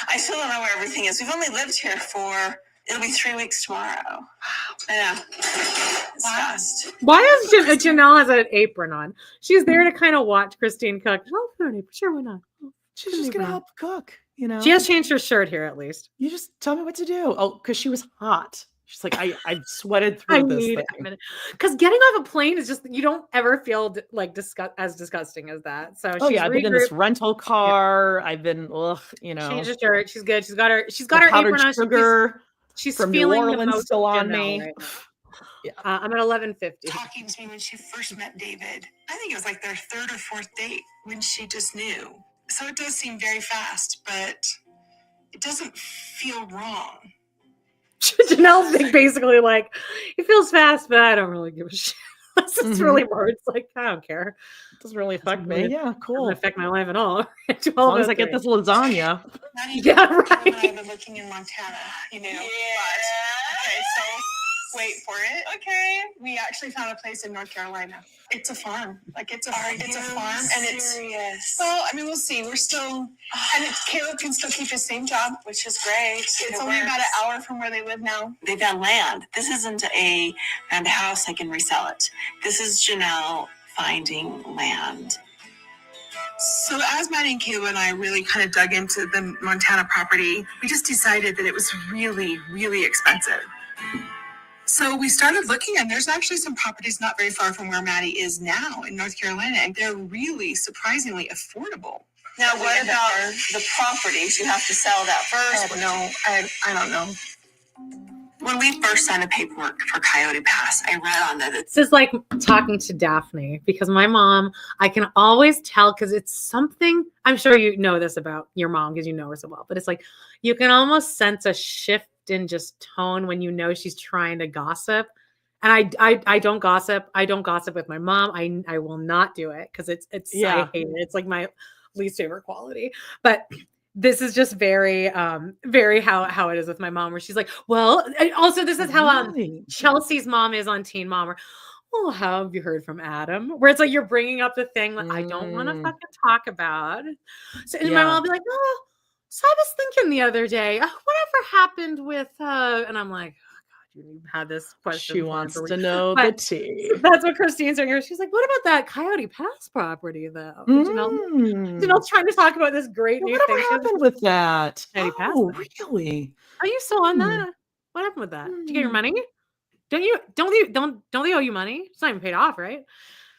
I still don't know where everything is. We've only lived here for, it'll be 3 weeks tomorrow. I know. It's fast. Why is Janelle has an apron on? She's there to kind of watch Christine cook. Oh, put an apron. Sure, why not? She's just gonna Apron on. help cook, you know. She has changed her shirt here at least. You just tell me what to do. Oh, because she was hot. She's like, I sweated I through this need thing. a minute because getting off a plane is just you don't ever feel like as disgusting as that. So Oh she's yeah, I've been in this regrouped, rental car. I've been, you know, changed her shirt. She's good. She's got her the powdered apron on. sugar She's from New feeling the Orleans most still on Janelle me. right now. Yeah. I'm at 11:50. Talking to me when she first met David. I think it was like their 3rd or 4th date when she just knew. So it does seem very fast, but it doesn't feel wrong. Janelle's basically like, it feels fast, but I don't really give a shit. It's really hard. It's like I don't care. It doesn't really affect me. really- Yeah, Doesn't cool. affect my life at all. As long as I get this lasagna. Not even Yeah, Caleb and I right. have been looking in Montana, you know. But okay, so wait for it. Okay, we actually found a place in North Carolina. It's a farm, like it's a farm, and it's serious. well. I mean, we'll see. We're still, and Caleb can still keep his same job, Which is great. It's only about an hour from where they live now. They found land. This isn't found a house, I can resell it. This is Janelle finding land. So as Maddie and Caleb and I really kind of dug into the Montana property, we just decided that it was really, really expensive. So we started looking, and there's actually some properties not very far from where Maddie is now in North Carolina, and they're really surprisingly affordable. Now, what about the properties? You have to sell that first. Oh, no, I don't know. When we first signed the paperwork for Coyote Pass, I read on that This is like talking to Daphne because my mom, I can always tell because it's something. I'm sure you know this about your mom because you know her so well, but it's like you can almost sense a shift in just tone when you know she's trying to gossip. And I don't gossip. I don't gossip with my mom. I will not do it because it's Yeah. I hate it. It's like my least favorite quality. But this is just very very how it is with my mom, where she's like, well, also this is how Chelsea's mom is on Teen Mom, or oh, how have you heard from Adam, where it's like you're bringing up the thing that I don't want to fucking talk about. So and my mom will be like, oh, so I was thinking the other day, whatever happened with and I'm like, you had this question. She wants to know the tea. That's what Christine's doing here. She's like, what about that Coyote Pass property, though? Janelle's trying to talk about this great new thing. What happened with that? Coyote Pass. Oh, really? Are you still on that? What happened with that? Did you get your money? Don't they owe you money? It's not even paid off, right?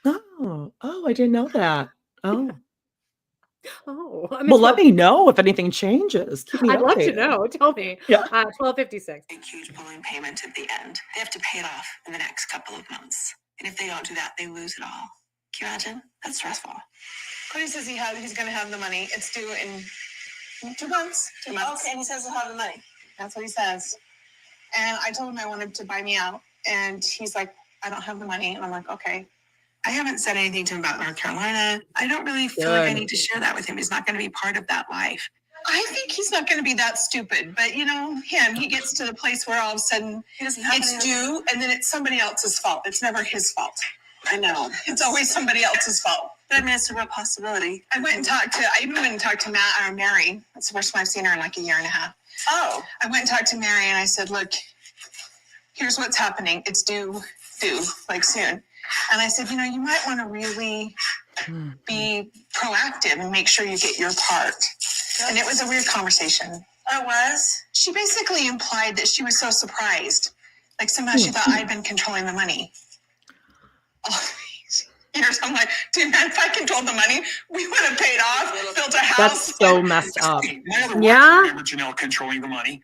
Oh, I didn't know that. Oh. Oh, well, let me know if anything changes. Keep me I'd love to updated. know. Tell me. Yeah. 1256. A huge balloon payment at the end. They have to pay it off in the next couple of months. And if they don't do that, they lose it all. Can you imagine? That's stressful. Cody says he's going to have the money. It's due in 2 months. 2 months. Okay, and he says he'll have the money. That's what he says. And I told him I wanted to buy me out. And he's like, I don't have the money. And I'm like, okay. I haven't said anything to him about North Carolina. I don't really feel like I need to share that with him. He's not going to be part of that life. I think he's not going to be that stupid. But, you know, he gets to the place where all of a sudden it's due, and then it's somebody else's fault. It's never his fault. I know. It's always somebody else's fault. But I mean, it's a real possibility. I even went and talked to Mary. That's the first time I've seen her in like a year and a half. Oh. I went and talked to Mary, and I said, look, here's what's happening. It's due, like soon. And I said, you know, you might want to really be proactive and make sure you get your part. And it was a weird conversation. Oh, it was? She basically implied that she was so surprised. Like somehow she thought I'd been controlling the money. Oh, years. I'm like, dude, man, if I controlled the money, we would have paid off, built a house. That's so messed up. Yeah. Remember Janelle controlling the money.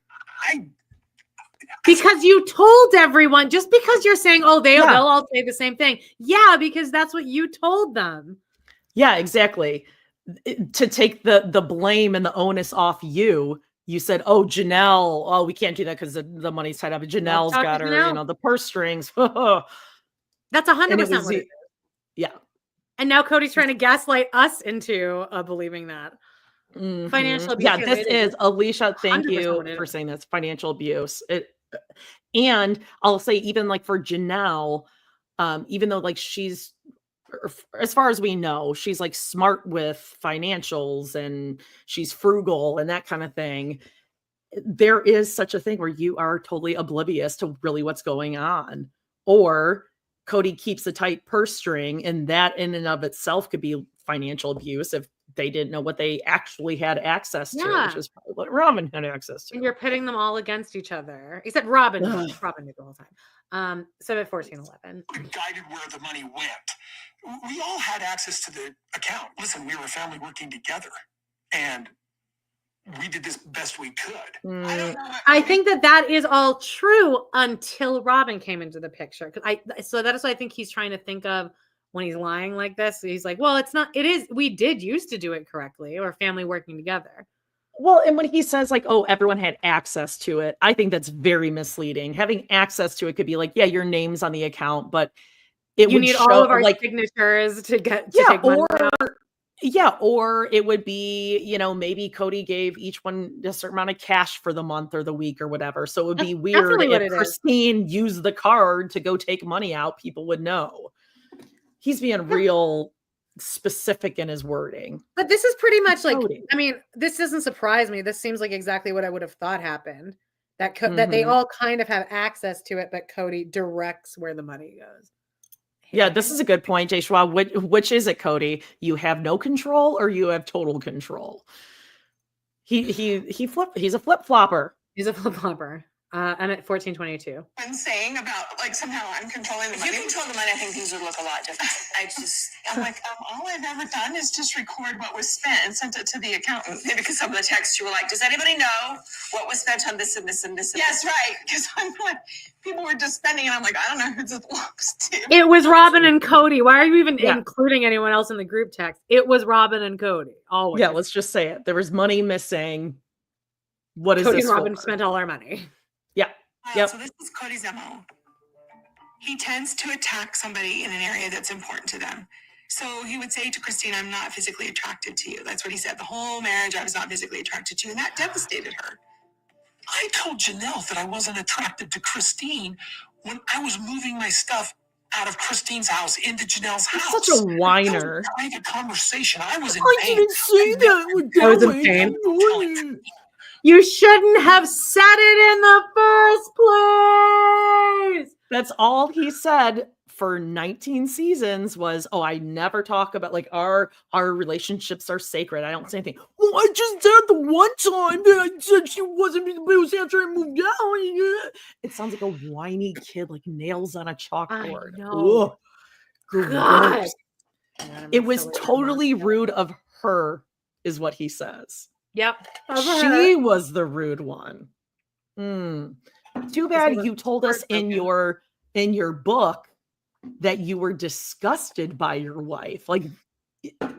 Because you told everyone, just because you're saying, oh, they'll all say the same thing. Yeah, because that's what you told them. Yeah, exactly. To take the blame and the onus off you, you said, oh, Janelle, oh, we can't do that because the money's tied up. Janelle's got her, you know, the purse strings. That's 100% what it is. Yeah. And now Cody's trying to gaslight us into believing that. Financial abuse. Yeah, this is, Alicia, thank you for saying this. Financial abuse. And I'll say, even like for Janelle, even though like she's, as far as we know, she's like smart with financials and she's frugal and that kind of thing. There is such a thing where you are totally oblivious to really what's going on. Or Cody keeps a tight purse string, and that in and of itself could be financial abuse if they didn't know what they actually had access to, which is probably what Robin had access to. And you're pitting them all against each other. Except Robin. Robin did the whole time. So at 1411. Guided where the money went. We all had access to the account. Listen, we were a family working together. And we did this best we could. I think that is all true until Robin came into the picture. So that is what I think he's trying to think of when he's lying like this. He's like, well, it's not, it is, we did used to do it correctly, or family working together. Well, and when he says like, oh, everyone had access to it, I think that's very misleading. Having access to it could be like, yeah, your name's on the account, but you need all of our signatures to get to take money out. Yeah, or it would be, you know, maybe Cody gave each one a certain amount of cash for the month or the week or whatever. So it would be weird if Christine used the card to go take money out. People would know. He's being real specific in his wording. But this is pretty much like, I mean, this doesn't surprise me. This seems like exactly what I would have thought happened. That that they all kind of have access to it, but Cody directs where the money goes. Yeah, this is a good point, Jay Schwab. Which is it, Cody? You have no control or you have total control? He's a flip-flopper. He's a flip-flopper. I'm at 1422. I'm saying about like somehow I'm controlling the money. If you control the money, I think things would look a lot different. I'm like, all I've ever done is just record what was spent and sent it to the accountant. Maybe because some of the texts you were like, does anybody know what was spent on this and this and this? And yes, right. Because I'm like, people were just spending, and I'm like, I don't know who this belongs to. It was Robin and Cody. Why are you even including anyone else in the group text? It was Robin and Cody. Always. Yeah, let's just say it. There was money missing. What is Cody this? And Robin spent all our money. Yeah. Yep. So this is Cody's MO. He tends to attack somebody in an area that's important to them. So he would say to Christine, I'm not physically attracted to you. That's what he said. The whole marriage, I was not physically attracted to you. And that devastated her. I told Janelle that I wasn't attracted to Christine when I was moving my stuff out of Christine's house into Janelle's He's house. such a whiner. That was a private conversation. I was in I pain. didn't say that with I was in that pain. way. You shouldn't have said it in the first place. That's all he said for 19 seasons was, oh, I never talk about like our relationships are sacred. I don't say anything. Well, I just said the one time that I said she wasn't it was after I moved out. It sounds like a whiny kid, like nails on a chalkboard. I know. Ugh, gross. God. It was totally rude of her, is what he says. Yep. She was the rude one. Too bad you told us in your book that you were disgusted by your wife. Like,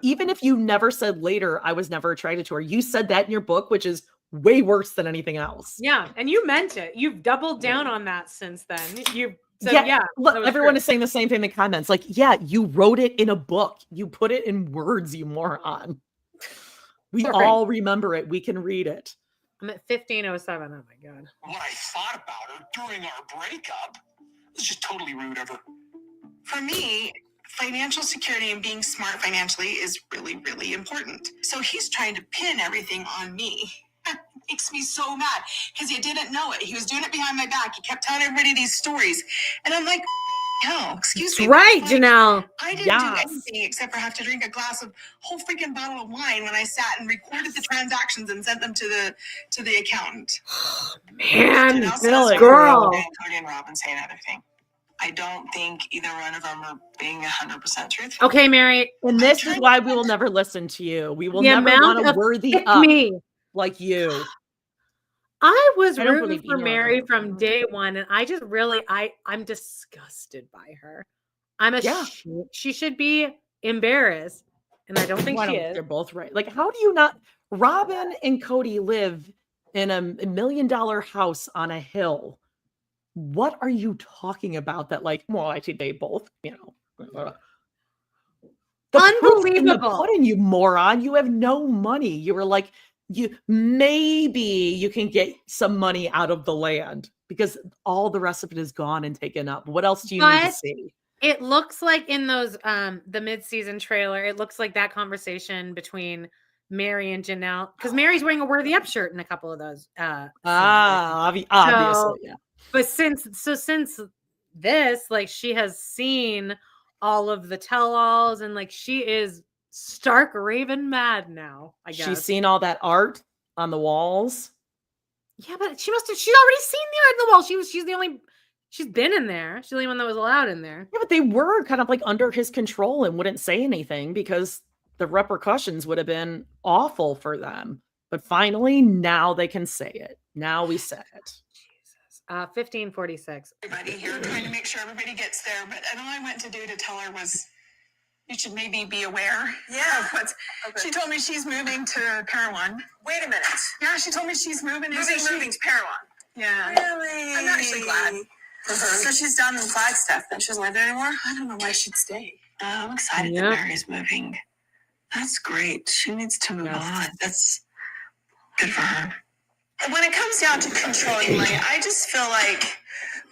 even if you never said later, I was never attracted to her, you said that in your book, which is way worse than anything else. Yeah, and you meant it. You've doubled down on that since then. You said, Look, everyone is saying the same thing in the comments. Like, yeah, you wrote it in a book. You put it in words, you moron. We all remember it. We can read it. I'm at 1507. Oh my God. What I thought about her during our breakup was just totally rude of her. For me, financial security and being smart financially is really, really important. So he's trying to pin everything on me. It makes me so mad because he didn't know it. He was doing it behind my back. He kept telling everybody these stories. And I'm like, no, excuse me. Right, Like, Janelle. I didn't do anything except for have to drink a glass of whole freaking bottle of wine when I sat and recorded the transactions and sent them to the accountant. Man, Janelle girl. Cody and Robin say another thing. I don't think either one of them are being 100% truthful. Okay, Mary. And this is why we will never listen to you. We will The never amount want to of worthy pick up me. like you. I was I don't rooting believe for either Mary of them. from day one, and I just really, I'm disgusted by her. I'm she should be embarrassed, and I don't think she is. They're both right. Like, how do you not? Robin and Cody live in a $1 million house on a hill. What are you talking about? That like, well, I think they both, Unbelievable. Pudding, you moron. You have no money. You were like, maybe you can get some money out of the land because all the rest of it is gone and taken up. What else do you need to see? It looks like in those the mid-season trailer, it looks like that conversation between Mary and Janelle, because Mary's wearing a Worthy Up shirt in a couple of those. Obviously, yeah. But since this, like, she has seen all of the tell-alls, and like she is stark raving mad now. I guess she's seen all that art on the walls. Yeah, but she's already seen the art on the wall. She's been in there. She's the only one that was allowed in there. Yeah, but they were kind of like under his control and wouldn't say anything because the repercussions would have been awful for them. But finally, now they can say it. Now we said it. Jesus. 1546. Everybody here trying to make sure everybody gets there. But all I went to do to tell her was, you should maybe be aware of what's. Okay. She told me she's moving to Parowan. Wait a minute. Yeah, she told me she's moving to Parowan. Yeah. Really? I'm actually glad for her. So she's done the Flagstaff, then she doesn't live there anymore? I don't know why she'd stay. I'm excited that Mary's moving. That's great. She needs to move on. That's good for her. When it comes down to controlling money, I just feel like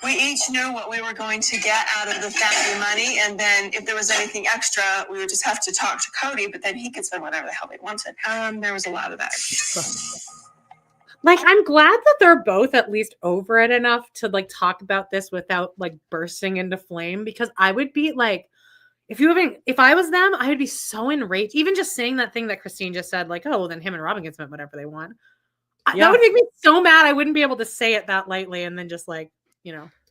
we each knew what we were going to get out of the family money, and then if there was anything extra, we would just have to talk to Cody, but then he could spend whatever the hell he wanted. There was a lot of that. Like, I'm glad that they're both at least over it enough to like talk about this without like bursting into flame, because I would be like, if I was them, I would be so enraged. Even just saying that thing that Christine just said, like, oh, well, then him and Robin can spend whatever they want. That would make me so mad. I wouldn't be able to say it that lightly and then just like,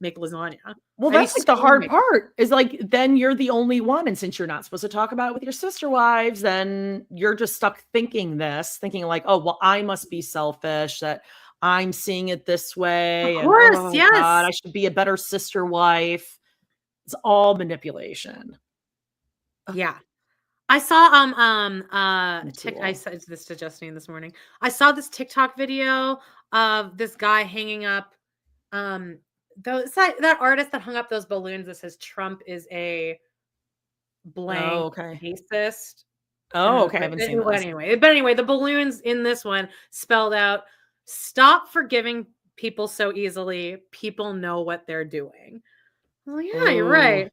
make lasagna. Well, that's like the hard part is like, then you're the only one. And since you're not supposed to talk about it with your sister wives, then you're just stuck thinking like, oh, well, I must be selfish that I'm seeing it this way. Of course, and, yes. God, I should be a better sister wife. It's all manipulation. Yeah. I saw I said this to Justine this morning. I saw this TikTok video of this guy hanging up that artist that hung up those balloons that says Trump is a blank okay. racist. Oh, okay. I haven't seen But this. anyway, the balloons in this one spelled out, "Stop forgiving people so easily. People know what they're doing." Well, yeah, you're Ooh, right.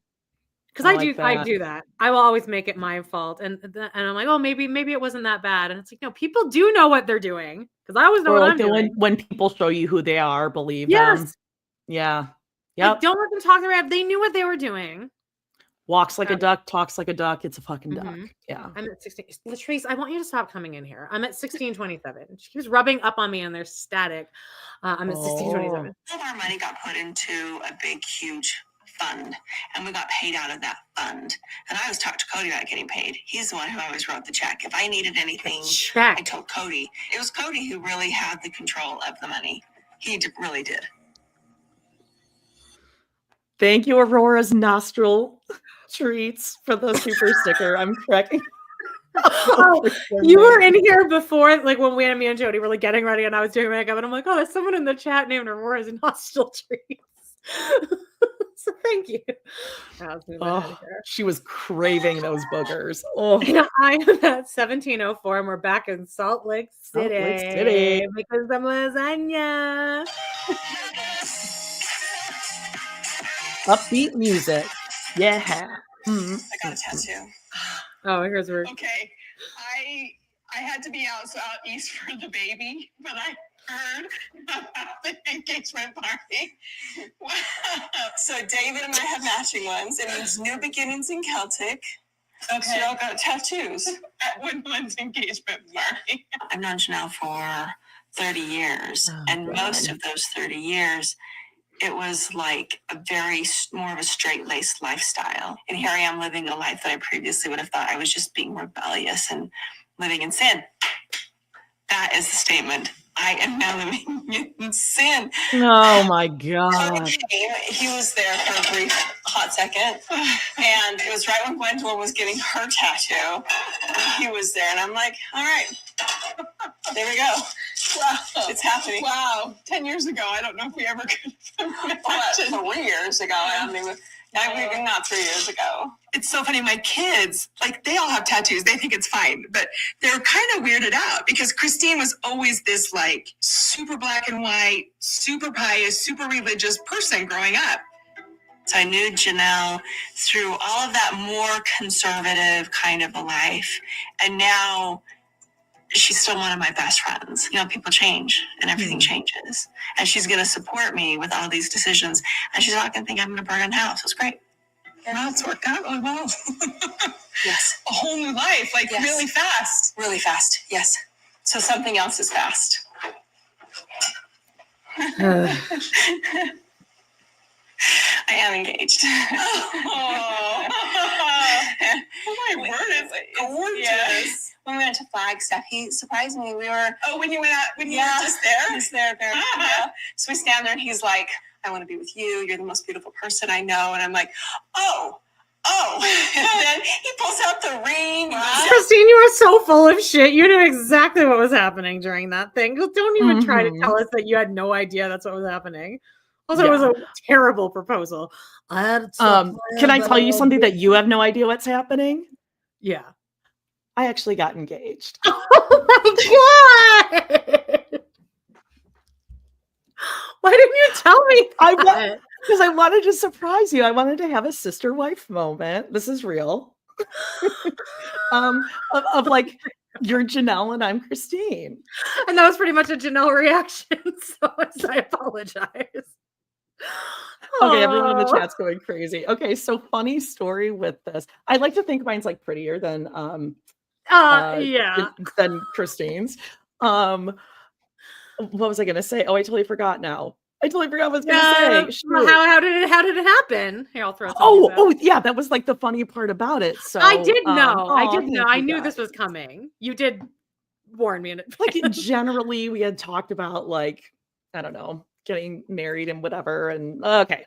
Because I I like do that. I will always make it my fault, and I'm like, oh, maybe it wasn't that bad, and it's like, no, people do know what they're doing because I always know Or what like I'm doing. when people show you who they are, believe them. Yes, Yeah. like Yep. don't let them talk around. They knew what they were doing. Walks like a duck, talks like a duck. It's a fucking duck. Mhm. Yeah. I'm at 16. Latrice, I want you to stop coming in here. I'm at 1627. She keeps rubbing up on me, and there's static. I'm at 1627. All of our money got put into a big, huge fund, and we got paid out of that fund. And I always talked to Cody about getting paid. He's the one who always wrote the check. If I needed anything, I told Cody. It was Cody who really had the control of the money. He really did. Thank you, Aurora's nostril treats, for the super sticker. I'm cracking. Oh, you were in here before, like when me and Jody were like getting ready, and I was doing makeup, and I'm like, oh, there's someone in the chat named Aurora's nostril treats. So thank you. She was craving those boogers. Oh, I am at 1704, and we're back in Salt Lake City. Because some lasagna. Upbeat music. Yeah. I got a tattoo. Oh, here's where. Okay, I had to be out east for the baby, but I heard about the engagement party. So David and I have matching ones. It means new beginnings in Celtic. Okay. So y'all got tattoos at Woodland's engagement party. I've known Janelle for 30 years, and most of those 30 years, it was like a very more of a straight-laced lifestyle. And here I am living a life that I previously would have thought I was just being rebellious and living in sin. That is the statement. I am now living in sin. Oh my God. He was there for a brief hot second. And it was right when Gwendolyn was getting her tattoo. He was there, and I'm like, all right, there we go. Wow. It's happening. Wow. 10 years ago, I don't know if we ever could have 3 years ago. I don't even. Not 3 years ago. It's so funny. My kids, like, they all have tattoos. They think it's fine, but they're kind of weirded out because Christine was always this, like, super black and white, super pious, super religious person growing up. So I knew Janelle through all of that more conservative kind of a life. And now she's still one of my best friends. You know, people change and everything changes. And she's going to support me with all these decisions. And she's not going to think I'm going to burn in house. It's great. Wow, it's worked out really well. Yes. A whole new life, like really fast. Really fast, yes. So something else is fast. I am engaged. Oh my word, it's gorgeous. Yes. When we went to Flagstaff, he surprised me. We were when you went out, when you were just there? Just there. Yeah. So we stand there and he's like, I want to be with you. You're the most beautiful person I know. And I'm like, oh. And then he pulls out the ring. Christine, you are so full of shit. You knew exactly what was happening during that thing. Don't even try to tell us that you had no idea that's what was happening. Also, it was a terrible proposal. Can I tell you something that you have no idea what's happening? Yeah. I actually got engaged. Oh my God! Why didn't you tell me that? Because I wanted to surprise you. I wanted to have a sister-wife moment. This is real. of like, you're Janelle and I'm Christine. And that was pretty much a Janelle reaction. So I apologize. Okay, everyone in the chat's going crazy. Okay, so funny story with this. I like to think mine's like prettier than than Christine's. What was I gonna say? Oh, I totally forgot now. I totally forgot what I was gonna say. Well, how did it happen? Here, I'll throw it. Yeah, that was like the funny part about it. So I did know. I knew this was coming. You did warn me in it. Like generally, we had talked about like, I don't know, getting married and whatever. And okay.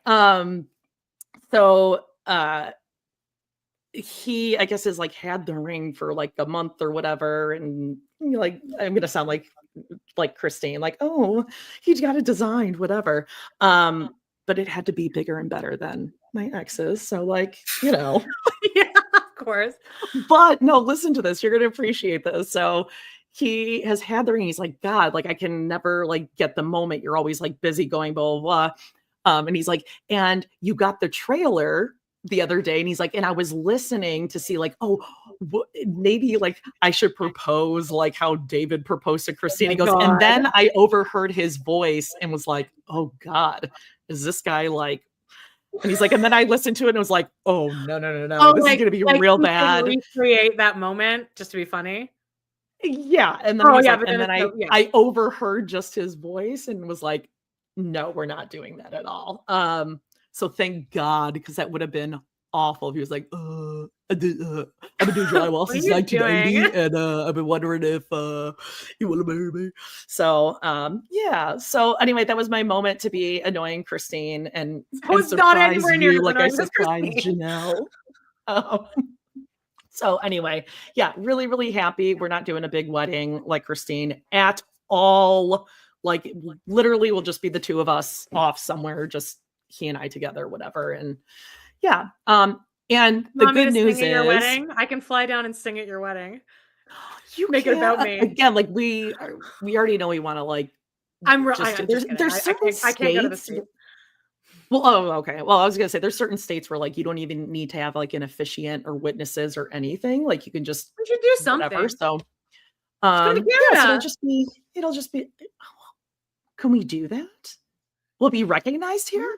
So he, I guess, is like had the ring for like a month or whatever. And like, I'm gonna sound like Christine, like, oh, he got it designed, whatever. But it had to be bigger and better than my ex's. So like, yeah, of course. But no, listen to this. You're going to appreciate this. So he has had the ring. He's like, God, like I can never like get the moment. You're always like busy going, blah, blah, blah. And he's like, and you got the trailer the other day. And he's like, and I was listening to see like, oh, maybe like I should propose like how David proposed to Christine. He goes, and then I overheard his voice and was like, oh God, is this guy like, and he's like, and then I listened to it and was like, oh no. Oh, this like, is going to be like real you bad. can recreate that moment just to be funny. Yeah. And then, I overheard just his voice and was like, no, we're not doing that at all. So thank God, because that would have been awful if he was like, I've been doing drywall since 1990, and I've been wondering if you want to marry me. So yeah. So anyway, that was my moment to be annoying Christine and surprise you like I surprised Janelle. So anyway, yeah, really, really happy. We're not doing a big wedding like Christine at all. Like literally we'll just be the two of us off somewhere, just he and I together, whatever. And yeah. And the good news is your wedding? I can fly down and sing at your wedding. You make it about me. Again, like we already know we want to like there's certain states. I can't go to the States. Well, okay. Well, I was gonna say there's certain states where like you don't even need to have like an officiant or witnesses or anything. Like you can just we should do something. Whatever. So so it'll just be can we do that? Will it be recognized here?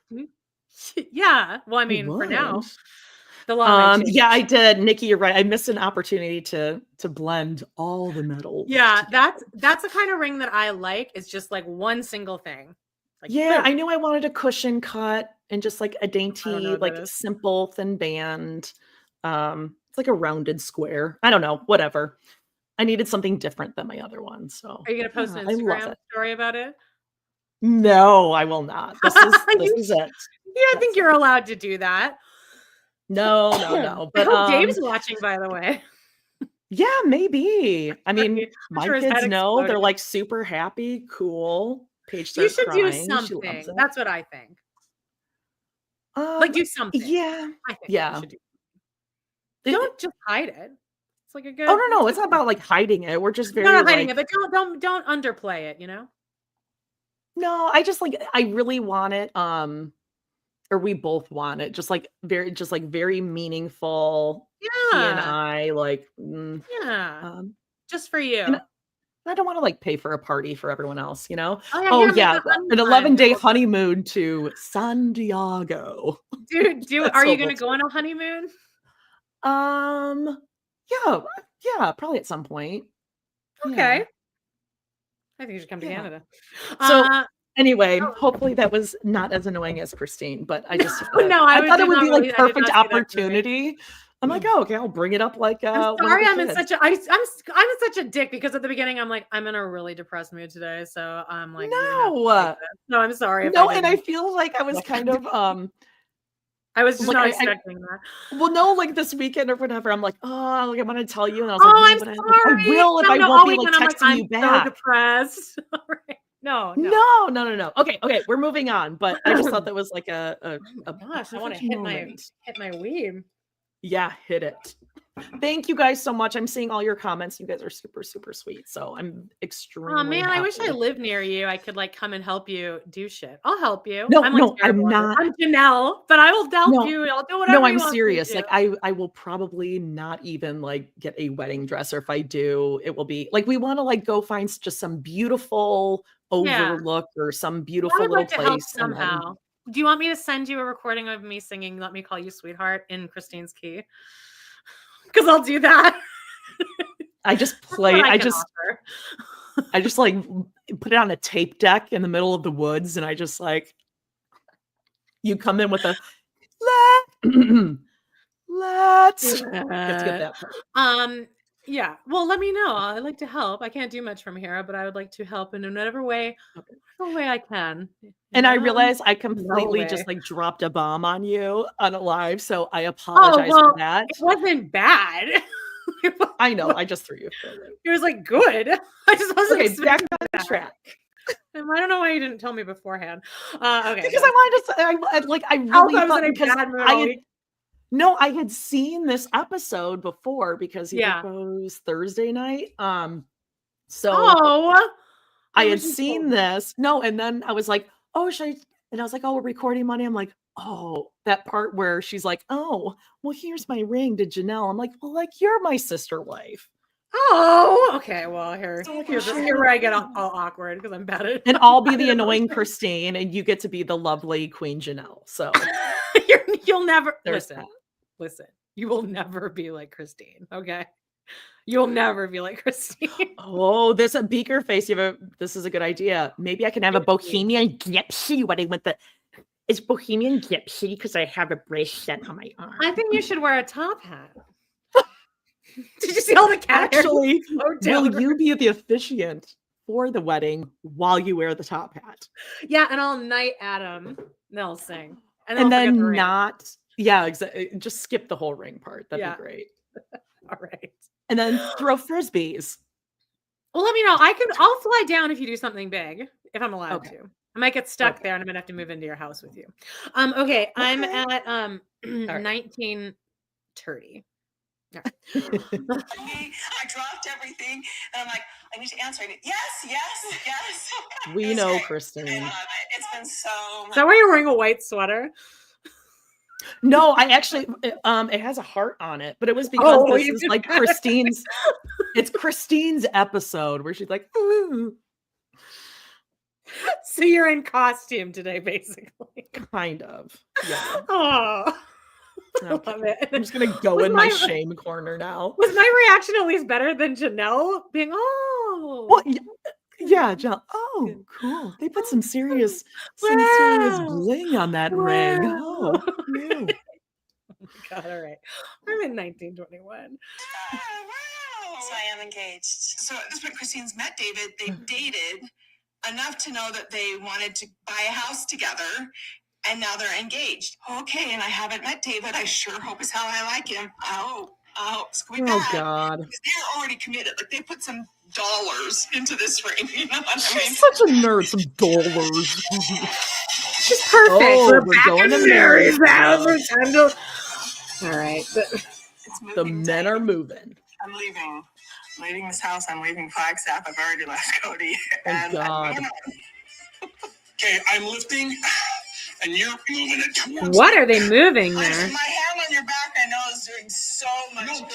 Yeah. Well, I mean, for now. The law yeah, I did. Nikki, you're right. I missed an opportunity to blend all the metals. Yeah, that's the kind of ring that I like. It's just like one single thing. Like, yeah, I knew I wanted a cushion cut and just like a dainty, like simple thin band. It's like a rounded square. I don't know, whatever. I needed something different than my other one. So are you gonna post an Instagram story about it? No, I will not. This is it. Yeah, I think you're allowed to do that. No. But I hope Dave's watching, by the way. Yeah, maybe. I mean, my kids know they're like super happy, cool. Paige you should crying. do something. That's what I think. Like do something. Yeah. I think yeah. You should do. Don't just hide it. It's like a good. Oh no, it's not about like hiding it. We're just very not hiding it, but don't underplay it. You know. No, I just like I really want it. Or we both want it. Just like very meaningful. Yeah. He and I like. Just for you. And I don't want to like pay for a party for everyone else, you know? Oh yeah, an 11-day honeymoon to San Diego. Dude, are you gonna go on a honeymoon? Yeah, probably at some point. Okay. Yeah. I think you should come to Canada. So anyway, hopefully that was not as annoying as Christine, but I just I thought it would be like perfect opportunity. I'm like, oh, okay, I'll bring it up like I'm sorry, I'm in such a dick because at the beginning I'm like, I'm in a really depressed mood today. So I'm like, no, I'm sorry. No, and I feel like I was kind of I was just not expecting that. Well, no, like this weekend or whatever, I'm like, oh, like, I want to tell you. And I was I'm like, sorry. I will if I won't be like texting you back. So depressed. No. Okay, we're moving on. But I just thought that was like a gosh, I want to hit my weave. Yeah, hit it. Thank you guys so much. I'm seeing all your comments. You guys are super, super sweet. So I'm extremely man, happy. I wish I lived near you. I could like come and help you do shit. I'll help you. No, I'm not. I'm Janelle, but I will help you. I'll do whatever. No, I'm serious. Like I will probably not even like get a wedding dress, or if I do, it will be like we want to like go find just some beautiful overlook or some beautiful little place somehow. Do you want me to send you a recording of me singing "Let Me Call You Sweetheart" in Christine's key? Because I'll do that. I just play. I just like put it on a tape deck in the middle of the woods, and I just like you come in with a let's get that part. Yeah. Well, let me know. I'd like to help. I can't do much from here, but I would like to help in whatever way I can. And I realize I completely just like dropped a bomb on you on a live, so I apologize for that. It wasn't bad. I know. I just threw you for it. It was like good. I just wasn't expecting back on track. I don't know why you didn't tell me beforehand. Okay. Because I wanted to say, I really thought because No, I had seen this episode before because he Yeah. proposed Thursday night. So Oh, I had seen this. No, and then I was like, oh, should I? And I was like, oh, we're recording Monday. I'm like, oh, that part where she's like, oh, well, here's my ring to Janelle. I'm like, well, like, you're my sister wife. Oh, okay. Well, here's So, like, here where I get all awkward because I'm bad at it. And I'll be the annoying Christine, and you get to be the lovely Queen Janelle. So You'll never there's listen. that. Listen, you will never be like Christine. Okay, you'll never be like Christine. Oh, there's a beaker face. This is a good idea. Maybe I can have a Bohemian Gypsy wedding with the. Is Bohemian Gypsy because I have a bracelet on my arm? I think you should wear a top hat. Did you see all the cat hair? Actually, down? will you be the officiant for the wedding while you wear the top hat? Yeah, and I'll night Adam. They'll sing, And they'll forget the then ring. not. Yeah, exactly. Just skip the whole ring part. That'd Yeah. be great. All right. And then throw frisbees. Well, let me know. I'll fly down if you do something big, if I'm allowed to. I might get stuck there and I'm gonna have to move into your house with you. Okay. I'm at 1930. Yeah. I dropped everything and I'm like, I need to answer it. Yes. We It's know, great. Kristen. I love it. It's been so Is much. that why you're wearing a white sweater? No, I actually, it has a heart on it, but it was because this is like Christine's. It's Christine's episode where she's like, ooh. So you're in costume today, basically. Kind of. Yeah. Oh, I Okay. love it. I'm just gonna go Was in my my- shame corner now. Was my reaction at least better than Janelle being, oh? Well, yeah, Jill. Oh, cool. They put some serious Wow. bling on that ring. Wow. Oh, no. Oh my God, all right. I'm in 1921. So I am engaged. So at this point, Christine's met David. They dated enough to know that they wanted to buy a house together, and now they're engaged. Okay, and I haven't met David. I sure hope as hell I like him. I hope it's gonna be Oh, bad. God. Because they're already committed. Like, they put some dollars into this ring. You know what I mean? She's such a nerd. Some dollars. She's perfect. Oh, we're we're back going in to Mary's Mary's house. house. It's time to- All right. It's The moving men day. are moving. I'm leaving. I'm leaving this house. I'm leaving Flagstaff. I've already left Cody. Oh, God. Okay, I'm lifting, and you're moving it towards. What are they moving My there? hand on your back, I know, is doing so much No, good.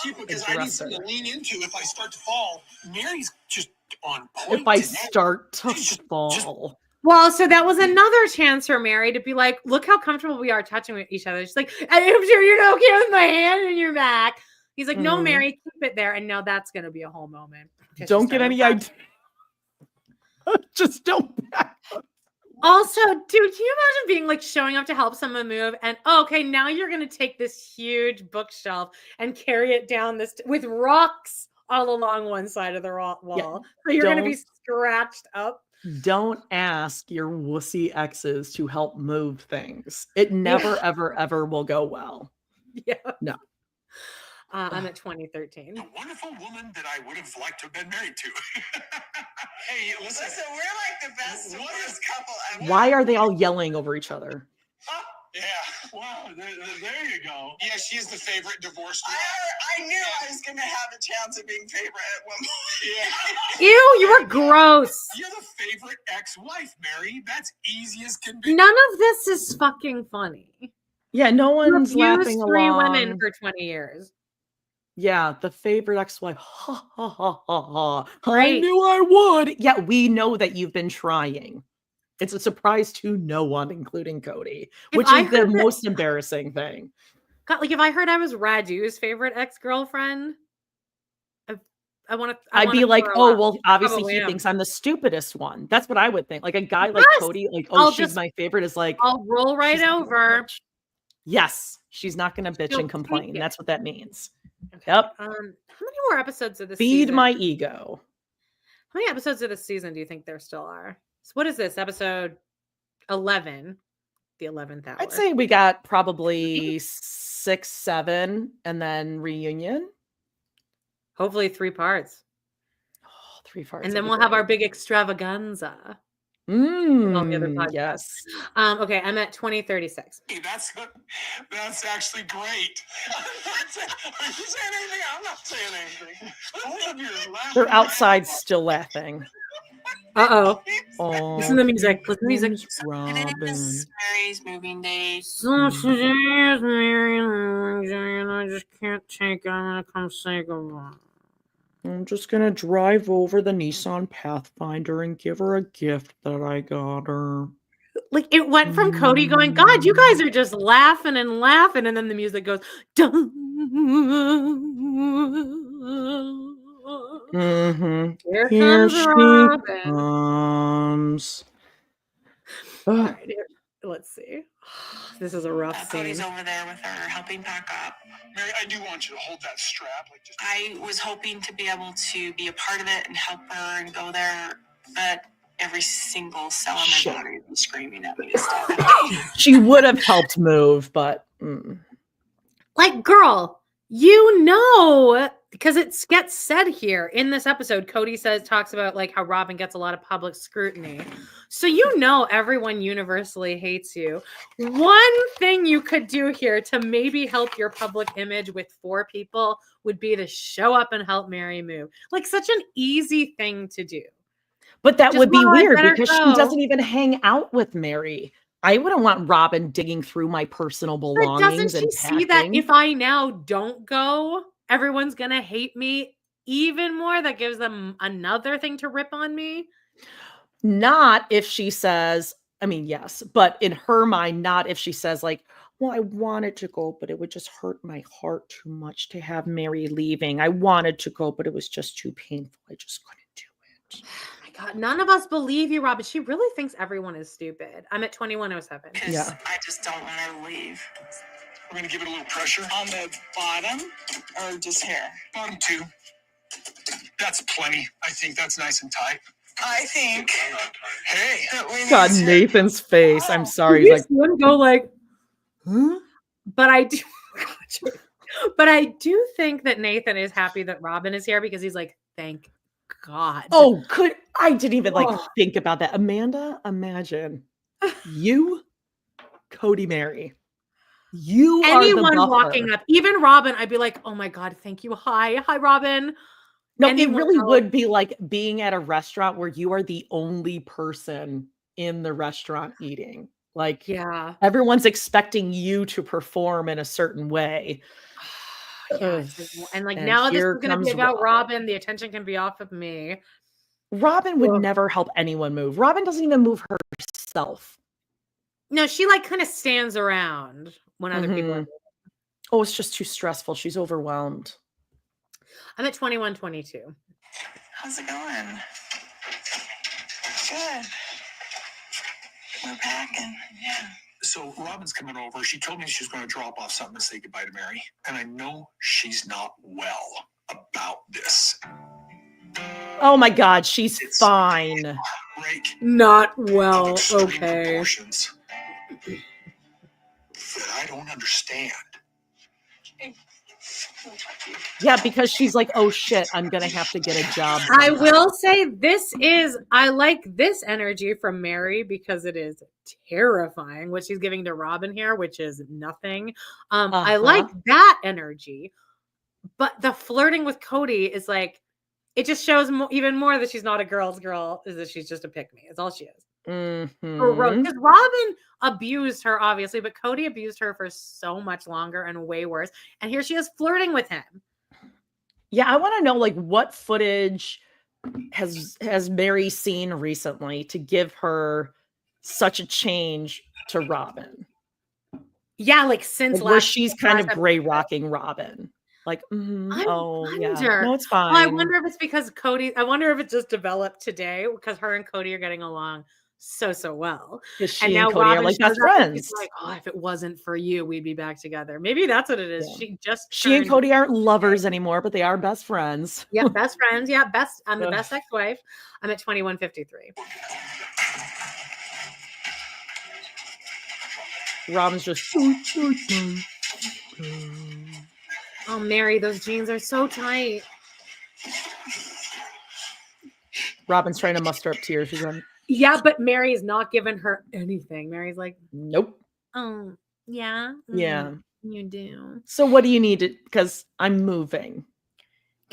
keep it, because I need something to lean into if I start to fall. Mary's just on point. If I today. start to Just- fall. Well, so that was another chance for Mary to be like, look how comfortable we are touching with each other. She's like, I'm sure you're okay with my hand on your back. He's like, no, Mhm. Mary, keep it there. And no, that's going to be a whole moment. Don't get any idea. Just don't back up. Also, dude, can you imagine being like showing up to help someone move and okay, now you're going to take this huge bookshelf and carry it down this with rocks all along one side of the wall. So you're going to be don't- scratched up. Don't ask your wussy exes to help move things. It never, ever, ever will go well. Yeah. No. I'm at 2013. A wonderful woman that I would have liked to have been married to. Hey, listen. Listen, we're like the best What is- worst couple ever. Why are they all yelling over each other? Yeah. Wow. There you go. Yeah, she's the favorite divorced. I knew I was going to have a chance of being favorite at one point. Yeah. Ew, you were gross. You're the favorite ex-wife, Mary. That's easy as can be. None of this is fucking funny. Yeah, no You one's laughing abused 3 along. women for 20 years. Yeah, the favorite ex-wife. Ha ha ha ha ha. I Right. knew I would. Yeah, we know that you've been trying. It's a surprise to no one, including Cody, If which I is the heard that- most embarrassing thing. God, like if I heard I was Radu's favorite ex-girlfriend, I want to. I'd be like, oh, well, obviously Probably he am. thinks I'm the stupidest one. That's what I would think. Like a guy like Yes! Cody, like, oh, I'll she's just- my favorite is like, I'll roll right she's not gonna over. bitch. Yes, she's not going to bitch She'll and complain. take it. That's what that means. Okay. Yep. How many more episodes of this Feed season? my ego. How many episodes of this season do you think there still are? So what is this? Episode 11, the 11th hour. I'd say we got probably 6, 7, and then reunion. hopefully 3 parts. Oh, 3 parts. And would then be we'll have our great. big extravaganza. All the other podcasts. Yes. Okay, I'm at 2036. Hey, that's actually great. Are you saying anything? I'm not saying anything. Both of you are laughing. They're outside still laughing. Uh-oh. Oh, Listen to the music. Listen to the music. Robin. Mary's moving day. So today is Mary and I just can't take it. I'm gonna come say goodbye. I'm just gonna drive over the Nissan Pathfinder and give her a gift that I got her. Like it went from Cody going, God, you guys are just laughing and laughing, and then the music goes, dun. Here Here comes she Robin. comes. All right, let's see. This is a rough scene. Cody's over there with her, helping pack up. Mary, I do want you to hold that strap. Like just. I was hoping to be able to be a part of it and help her and go there, but every single cell in my body was screaming at me to stop. She would have helped move, but Like, girl, you know, because it gets said here in this episode, Cody talks about like how Robin gets a lot of public scrutiny. So you know everyone universally hates you. One thing you could do here to maybe help your public image with 4 people would be to show up and help Mary move. Like such an easy thing to do. but that Just would be let weird her because she go. doesn't even hang out with Mary. I wouldn't want Robin digging through my personal But belongings doesn't she and see that packing. if I now don't go, everyone's going to hate me even more? That gives them another thing to rip on me. Not if she says, I mean, yes, but in her mind, not if she says like, well, I wanted to go, but it would just hurt my heart too much to have Mary leaving. I wanted to go, but it was just too painful. I just couldn't do it. Oh my God, none of us believe you, Robin. She really thinks everyone is stupid. I'm at 2107. Yeah. I just don't want her to leave. We're gonna give it a little pressure. On the bottom or just here? Bottom 2. That's plenty. I think that's nice and tight. I think Hey. that we God, need to- Nathan's face. I'm sorry. He's like, Wouldn't go like, huh? but I do. But I do think that Nathan is happy that Robin is here because he's like, thank God. Oh, I didn't even like Oh. think about that. Amanda, imagine you, Cody, Mary. You anyone are the buffer. walking up, even Robin, I'd be like, oh my God, thank you. Hi, Robin. No, anyone it really else. would be like being at a restaurant where you are the only person in the restaurant eating. Like, Yeah. everyone's expecting you to perform in a certain way. Yes. And like And now this here is going to be comes about Robin. The attention can be off of me. Robin would Ugh. never help anyone move. Robin doesn't even move herself. No, she like kind of stands around when other people are Mhm. moving. Oh, it's just too stressful. She's overwhelmed. I'm at 2122. How's it going? Good. We're packing. Yeah. So Robin's coming over. She told me she was going to drop off something to say goodbye to Mary. And I know she's not well about this. Oh my God, she's It's- fine. Break Not of well. extreme Okay. proportions that I don't understand. Yeah, because she's like, oh shit, I'm gonna have to get a job. I somehow. will say I like this energy from Mary because it is terrifying what she's giving to Robin here, which is nothing. I like that energy, but the flirting with Cody is like, it just shows even more that she's not a girl's girl, is that she's just a pick me. It's all she is. Mhm. Because Robin abused her, obviously, but Cody abused her for so much longer and way worse. And here she is flirting with him. Yeah, I want to know like what footage has Mary seen recently to give her such a change to Robin? Yeah, like since Like, where last she's kind of last gray rocking Robin. Like, I yeah, wonder. no, it's fine. I wonder if it's because I wonder if it just developed today because her and Cody are getting along so well. Because she And now and Cody are Robin like best shows up and friends. she's like, oh, if it wasn't for you, we'd be back together. Maybe that's what it is. Yeah. She and turned- Cody aren't lovers anymore, but they are best friends. Yeah, best friends. Yeah, best. I'm the Ugh. best ex-wife. I'm at 2153. Robin's just Oh, Mary, those jeans are so tight. Robin's trying to muster up tears. She's like, Yeah, but Mary's not giving her anything. Mary's like, Nope. oh, yeah? Yeah. You do. So what do you need to, because I'm moving.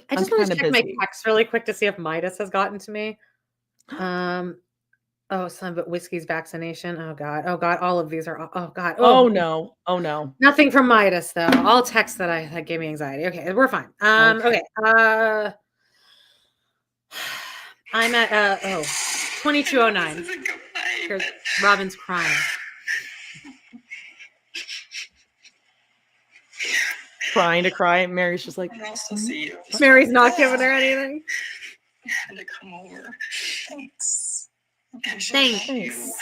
I just want to check my text really quick to see if Midas has gotten to me. Oh, son, but whiskey's vaccination. Oh God. All of these are. Oh God. Oh no. Oh no. Nothing from Midas though. All texts that gave me anxiety. Okay, we're fine. Okay. I'm at 2209. Here's Robin's crying. Trying to cry. Mary's just like, I also see you. Mary's not giving her anything. I had to come over. Thanks. Thanks.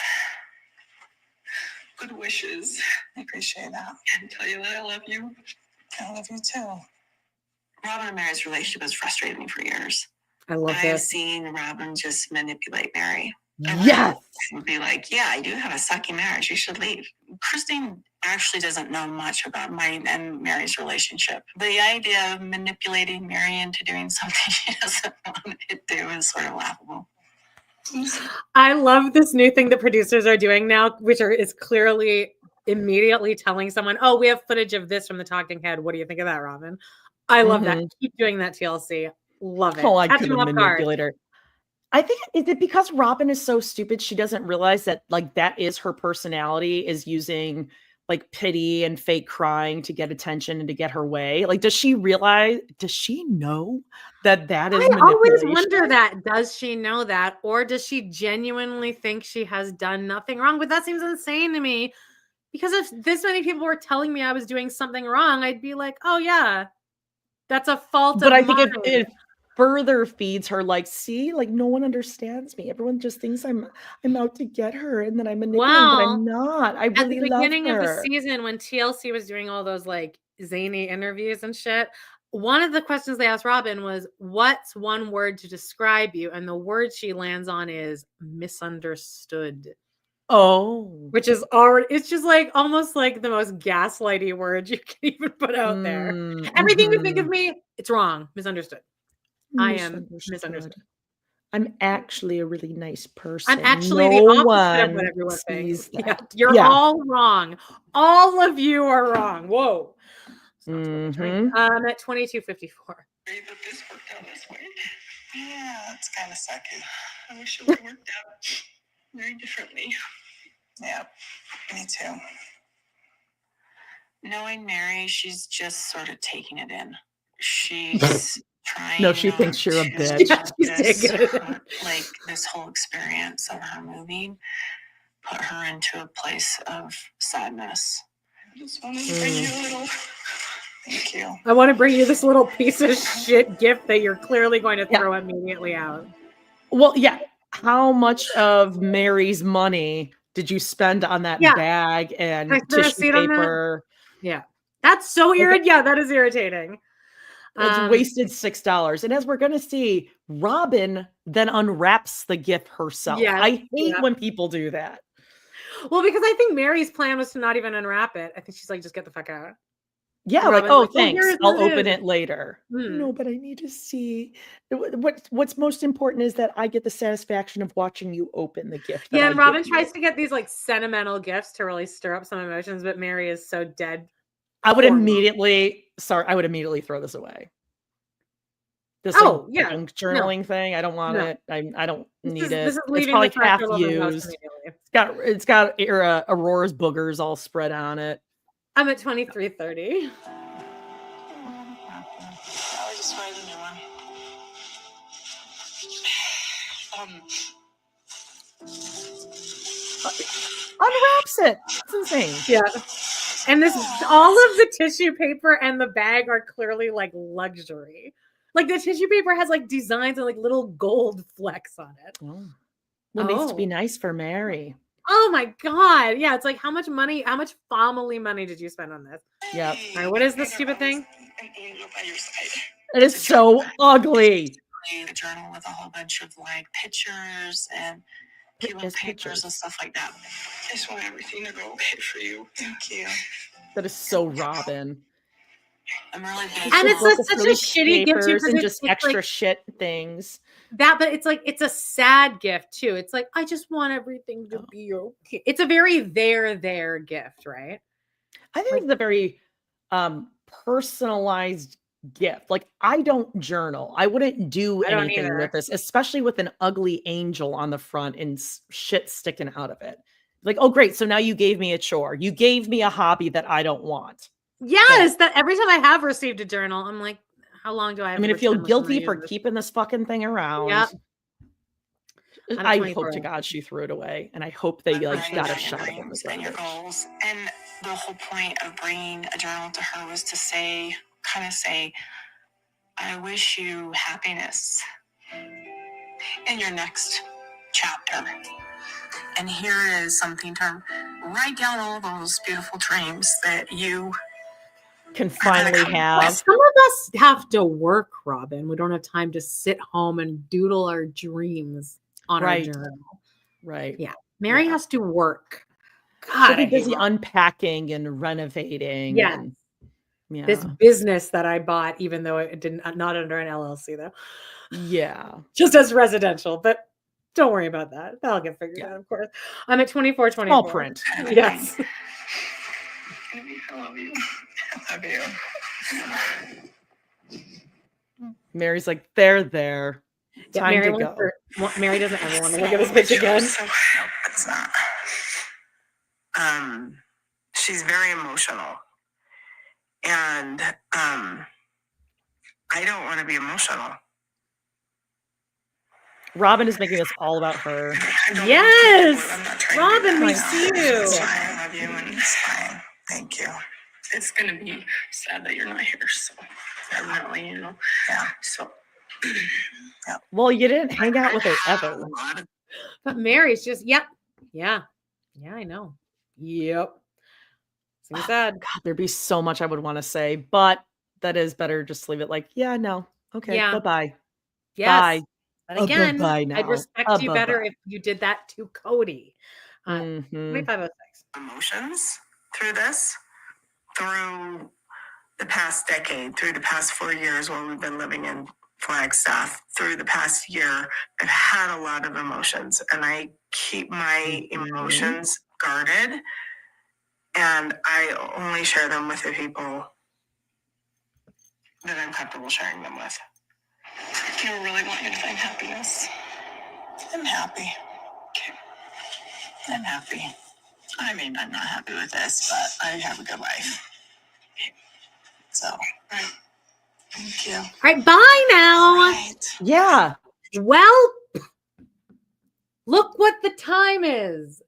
Good wishes. I appreciate that. And tell you that I love you. I love you too. Robin and Mary's relationship has frustrated me for years. I love I've this. seen Robin just manipulate Mary. yes. And be like, yeah, I do have a sucky marriage. You should leave. Christine actually doesn't know much about mine and Mary's relationship. The idea of manipulating Mary into doing something she doesn't want to do is sort of laughable. I love this new thing the producers are doing now, which is clearly immediately telling someone, oh, we have footage of this from the talking head. What do you think of that, Robin? I love that. Keep doing that, TLC. Love it. Oh, I couldn't manipulate her. I think, is it because Robin is so stupid she doesn't realize that like that is her personality, is using like pity and fake crying to get attention and to get her way? Like, does she realize, does she know that is manipulation? I always wonder that. Does she know that? Or does she genuinely think she has done nothing wrong? But that seems insane to me, because if this many people were telling me I was doing something wrong, I'd be like, oh yeah, that's a fault But of I think mine. it further feeds her, like, see, like no one understands me. Everyone just thinks I'm out to get her, and then I'm manipulating, but I'm not. I really love her. At the beginning of the season, when TLC was doing all those like zany interviews and shit, one of the questions they asked Robin was, what's one word to describe you? And the word she lands on is misunderstood. Oh, which is already, it's just like almost like the most gaslighty word you can even put out there. Everything you think of me, it's wrong. Misunderstood. I am misunderstood. I'm actually a really nice person. I'm actually the opposite of what everyone thinks. Yeah, you're all wrong. All of you are wrong. Whoa. At 2254. That this worked out this way. Yeah, it's kind of sucky. I wish it would have worked out very differently. Yeah, me too. Knowing Mary, she's just sort of taking it in. She's trying. No, she thinks you're a bitch. Yeah, she's taking it in. Like this whole experience of her moving put her into a place of sadness. I just wanted to bring you a little. Thank you. I want to bring you this little piece of shit gift that you're clearly going to throw immediately out. Well, yeah. How much of Mary's money did you spend on that bag and tissue paper? Yeah. That's so irritating. Yeah, that is irritating. It's wasted $6. And as we're going to see, Robin then unwraps the gift herself. Yeah, I hate when people do that. Well, because I think Mary's plan was to not even unwrap it. I think she's like, just get the fuck out. Yeah, Robin's like, oh, thanks. I'll open it later. No, but I need to see. What's most important is that I get the satisfaction of watching you open the gift. Yeah, and Robin tries to get these like sentimental gifts to really stir up some emotions, but Mary is so dead. I would immediately throw this away. This journaling thing. I don't want it. I don't need it. This is it's probably half used. It's got Aurora's boogers all spread on it. I'm at 2330. I just write a new one. Unwraps it. It's insane. Yeah. And all of the tissue paper and the bag are clearly like luxury. Like the tissue paper has like designs and like little gold flecks on it. Oh. Well, it needs to be nice for Mary. Oh my God. Yeah. It's like, how much family money did you spend on this? Yep. All right. What is this stupid thing? It is so ugly. A journal with a whole bunch of like pictures and papers and stuff like that. I just want everything to go okay for you. Thank you. That is so Robin. I'm really big. And it's Focus such a really shitty gift too, papers and because just it's extra like shit things. that, but it's like it's a sad gift too. It's like I just want everything to be okay. It's a very there gift, right? I think Like- it's a very personalized gift. Like, I don't journal. I wouldn't do I don't anything either. with this, especially with an ugly angel on the front and shit sticking out of it. Like, oh, great. So now you gave me a chore. You gave me a hobby that I don't want. Yes, that every time I have received a journal, I'm like, how long do I have? I'm to going to feel pretend like I'm gonna guilty for use this? keeping this fucking thing around. Yep. I 24. hope to God she threw it away. And I hope they like Writing got a down shot your of it in the dreams and your garbage. goals. And the whole point of bringing a journal to her was to say, I wish you happiness in your next chapter. And here is something to write down all those beautiful dreams that you Can finally have. Some of us have to work, Robin. We don't have time to sit home and doodle our dreams on Right. our journal. Right. Yeah. Mary Yeah. has to work. She'll God, be I hate busy Robin. unpacking and renovating. Yes. And, yeah. This business that I bought, even though it didn't, not under an LLC though, Yeah. just as residential, but don't worry about that. That'll get figured Yeah. out, of course. I'm at 24. Small print. Yes. I love you. I love you. Mary's like, there. Yeah, Time Mary to go. Mary doesn't ever want to look at this bitch again. So, it's not. She's very emotional. And I don't want to be emotional. Robin is making this all about her. I don't Yes! I'm not trying Robin, to do we that. see you. It's fine. I love you and it's fine. Thank you. It's gonna be sad that you're not here, so definitely, Yeah. So Well, you didn't hang out with her ever. But Mary's just, yep. Yeah, I know. Yep. Seems sad. God, there'd be so much I would want to say, but that is better just leave it like, yeah, no. Okay, Yeah. bye-bye. Yes. Bye. But again, bye now. I'd respect you better bye-bye. if you did that to Cody. Mhm. 2506. Emotions through this, through the past decade, through the past 4 years while we've been living in Flagstaff, through the past year, I've had a lot of emotions and I keep my emotions guarded and I only share them with the people that I'm comfortable sharing them with. you really want you to find happiness. I'm happy. Okay. I'm happy. I mean, I'm not happy with this, but I have a good life. So, Right. thank you. All right, bye now. Right. Yeah. Well, look what the time is.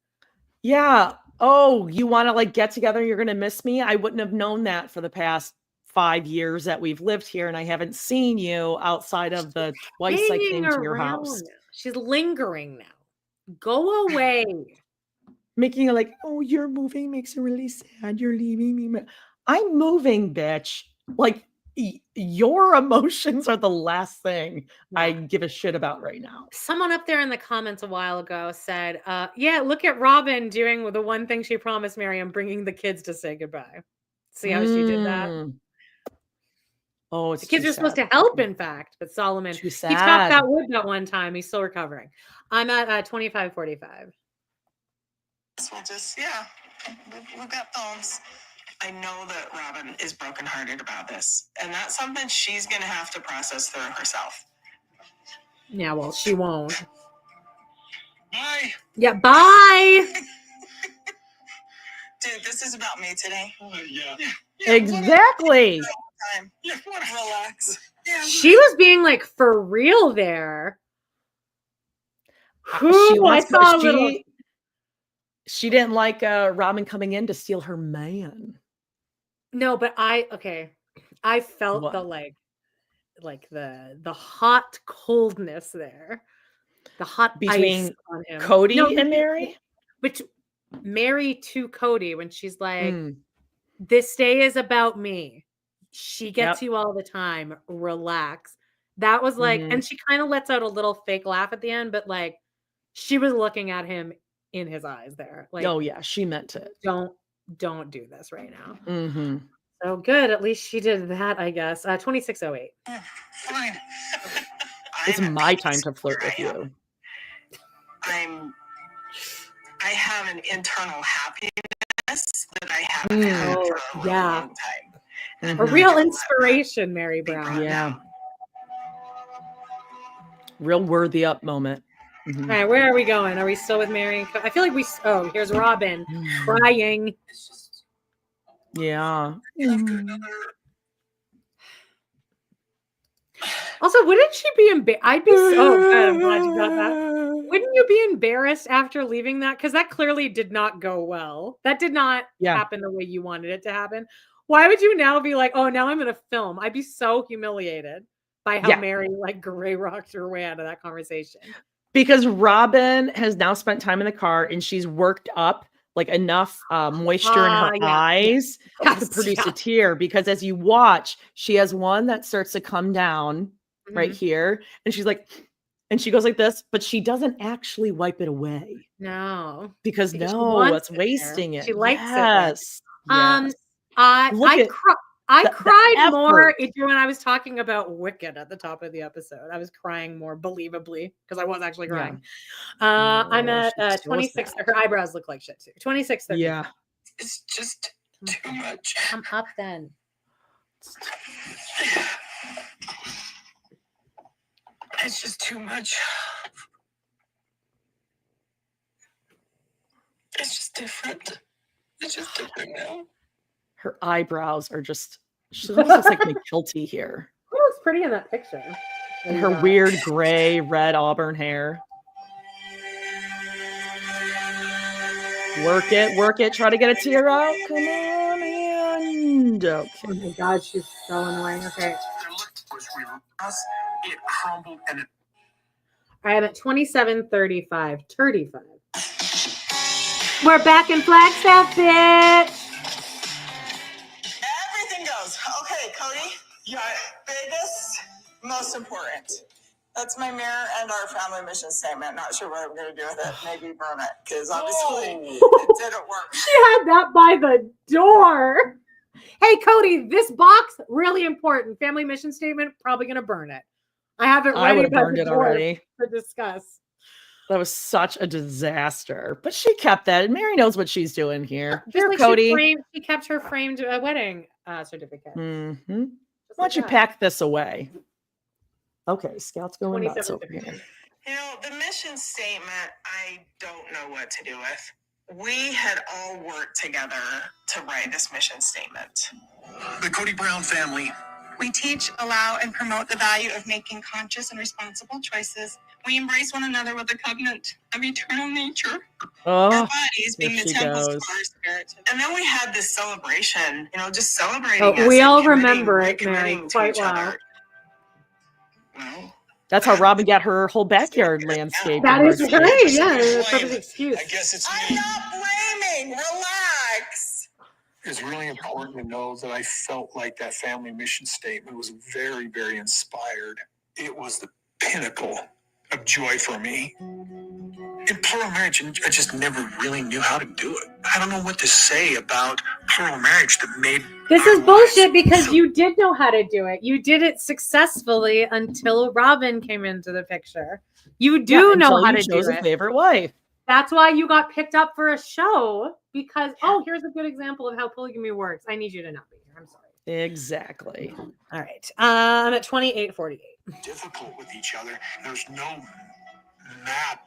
Yeah. Oh, you want to like get together? You're going to miss me? I wouldn't have known that for the past 5 years that we've lived here and I haven't seen you outside of the twice I Hanging came to your around house. now. She's lingering now. Go away. Making it like, oh, you're moving makes it really sad. You're leaving me. I'm moving, bitch. Like, your emotions are the last thing I give a shit about right now. Someone up there in the comments a while ago said, yeah, look at Robin doing the one thing she promised Miriam, bringing the kids to say goodbye. See how she did that? Oh, it's The kids too are supposed sad. to help, in fact, but Solomon, Too he sad. chopped that wood that one time. He's still recovering. I'm at 25:45. So just, yeah, we've got phones. I know that Robin is brokenhearted about this, and that's something she's going to have to process through herself. Yeah, well, she won't. Bye. Yeah, bye. Dude, this is about me today. Yeah. Exactly. Time. Yeah, relax. Yeah, She was being like for real there. She Who I wants, saw a little. she didn't like Robin coming in to steal her man. No, but I felt What? the like the hot coldness there. The hot Between ice on him. Cody No, and Mary? Which Mary to Cody when she's like, Mm. this day is about me. She gets Yep. you all the time. Relax. That was like, Mhm. and she kind of lets out a little fake laugh at the end, but like she was looking at him in his eyes there. Like, Oh yeah, she meant it. don't do this right now. Mm-hmm. Oh, good. At least she did that, I guess. 2608. Fine. It's my time to flirt with you. I have an internal happiness that I haven't had for a really long time. A real inspiration, Mary Brown. Yeah. Real worthy up moment. All right, where are we going? Are we still with Mary? I feel like here's Robin crying. Yeah. Also, wouldn't she be embarrassed? I'd be so good. I'm glad you got that. Wouldn't you be embarrassed after leaving that? Because that clearly did not go well. That did not happen the way you wanted it to happen. Why would you now be like, oh, now I'm going to film? I'd be so humiliated by how Mary like gray rocked her way out of that conversation. Because Robin has now spent time in the car and she's worked up like enough moisture in her eyes to produce a tear. Because as you watch, she has one that starts to come down right here. And she's like, and she goes like this, but she doesn't actually wipe it away. No. Because that's wasting it. She likes it. Yes. I cried more when I was talking about Wicked at the top of the episode. I was crying more believably because I was actually crying. I'm at 26. Her eyebrows look like shit too. 26. Yeah. It's just too much. I'm up then. It's just too much. It's just different. It's just different now. Her eyebrows are just, she looks like McKilty here. She looks pretty in that picture. And her weird gray, red auburn hair. Work it. Try to get a tear out. Come on, and okay. Oh my God, she's so annoying. Okay. It crumbled and I am at 27:35. 35. We're back in Flagstaff, bitch. Everything goes. Okay, Cody. Yeah. Biggest, most important. That's my mirror and our family mission statement. Not sure what I'm going to do with it. Maybe burn it, because obviously it didn't work. She had that by the door. Hey, Cody, this box, really important. Family mission statement, probably going to burn it. I have it ready. I would have burned it already. To discuss. That was such a disaster. But she kept that. And Mary knows what she's doing here. Just Here, like Cody. She kept her framed wedding certificate. Why don't you pack this away? Okay, Scout's going nuts over here. You know, the mission statement, I don't know what to do with. We had all worked together to write this mission statement. the Cody Brown family. We teach, allow, and promote the value of making conscious and responsible choices. We embrace one another with a covenant of eternal nature. Oh, our bodies being the temples of our spirit. And then we had this celebration, just celebrating us. We all remember it, Mary, quite well. Well, that's how Robin got her whole backyard landscape. That is great. Yeah, that's a perfect excuse. I guess it's I'm not blaming. Relax. It's really important to know that I felt like that family mission statement was very, very inspired. It was the pinnacle of joy for me. In plural marriage, I just never really knew how to do it. I don't know what to say about plural marriage that made this is bullshit because you did know how to do it. You did it successfully until Robin came into the picture. You do know how to do it. A favorite wife. That's why you got picked up for a show because, here's a good example of how polygamy works. I need you to not be here. I'm sorry. Exactly. All right. I'm at 28:48. Difficult with each other. There's no map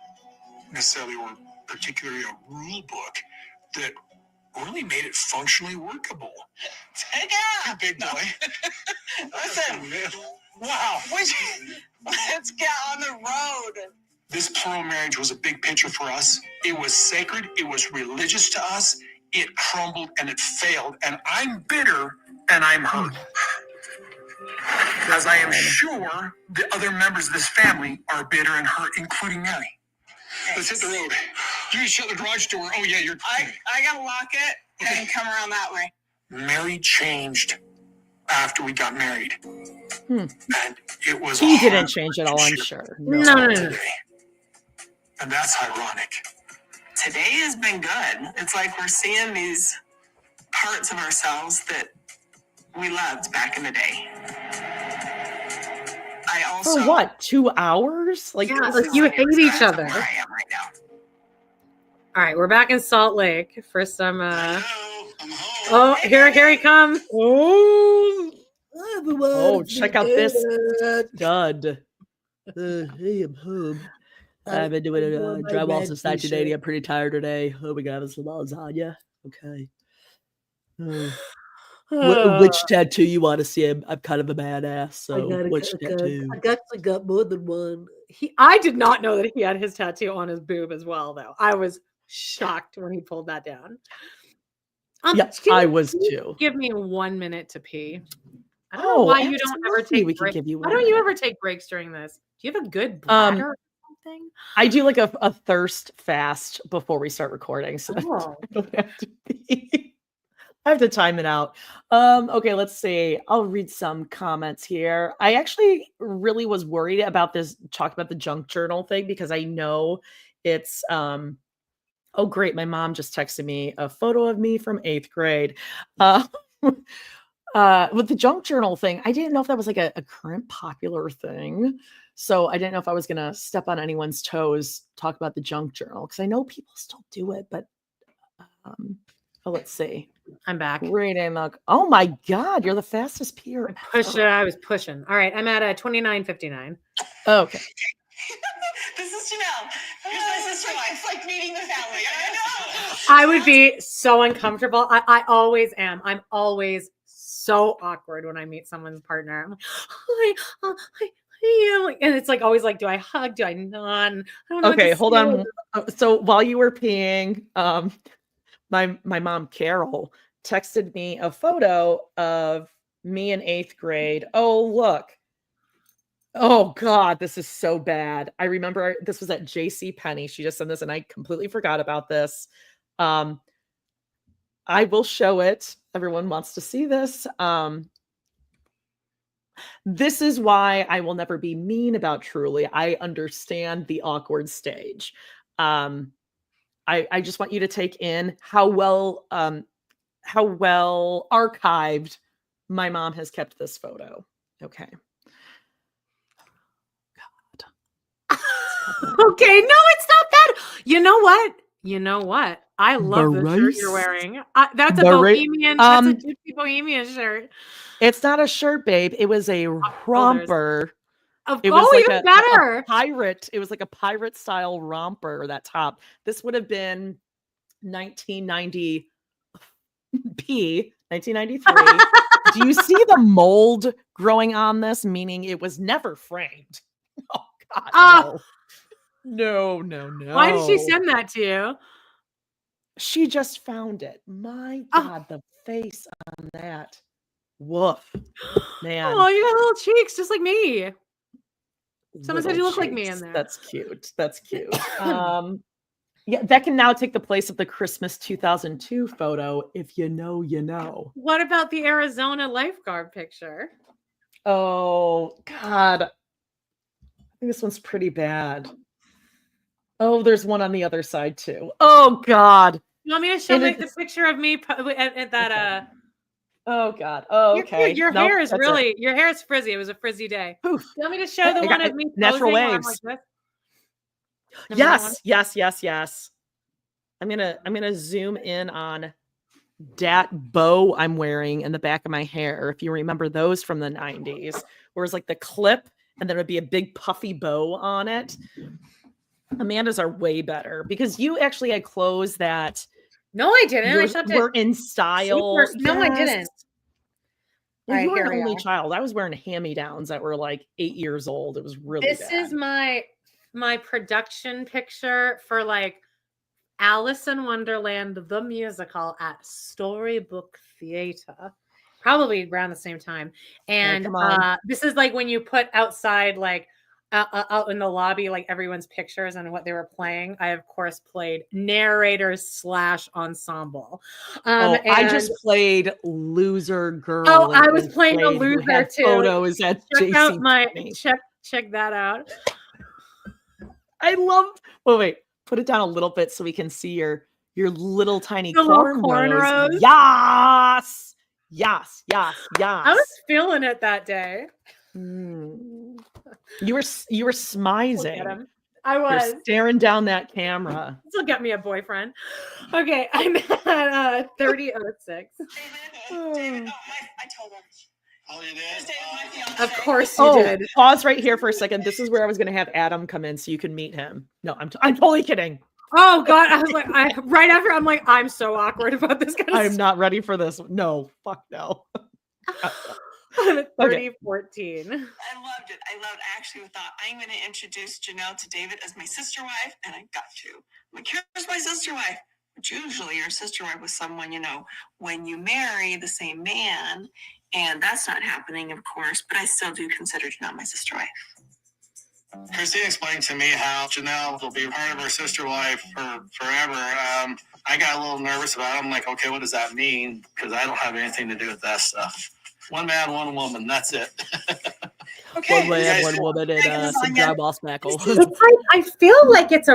necessarily or particularly a rule book that really made it functionally workable. Take out, big boy. Listen. Wow. Let's get on the road. This plural marriage was a big picture for us. It was sacred. It was religious to us. It crumbled and it failed. And I'm bitter and I'm hurt. As I am sure the other members of this family are bitter and hurt, including Mary. Let's hit the road. You can shut the garage door. Oh, yeah, I gotta lock it and come around that way. Mary changed after we got married. And it was He didn't change at all, I'm sure. No. And that's ironic. Today has been good. It's like we're seeing these parts of ourselves that we loved back in the day. I also For what? 2 hours? Like, Yeah, this like is- you hate each that's other. where I am right now. All right, we're back in Salt Lake for some. Hello, I'm home. Oh, here he comes. Oh, check out this stud. Hey, I'm home. I've been doing drywall since 1980. I'm pretty tired today. Oh my god, it's lasagna. Okay. Which tattoo you want to see? I'm kind of a badass. So which tattoo? I got more than one. I did not know that he had his tattoo on his boob as well, though. I was shocked when he pulled that down. Yeah, I was too. Give me 1 minute to pee. I don't know why you don't ever absolutely, take we can breaks. give you Why 1 don't you minute. ever take breaks during this? Do you have a good bladder or something? I do like a thirst fast before we start recording, so Oh. I don't have to pee. I have to time it out. Okay, let's see. I'll read some comments here. I actually really was worried about this, talk about the junk journal thing, because I know it's oh great, my mom just texted me a photo of me from 8th grade. With the junk journal thing, I didn't know if that was like a current popular thing. So I didn't know if I was gonna step on anyone's toes, talk about the junk journal, because I know people still do it, but oh, let's see. I'm back. Reading the, oh my god, you're the fastest peer. I was pushing. All right, I'm at a 29:59. Okay. This is Janelle. Here's my sister. It's like meeting the family. I know. I would be so uncomfortable. I always am. I'm always so awkward when I meet someone's partner. I'm like, hi, and it's like always like, do I hug? Do I not? I don't know. Okay, hold on. So while you were peeing, my mom Carol texted me a photo of me in 8th grade. Oh, look. Oh god, this is so bad. I remember this was at JC Penney. She just sent this and I completely forgot about this. I will show it. Everyone wants to see this. This is why I will never be mean about Truly. I understand the awkward stage. I just want you to take in how well archived my mom has kept this photo. Okay. Okay, no, it's not bad. You know what? I love the shirt you're wearing. That's a bohemian. That's a gypsy bohemian shirt. It's not a shirt, babe. It was a romper. It was like even better. A pirate. It was like a pirate style romper. That top. This would have been 1993. Do you see the mold growing on this? Meaning it was never framed. Oh God, no. Why did she send that to you? She just found it. My God, the face on that. Woof, man. Oh, you got little cheeks, just like me. Someone said you look like me cheeks. in there. That's cute. Yeah, that can now take the place of the Christmas 2002 photo. If you know, you know. What about the Arizona lifeguard picture? Oh God, I think this one's pretty bad. Oh, there's one on the other side too. Oh God. You want me to show the picture of me at that? Oh God. Oh, okay. Your hair is really your hair is frizzy. It was a frizzy day. Poof. You want me to show the one of me natural posing waves? Like Yes. I'm gonna zoom in on that bow I'm wearing in the back of my hair. If you remember those from the 90s, where it's like the clip and there would be a big puffy bow on it. Amanda's are way better because you actually had clothes that. No, I didn't. We're in style. No, I didn't. Well, you were an only child. I was wearing hand-me-downs that were like 8 years old. It was really bad. This is my production picture for like Alice in Wonderland, the musical at Storybook Theater, probably around the same time. And this is like when you put outside, like out in the lobby, like everyone's pictures and what they were playing. I of course played narrators / ensemble. I just played loser girl. Oh, I was playing a loser too. Photos at check that out. I love. Wait, put it down a little bit so we can see your little tiny cornrows. Yes, Yes. I was feeling it that day. You were Look at smizing. him. I was. You're staring down that camera. This will get me a boyfriend. Okay, I'm at 30:06. David, I told him. Oh, you did? Stay with my fiance. Of course you did. Pause right here for a second. This is where I was going to have Adam come in so you can meet him. No, I'm totally kidding. Oh God, I was like, right after I'm like, I'm so awkward about this kind of I'm not ready for this. No, fuck no. I'm at Okay. 30:14. I loved it. I actually thought I'm going to introduce Janelle to David as my sister wife, and I got to. I'm like, here's my sister wife. But usually your sister wife was someone, when you marry the same man, and that's not happening, of course, but I still do consider Janelle my sister wife. Christine explained to me how Janelle will be part of her sister wife for forever. I got a little nervous about it. I'm like, okay, what does that mean? Because I don't have anything to do with that stuff. One man, one woman. That's it. Okay. One man, one woman, and some drywall spackle. It's like I feel like it's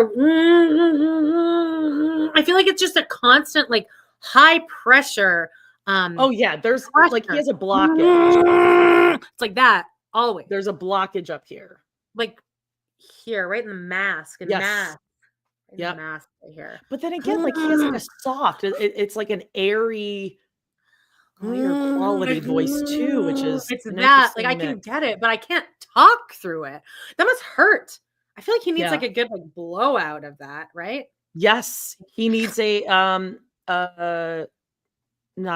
I feel like it's just a constant like high pressure. Oh yeah, there's pressure. like he has a blockage. It's like that always. There's a blockage up here. Like here, right in the mask and Yes. mask. Right in Yep. the mask right here. But then again, like he has like a soft. It's like an airy, higher quality voice too, which is it's an that like I interesting can mix. get it, but I can't talk through it. That must hurt. I feel like he needs Yeah. like a good like blowout of that, right? Yes, he needs a not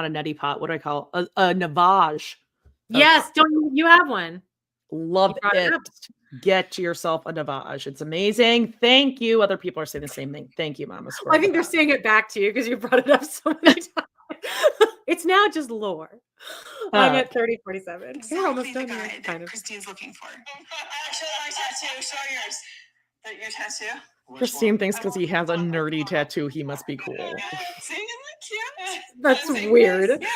a neti pot. What do I call it? A navage? Yes, don't you have one? Love You brought it it. up. Get yourself a navage. It's amazing. Thank you. Other people are saying the same thing. Thank you, Mama Squirrel. I think they're saying it back to you because you brought it up so many times. It's now just lore. I'm at 30:47. We're almost Exactly done the here, guy kind that of. Christine's looking for. Show my tattoo. Show yours. Your tattoo? Christine thinks because he has a nerdy tattoo, he must be cool. See, isn't that cute? That's Like weird. this?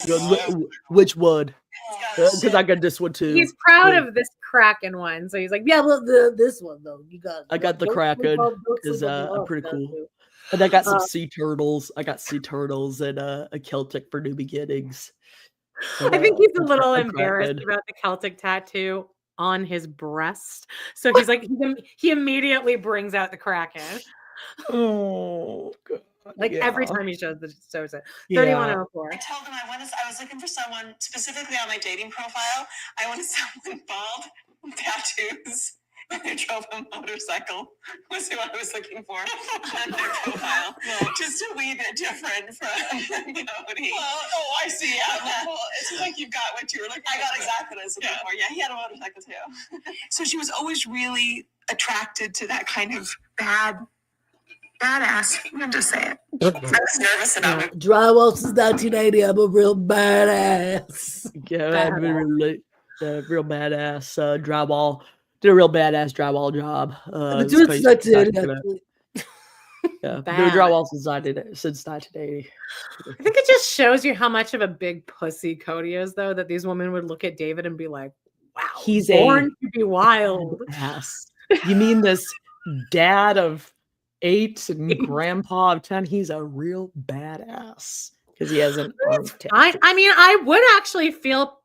Yeah. Which one? Because I got this one too. He's proud Yeah. of this Kraken one, so he's like, "Yeah, well, this one though, you got." I got the don't Kraken, sleep on- don't 'cause, sleep on the I'm other pretty cool. tattoo. And I got some sea turtles. I got sea turtles and a Celtic for new beginnings. I think he's a little a embarrassed Kraken. about the Celtic tattoo on his breast, so he's like, he immediately brings out the Kraken, Oh, God. like every yeah. time he shows it. Yeah. 3104. I told him I was looking for someone specifically on my dating profile. I wanted someone bald, with tattoos, and who drove a motorcycle. Was who I was looking for on their profile, just to weave it different from Cody. I see. Yeah. Well, it seems like you got what you were looking for. I got exactly what I was looking for. Yeah, he had a motorcycle too. So she was always really attracted to that kind of badass. I'm gonna just say it. I was nervous about it. Drywall since 1980. I'm a real badass. Yeah, I'm a real badass drywall. Did a real badass drywall job. Yeah, Bad. the drywall since 1980. I think it just shows you how much of a big pussy Cody is, though, that these women would look at David and be like, "Wow, He's born to be wild." Ass. You mean this dad of 8 and grandpa of 10? He's a real badass because he has an arm tattoo. I mean, I would actually feel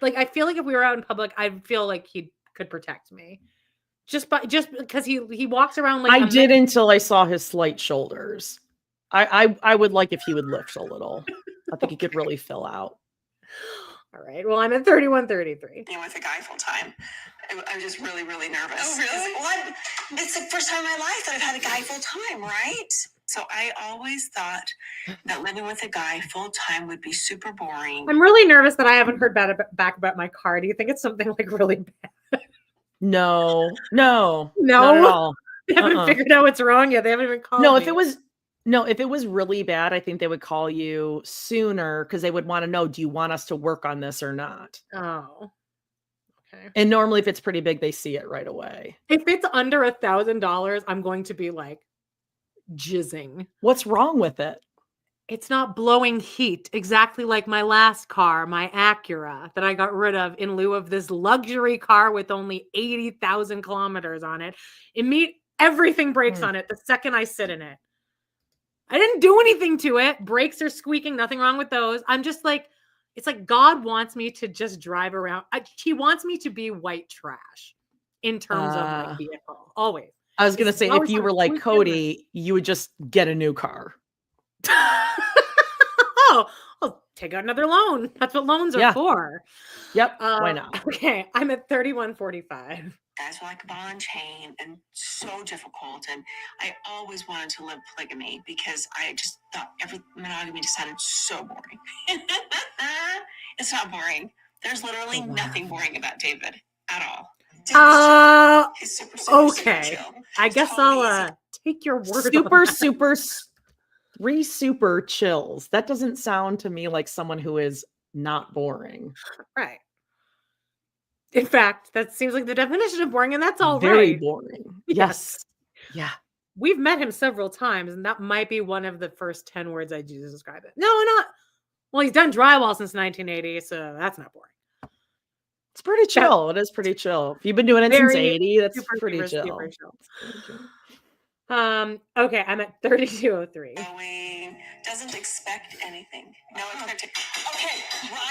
like I feel like if we were out in public, I'd feel like he could protect me. Just because he walks around like I did until I saw his slight shoulders. I would like if he would lift a little. I think he could really fill out. All right. Well, I'm at 31:33. Being with a guy full time, I was just really, really nervous. Oh, really? What? It's the first time in my life that I've had a guy full time, right? So I always thought that living with a guy full time would be super boring. I'm really nervous that I haven't heard back about my car. Do you think it's something like really bad? No, not at all. They haven't figured out what's wrong yet. They haven't even called No, me. if it was really bad, I think they would call you sooner because they would want to know, do you want us to work on this or not? Oh. Okay. And normally if it's pretty big, they see it right away. If it's under $1,000, I'm going to be like jizzing. What's wrong with it? It's not blowing heat, exactly like my last car, my Acura, that I got rid of in lieu of this luxury car with only 80,000 kilometers on it. Everything breaks on it the second I sit in it. I didn't do anything to it. Brakes are squeaking. Nothing wrong with those. I'm just like, it's like God wants me to just drive around. He wants me to be white trash in terms of my vehicle. Always. I was going to say, if you were like Cody, camera. you would just get a new car. Oh, I'll take out another loan. That's what loans are for. Yep. Why not? Okay. I'm at 3145. Guys were like a ball and chain and so difficult. And I always wanted to live polygamy because I just thought monogamy just sounded so boring. It's not boring. There's literally nothing boring about David at all. He's super okay. chill. I guess I'll take your word. Three super chills. That doesn't sound to me like someone who is not boring. Right. In fact, that seems like the definition of boring, and that's all Very right. boring. Yes. Yeah. We've met him several times, and that might be one of the first 10 words I use to describe it. No, not. Well, he's done drywall since 1980, so that's not boring. It's pretty chill. It is pretty chill. If you've been doing it since 80, that's pretty chill. Super chill. Okay, I'm at 3203. Doesn't expect anything. No expectation. Okay, right?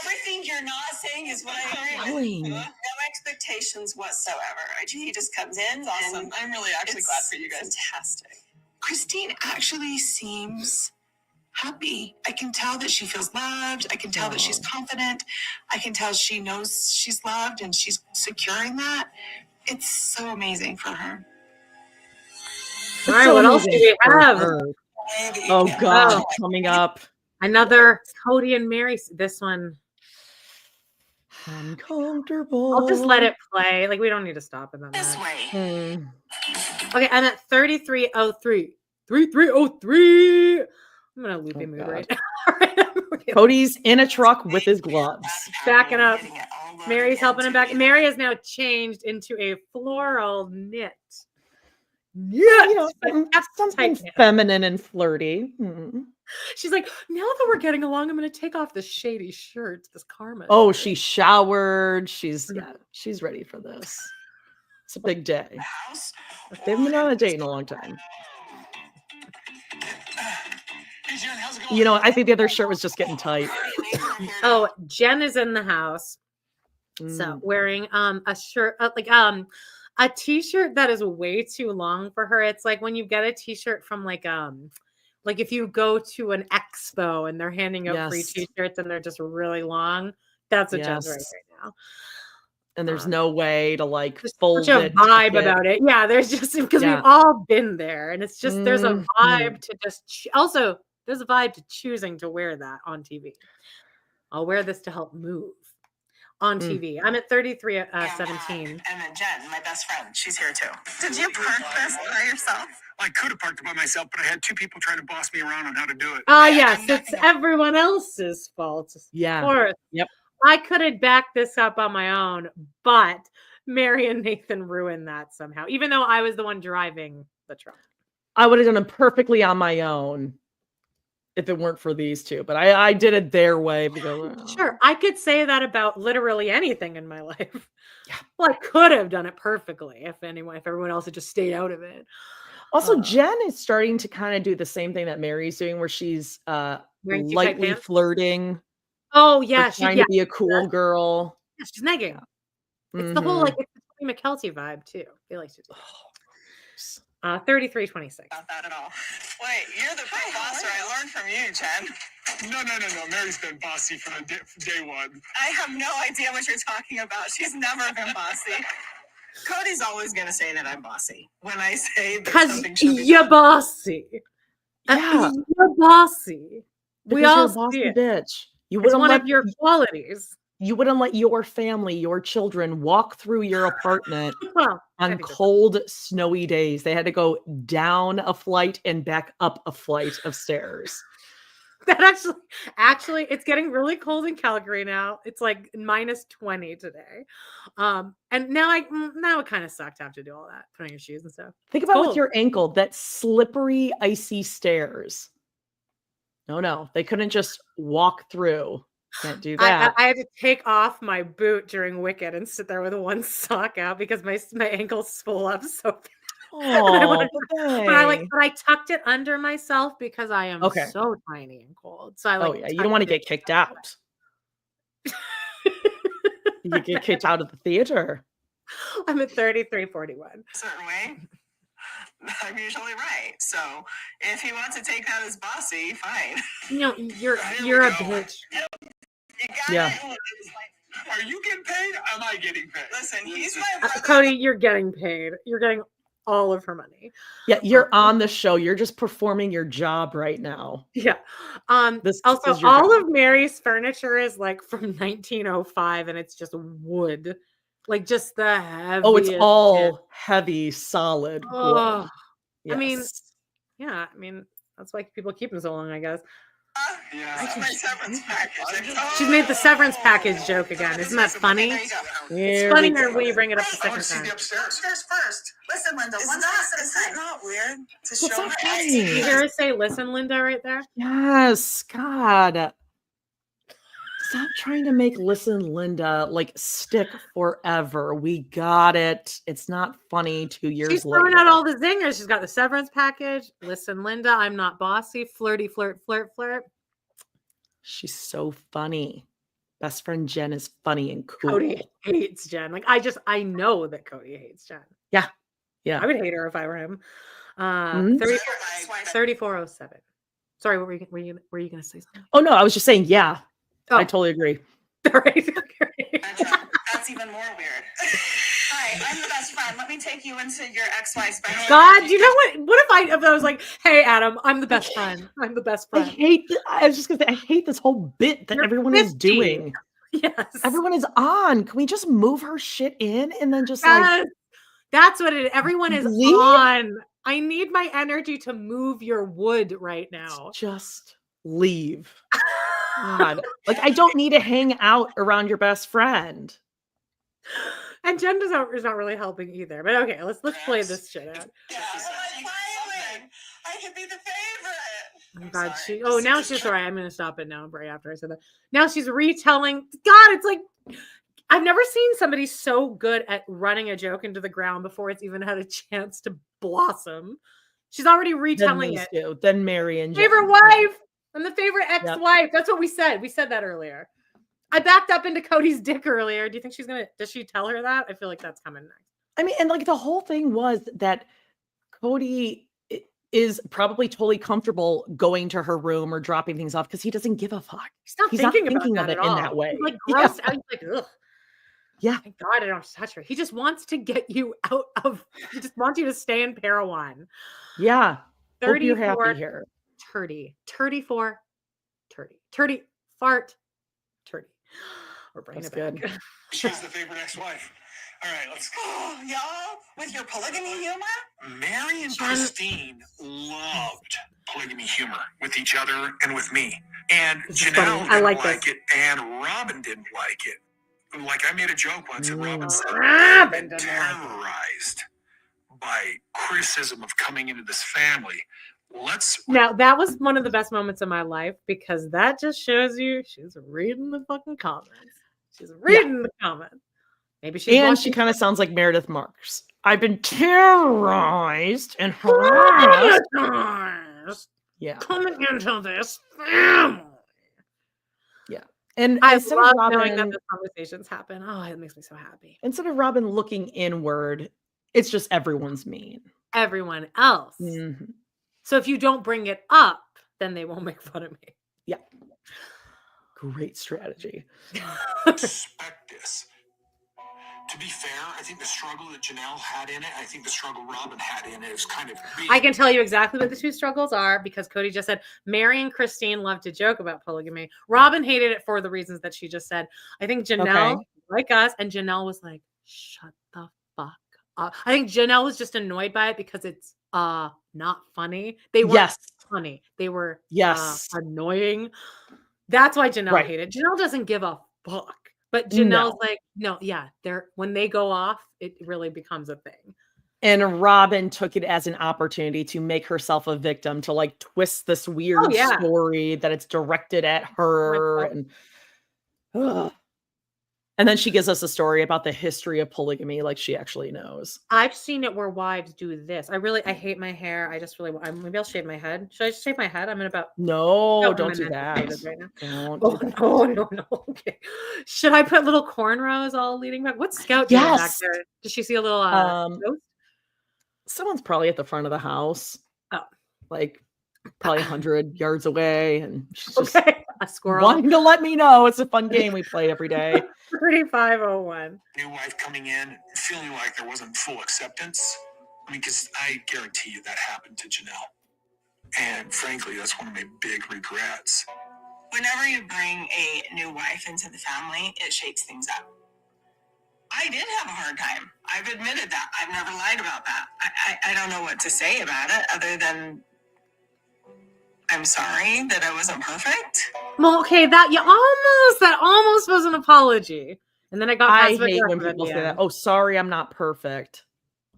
Everything you're not saying is what I agree with. No expectations whatsoever. He just comes in. It's awesome. I'm really actually glad for you guys. Fantastic. Christine actually seems happy. I can tell that she feels loved. I can tell that she's confident. I can tell she knows she's loved and she's securing that. It's so amazing for her. All right, what else do we have? Oh God, coming up. Another Cody and Mary. This one. Uncomfortable. I'll just let it play. Like, we don't need to stop it. This way. Okay, I'm at 3303. 3303. I'm in a loopy mood right now. Cody's in a truck with his gloves. Backing up. Mary's helping him back. Mary has now changed into a floral knit. Yeah, something feminine and flirty. She's like, now that we're getting along, I'm going to take off this shady shirt, this karma. Oh, she showered. She's ready for this. It's a big day. They've been on a date in a long time. You know, I think the other shirt was just getting tight. Oh, Jen is in the house. So wearing a shirt, a t-shirt that is way too long for her. It's like when you get a t-shirt from like if you go to an expo and they're handing out free t-shirts and they're just really long. That's what Jen's wearing right now. And there's no way to like fold such a it. Vibe about it. Yeah, there's just because we've all been there, and it's just there's a vibe to just also there's a vibe to choosing to wear that on TV. I'll wear this to help move on TV. I'm at 33:17. And then Jen, my best friend, she's here too. Did you park this by yourself? I could have parked it by myself, but I had two people trying to boss me around on how to do it. Yes, it's everyone else's fault. Yeah. Of course. Yep. I could have backed this up on my own, but Mary and Nathan ruined that somehow, even though I was the one driving the truck. I would have done it perfectly on my own if it weren't for these two, but I did it their way. Because, Sure, I could say that about literally anything in my life. Yeah. Well, I could have done it perfectly if everyone else had just stayed out of it. Also, Jen is starting to kind of do the same thing that Mary's doing, where she's lightly flirting. Oh yeah, trying to be a cool girl. Yeah, she's negging. It's the whole it's the Tony McKelty vibe too. They like to do. 33:26. Not that at all. Wait, you're the big bosser. I learned from you, Jen. No. Mary's been bossy from day one. I have no idea what you're talking about. She's never been bossy. Cody's always going to say that I'm bossy when I say that something should be you're bossy. Yeah. You're bossy. Because we all you're a bossy see it. bitch. You it's one of your qualities. You wouldn't let your family, your children walk through your apartment on cold, snowy days. They had to go down a flight and back up a flight of stairs. That actually, it's getting really cold in Calgary now. It's like -20 today. And now it kind of sucked to have to do all that, putting your shoes and stuff. Think about with your ankle, that slippery, icy stairs. No, they couldn't just walk through. Can't do that. I had to take off my boot during Wicked and sit there with one sock out because my ankles swole up so bad. Oh, but I tucked it under myself because I am Okay. so tiny and cold. So I Oh, yeah. You don't want to get kicked out. You get kicked out of the theater. I'm at 33:41. A certain way, I'm usually right. So if he wants to take that as bossy, fine. No, you're a bitch. You got Yeah. it. Are you getting paid? Am I getting paid? Listen, he's my brother. Cody, you're getting paid. You're getting all of her money. Yeah, you're on the show. You're just performing your job right now. Yeah. This Also, is your all job. of Mary's furniture is like from 1905, and it's just wood, like just the heavy. Oh, it's all heavy, solid wood. Oh, Yes. I mean, yeah. I mean, that's why people keep them so long, I guess. Yeah. That's my severance package. She's made the severance package joke again. Isn't that funny? There you go. It's funnier when you bring it up the I want second to see time. the upstairs. Upstairs first. Listen, Linda. Is that not weird to What's show that her? funny? Did you hear her say, "Listen, Linda," right there? Yes, God. Stop trying to make Listen, Linda like stick forever. We got it. It's not funny 2 years She's later. throwing out all the zingers. She's got the severance package. Listen, Linda, I'm not bossy. Flirty, flirt, flirt, flirt. She's so funny. Best friend Jen is funny and cool. Cody hates Jen. Like I know that Cody hates Jen. Yeah. Yeah. I would hate her if I were him. Mhm. 3407. Sorry, what were you going to say something? Oh no, I was just saying, yeah. Oh. I totally agree. All right. That's even more weird. Hi, I'm the best friend. Let me take you into your ex-wife's bedroom. God, you know what? What if I was like, "Hey, Adam, I'm the best friend. I'm the best I friend." hate I was just gonna say I hate this whole bit that You're everyone is 50. doing. Yes. Everyone is on. Can we just move her shit in and then just Yes. That's what it is. Everyone is leave? on. I need my energy to move your wood right now. just leave? God. Like I don't need to hang out around your best friend. And Jen is not really helping either. But okay, let's play this shit out. Yeah, finally, I can be the favorite. Oh my God, now she's right. I'm gonna stop it now, right after I said that. Now she's retelling. God, it's like I've never seen somebody so good at running a joke into the ground before it's even had a chance to blossom. She's already retelling it. Then Mary and Favorite Jen. wife. I'm the favorite ex-wife. That's what we said. We said that earlier. I backed up into Cody's dick earlier. Do you think does she tell her that? I feel like that's coming next. I mean, and like the whole thing was that Cody is probably totally comfortable going to her room or dropping things off because he doesn't give a fuck. He's not thinking of it in that way. He's like gross out. He's like, ugh. Yeah. Thank God I don't have to touch her. He just wants to get you out of, he just wants you to stay in Parowan. Yeah. Hope you're 34, happy here. 34, 30, fart, 30. We're bringing That's it back. good. She's the favorite ex-wife. All right, let's go. Oh, y'all, with your polygamy humor? Mary and Christine loved polygamy humor with each other and with me. And Janelle funny. I didn't like like this. it, and Robin didn't like it. Like I made a joke once, and Robin said, Robin "I've been didn't like it." terrorized by criticism of coming into this family. Now, that was one of the best moments of my life because that just shows you she's reading the fucking comments. She's reading the comments. Maybe she's And she kind of sounds like Meredith Marks. I've been terrorized and harassed. Yeah. Coming into this family. Yeah. And I instead love of Robin, knowing that the conversations happen. Oh, it makes me so happy. instead of Robin looking inward, it's just everyone's mean. Everyone else. Mhm. So if you don't bring it up, then they won't make fun of me. Yeah. Great strategy. Respect this. To be fair, I think the struggle that Janelle had in it, I think the struggle Robin had in it is kind of big. I can tell you exactly what the two struggles are because Cody just said Mary and Christine love to joke about polygamy. Robin hated it for the reasons that she just said. I think Janelle, like us, and Janelle was like, shut the fuck up. I think Janelle was just annoyed by it because it's not funny. They weren't funny. They were annoying. That's why Janelle hated. Janelle doesn't give a fuck. But Janelle's like, no, yeah, when they go off, it really becomes a thing. And Robin took it as an opportunity to make herself a victim, to like twist this weird story that it's directed at her. And And then she gives us a story about the history of polygamy, like she actually knows. I've seen it where wives do this. I hate my hair. I just really maybe I'll shave my head. Should I just shave my head? I'm in about No, I'm don't in do mental that. status right now. Don't Oh, do that. no, no, no. Okay. Should I put little cornrows all leading back? What's Scout doing back Yes. there? Does she see a little ghost? Someone's probably at the front of the house, Oh, like probably 100 yards away, and she's just okay. A squirrel. wanting to let me know it's a fun game we play every day. 3501. New wife coming in, feeling like there wasn't full acceptance. I mean, because I guarantee you that happened to Janelle. And frankly, that's one of my big regrets. Whenever you bring a new wife into the family, it shakes things up. I did have a hard time. I've admitted that. I've never lied about that. I don't know what to say about it other than I'm sorry that I wasn't perfect. Well, okay, that almost was an apology. And then I got I passive hate when aggressive at people the say that. end. Oh, sorry, I'm not perfect.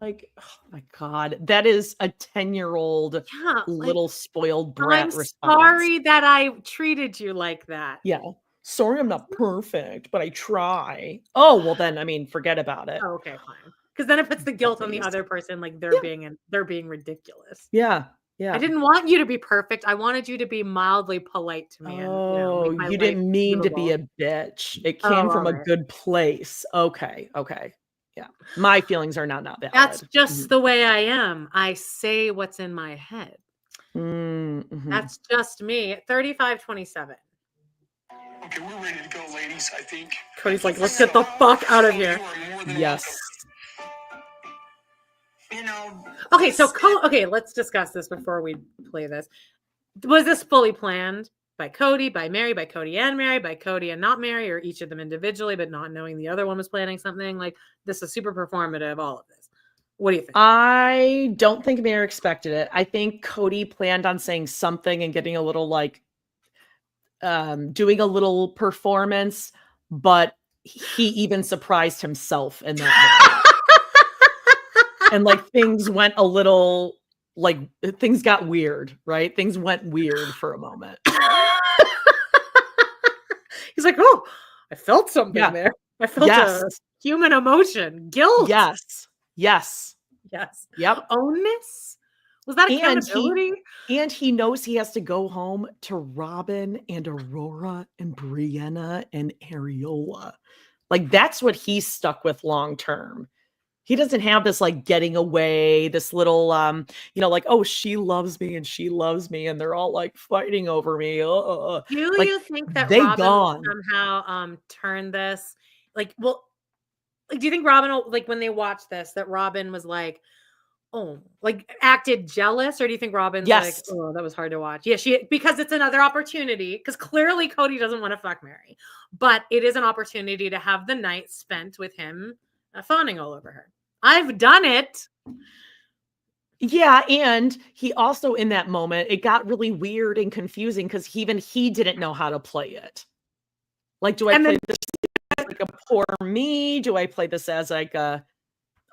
Like, oh my God, that is a 10-year-old Yeah, like, little spoiled brat I'm response. sorry that I treated you like that. Yeah. Sorry, I'm not perfect, but I try. Oh, well then, I mean, forget about it. Oh, okay, fine. Because then it puts the guilt on the Please. other person, like they're being ridiculous. Yeah. Yeah. I didn't want you to be perfect. I wanted you to be mildly polite to me. Oh, and, make my you life didn't mean to be livable. a bitch. It came from a alright. good place. Okay. Okay. Yeah. My feelings are not valid. That's just the way I am. I say what's in my head. Mm-hmm. That's just me. 3527. Okay, we're ready to go, ladies, I think. Cody's like, let's get the fuck out of here. You are more than Yes. You know. Okay, so let's discuss this before we play this. Was this fully planned by Cody, by Mary, by Cody and Mary, by Cody and not Mary, or each of them individually, but not knowing the other one was planning something? Like, this is super performative, all of this. What do you think? I don't think Mary expected it. I think Cody planned on saying something and getting a little like doing a little performance, but he even surprised himself in that moment. And like things went a little like things got weird, right? Things went weird for a moment. He's like, oh, I felt something there. I felt a human emotion, guilt. Yes. Yes. Yep. Ownness? Was that accountability? And he knows he has to go home to Robin and Aurora and Brianna and Ariola. Like that's what he's stuck with long term. He doesn't have this like getting away, this little like, oh, she loves me and she loves me, and they're all like fighting over me. Do like, you think that they Robin gone. will somehow turn this? Like, well, like, do you think Robin will, like, when they watch this, that Robin was like, oh, like acted jealous, or do you think Robin's like, oh, that was hard to watch? Yeah, because it's another opportunity. Because clearly Cody doesn't want to fuck Mary, but it is an opportunity to have the night spent with him, fawning all over her. I've done it. Yeah, and he also in that moment, it got really weird and confusing because he didn't know how to play it. Like, do I play this as like a poor me? Do I play this as like a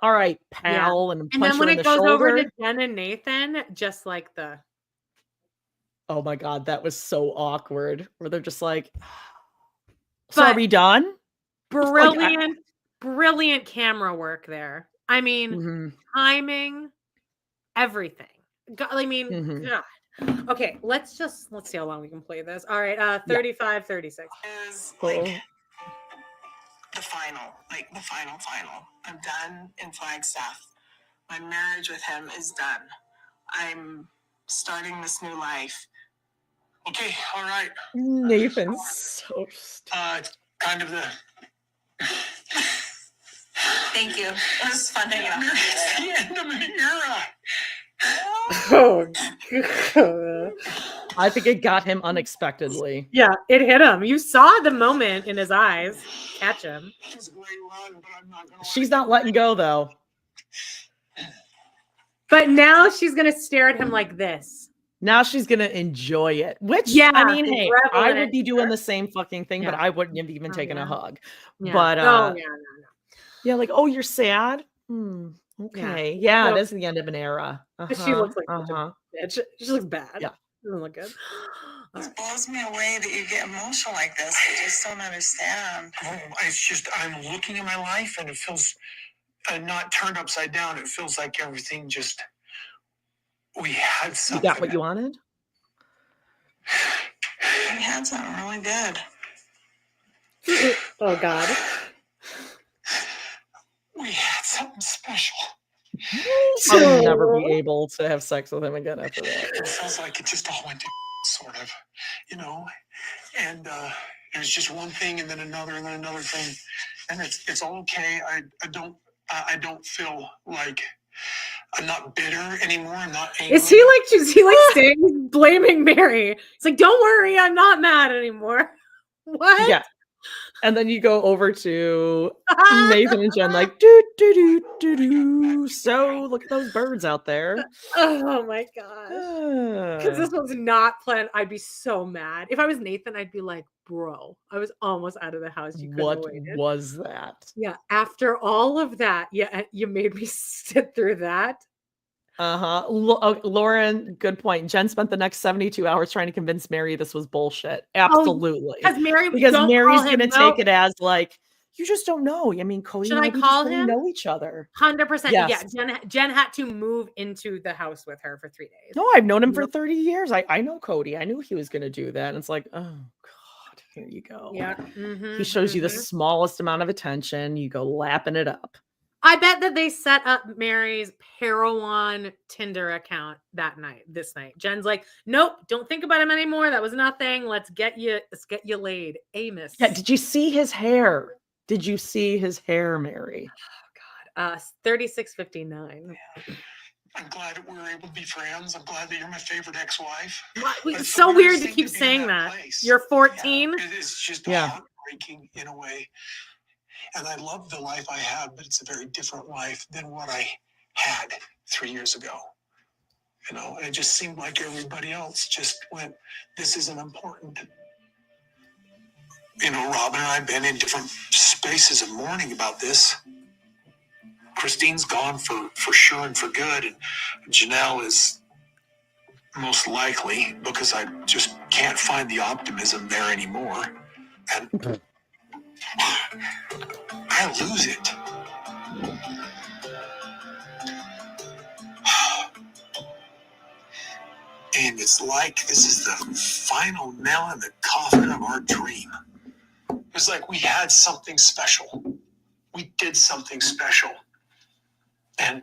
all right, pal, and punch then when her in it the goes shoulder? over to Jen and Nathan, just like the oh my God, that was so awkward. Where they're just like, so are we done? Brilliant camera work there. I mean, timing, everything. I mean, God. Okay, let's see how long we can play this. All right, 35, 36. Is like the final. I'm done in Flagstaff. My marriage with him is done. I'm starting this new life. Okay, all right. Nathan's so Kind of the Thank you. It was fun to get it's the end of an era. Oh, God. I think it got him unexpectedly. Yeah, it hit him. You saw the moment in his eyes catch him. She's not letting go though. But now she's gonna stare at him like this. Now she's gonna enjoy it. Which I mean, hey, I would be doing the same fucking thing, but I wouldn't have even taken a hug. Yeah. But yeah, like, oh, you're sad. Okay, yeah, it is the end of an era. She looks like such a bitch. She looks bad. Yeah, Doesn't look good. It blows me away that you get emotional like this. I just don't understand. It's just, I'm looking at my life and it feels not turned upside down. It feels like everything just, we had You something. got what you wanted? We had something really good. Oh God. We had something special. I'll never be able to have sex with him again after that. It feels like it just all went to sort of, you know, and it was just one thing and then another thing, and it's all okay. I don't feel like I'm not bitter anymore. I'm not angry. Is he like staying blaming Mary? It's like, don't worry, I'm not mad anymore. What? Yeah. And then you go over to Nathan and Jen, like, do do do do do. So look at those birds out there. Oh my gosh. Because this was not planned. I'd be so mad. If I was Nathan, I'd be like, bro, I was almost out of the house. You couldn't have What waited. was that? Yeah. After all of that, yeah, you made me sit through that. Lauren, good point. Jen spent the next 72 hours trying to convince Mary this was bullshit. Absolutely. Because Mary's going to take it as like, you just don't know. I mean, Cody Should and I I just call really him? know each other. 100%. Yes. Yeah. Jen had to move into the house with her for 3 days. No, I've known him for 30 years. I know Cody. I knew he was going to do that. And it's like, oh, God, here you go. Yeah. He shows you the smallest amount of attention. You go lapping it up. I bet that they set up Mary's Parowan Tinder account this night. Jen's like, nope, don't think about him anymore. That was nothing. Let's get you laid. Amos. Yeah, did you see his hair? Did you see his hair, Mary? Oh God. 3659. I'm glad that we're able to be friends. I'm glad that you're my favorite ex-wife. It's so weird to keep saying that. You're 14. Yeah, it's just heartbreaking in a way. And I love the life I have, but it's a very different life than what I had 3 years ago. You know, it just seemed like everybody else just went, this isn't important. You know, Robin and I have been in different spaces of mourning about this. Christine's gone for sure and for good. And Janelle is most likely, because I just can't find the optimism there anymore. And I lose it. And it's like this is the final nail in the coffin of our dream. It's like we had something special. We did something special. And,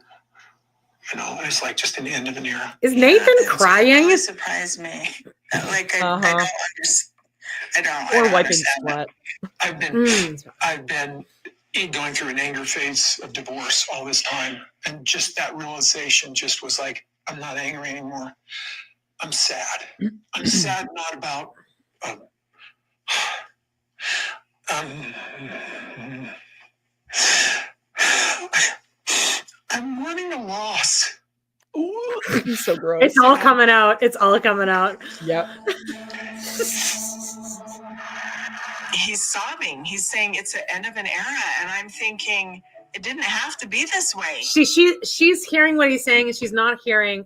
you know, it's like just an end of an era. Is Nathan crying? It surprised me. Like, I don't understand. Or wiping sweat. I've been going through an anger phase of divorce all this time. And just that realization just was like, I'm not angry anymore. I'm sad. I'm sad not about I'm mourning a loss. Ooh, he's so gross. It's all coming out. It's all coming out. Yep. He's sobbing. He's saying it's the end of an era. And I'm thinking, it didn't have to be this way. She's hearing what he's saying, and she's not hearing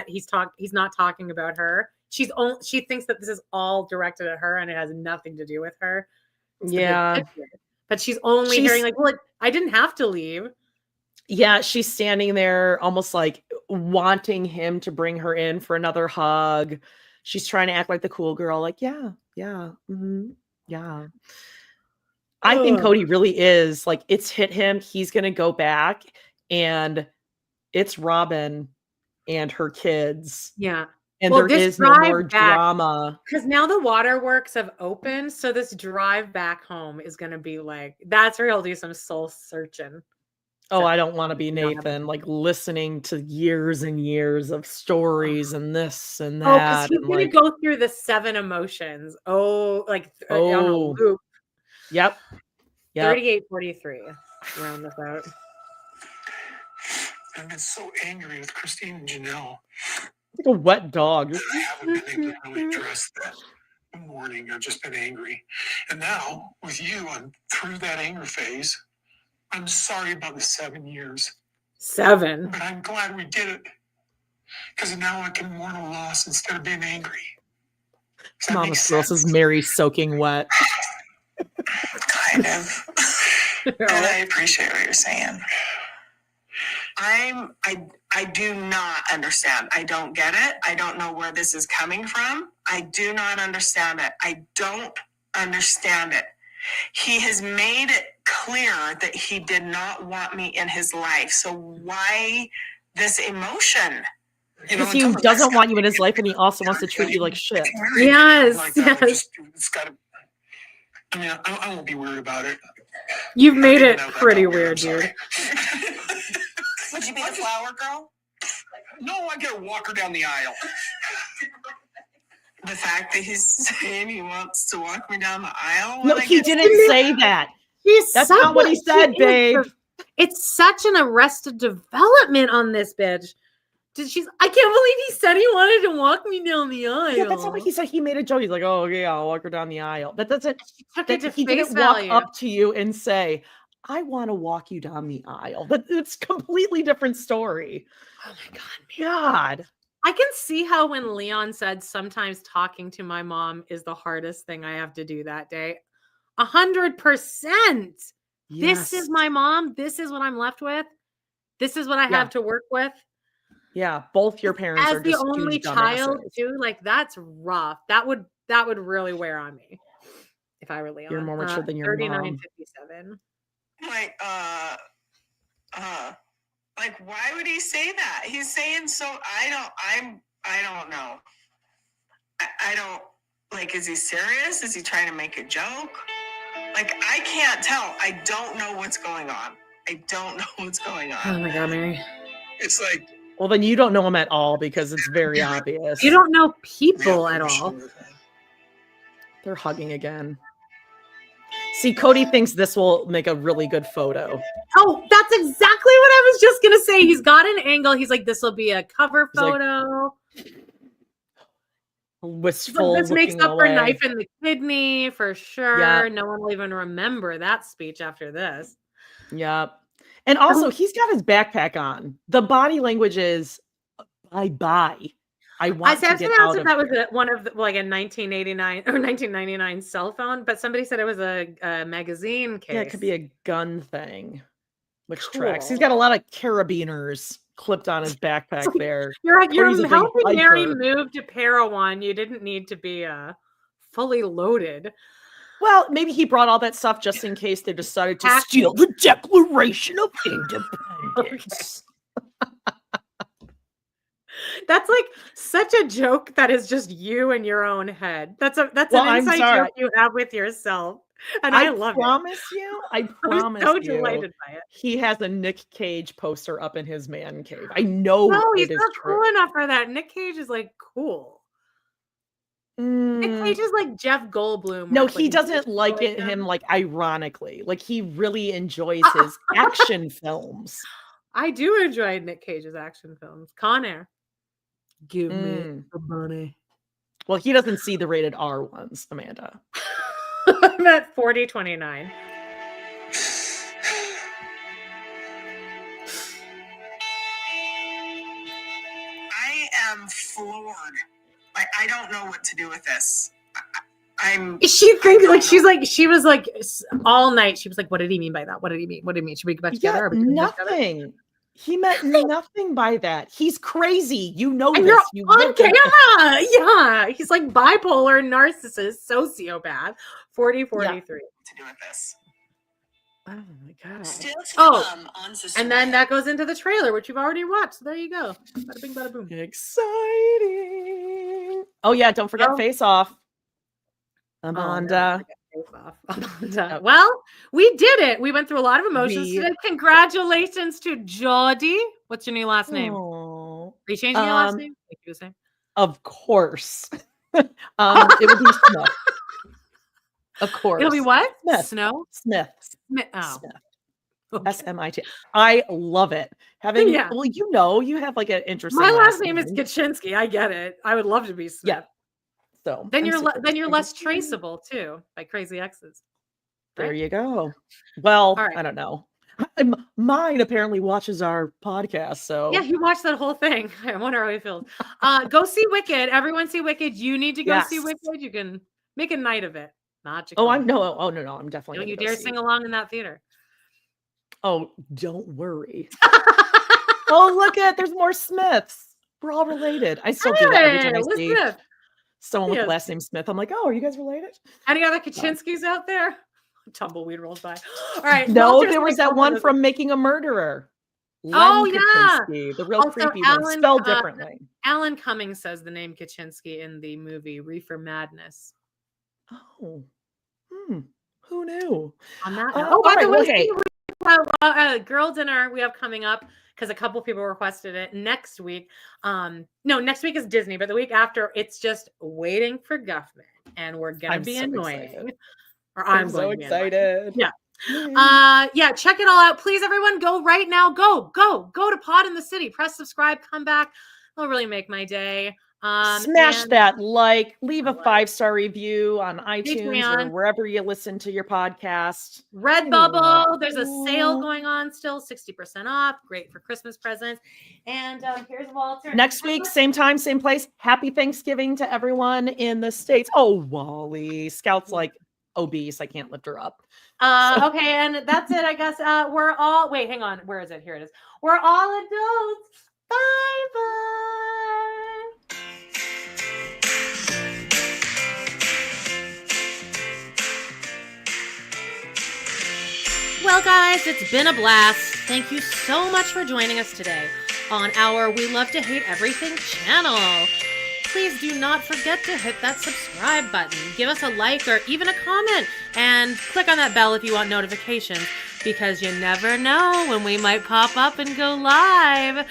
he's not talking about her. She thinks that this is all directed at her and it has nothing to do with her. Yeah. But she's only hearing like, well, I didn't have to leave. Yeah, she's standing there almost like wanting him to bring her in for another hug. She's trying to act like the cool girl, like, yeah. I think Cody really is like, it's hit him. He's going to go back and it's Robin and her kids. Yeah. And there is no more drama. Because now the waterworks have opened. So this drive back home is going to be like, that's where he'll do some soul searching. Oh, I don't want to be Nathan, like listening to years and years of stories and this and that. Oh, because he's going to go through the 7 emotions. On a loop. Yep. 3843. Round this out. I've been so angry with Christine and Janelle. Like a wet dog. I haven't been able to really address that mourning. I've just been angry. And now, with you, I'm through that anger phase. I'm sorry about the 7 years. 7. But I'm glad we did it. because now I can mourn a loss instead of being angry. Does that make Mama's Girls sense? is Mary soaking wet. Kind of. And I appreciate what you're saying. I do not understand. I don't get it. I don't know where this is coming from. I do not understand it. I don't understand it. He has made it clear that he did not want me in his life. So why this emotion? Because he doesn't want you in his life, and he also wants to treat you like shit. Yes, Like that, yes. it's gotta, I mean, I won't be weird about it. You've made I it didn't know that pretty down there, weird, I'm sorry. dude. Would you be the flower girl? No, I gotta walk her down the aisle. The fact that he's saying he wants to walk me down the aisle? No, when I he get- didn't say that. That's not what he said, babe. It's such an arrested development on this bitch. I can't believe he said he wanted to walk me down the aisle. Yeah, that's not what he said. He made a joke. He's like, "Oh, okay, I'll walk her down the aisle." That doesn't. Took it to He face didn't walk value. up to you and say, "I want to walk you down the aisle." It's a completely different story. Oh my God. God. I can see how when Leon said sometimes talking to my mom is the hardest thing I have to do that day. 100%. This is my mom. This is what I'm left with. This is what I have to work with. Yeah, both your parents As are the just only huge child dumbasses. too. Like that's rough. That would really wear on me if I were Leon. You're more mature than your 39.57. Like, why would he say that? He's saying so. I don't know. I don't like. Is he serious? Is he trying to make a joke? Like, I can't tell. I don't know what's going on. I don't know what's going on. Oh my God, Mary. It's like, Well, then you don't know him at all because it's very obvious. You don't know people at all. They're hugging again. See, Cody thinks this will make a really good photo. Oh, that's exactly what I was just gonna say. He's got an angle. He's like, this will be a cover He's like, photo. Wistful. This makes looking up for away. knife in the kidney for sure. Yeah. No one will even remember that speech after this. Yep. And also, he's got his backpack on. The body language is bye. I want to get out of that was one of like a 1989 or 1999 cell phone, but somebody said it was a magazine case. Yeah, it could be a gun thing. Which Cool. tracks. He's got a lot of carabiners clipped on his backpack there. You're Cody's a big helping Mary biker. move to Parowan. You didn't need to be fully loaded. Well, maybe he brought all that stuff just in case they decided to steal the Declaration of Independence. That's like such a joke that is just you in your own head. That's an inside joke you have with yourself. And I love it. I promise I'm so you. delighted by it. He has a Nick Cage poster up in his man cave. I know No, he's it is not true. cool enough for that. Nick Cage is like cool. Nick Cage is like Jeff Goldblum. No, where it's he like, doesn't like him. him like ironically. Like he really enjoys his action films. I do enjoy Nick Cage's action films. Con Air. Give me the money. Well, he doesn't see the rated R ones, Amanda. I'm at 40-29. I am floored. Like, I don't know what to do with this. She was like all night. She was like, what did he mean by that? What did he mean? What did he mean? Should we get back together? Nothing. He meant nothing by that. He's crazy. You know And this. you're on camera. Yeah. He's like bipolar, narcissist, sociopath. 40-43. To do with this. Oh my God. Still to Oh, come on and then that goes into the trailer, which you've already watched. So there you go. Bada bing, bada boom. Exciting. Oh yeah, don't forget Face Off. Amanda. Well, we did it. We went through a lot of emotions today. Congratulations to Jody. What's your new last name? Aww. Are you changing your last name? Like you were saying? Of course. It would be Smith. Of course. It'll be what? Smith. Snow? Smith. Oh. Smith. S-M-I-T. I love it. Having well, you have like an interesting. My last name is Kaczynski. I get it. I would love to be Smith. Yeah. So then you're less traceable too by crazy exes. There you go. Well, right. I don't know. Mine apparently watches our podcast, so Yeah, he watched that whole thing. I wonder how he feels. Go see Wicked. Everyone see Wicked. You need to go see Yes. Wicked. You can make a night of it. Oh, Magical. no, I'm definitely Don't gonna you go dare see sing it. along in that theater. Oh, don't worry. Oh, look at there's more Smiths. We're all related. I still do that every time I see Elizabeth. someone with the Yes. last name Smith. I'm like, oh, are you guys related? Any other Kaczynskis out there? Tumbleweed rolls by. All right. No, Walter's there was like, that oh, one Elizabeth. from Making a Murderer. Oh, Len yeah. Kaczynski, the real Also, creepy one, Alan, spelled differently. Alan Cummings says the name Kaczynski in the movie Reefer Madness. Oh, who knew? On that note, All by the right, way, well, hey. we have a girl dinner we have coming up because a couple people requested it next week. No, next week is Disney, but the week after it's just Waiting for Guffman, and we're gonna be so annoying. excited. Or I'm so going to be annoying. excited. Yeah. Yeah, check it all out. Please, everyone, go right now. Go to Pod in the City. Press subscribe, come back. It'll really make my day. Smash and that like, leave a 5-star review on iTunes Patreon. or wherever you listen to your podcast. Redbubble, there's a sale going on still, 60% off. Great for Christmas presents. And here's Walter. Next week, same time, same place. Happy Thanksgiving to everyone in the States. Oh, Wally. Scout's like obese. I can't lift her up. Okay, and that's it, I guess. We're all, wait, hang on. Where is it? Here it is. We're all adults. Bye-bye. Well, guys, it's been a blast. Thank you so much for joining us today on our We Love to Hate Everything channel. Please do not forget to hit that subscribe button. Give us a like or even a comment, and click on that bell if you want notifications, because you never know when we might pop up and go live.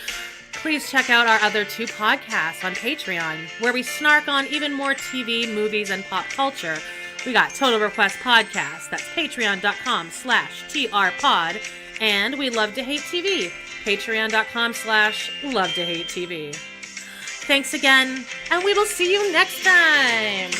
Please check out our other 2 podcasts on Patreon, where we snark on even more TV, movies, and pop culture. We got Total Request Podcast, that's patreon.com/trpod, and We Love to Hate TV, patreon.com/love to hate TV. Thanks again, and we will see you next time.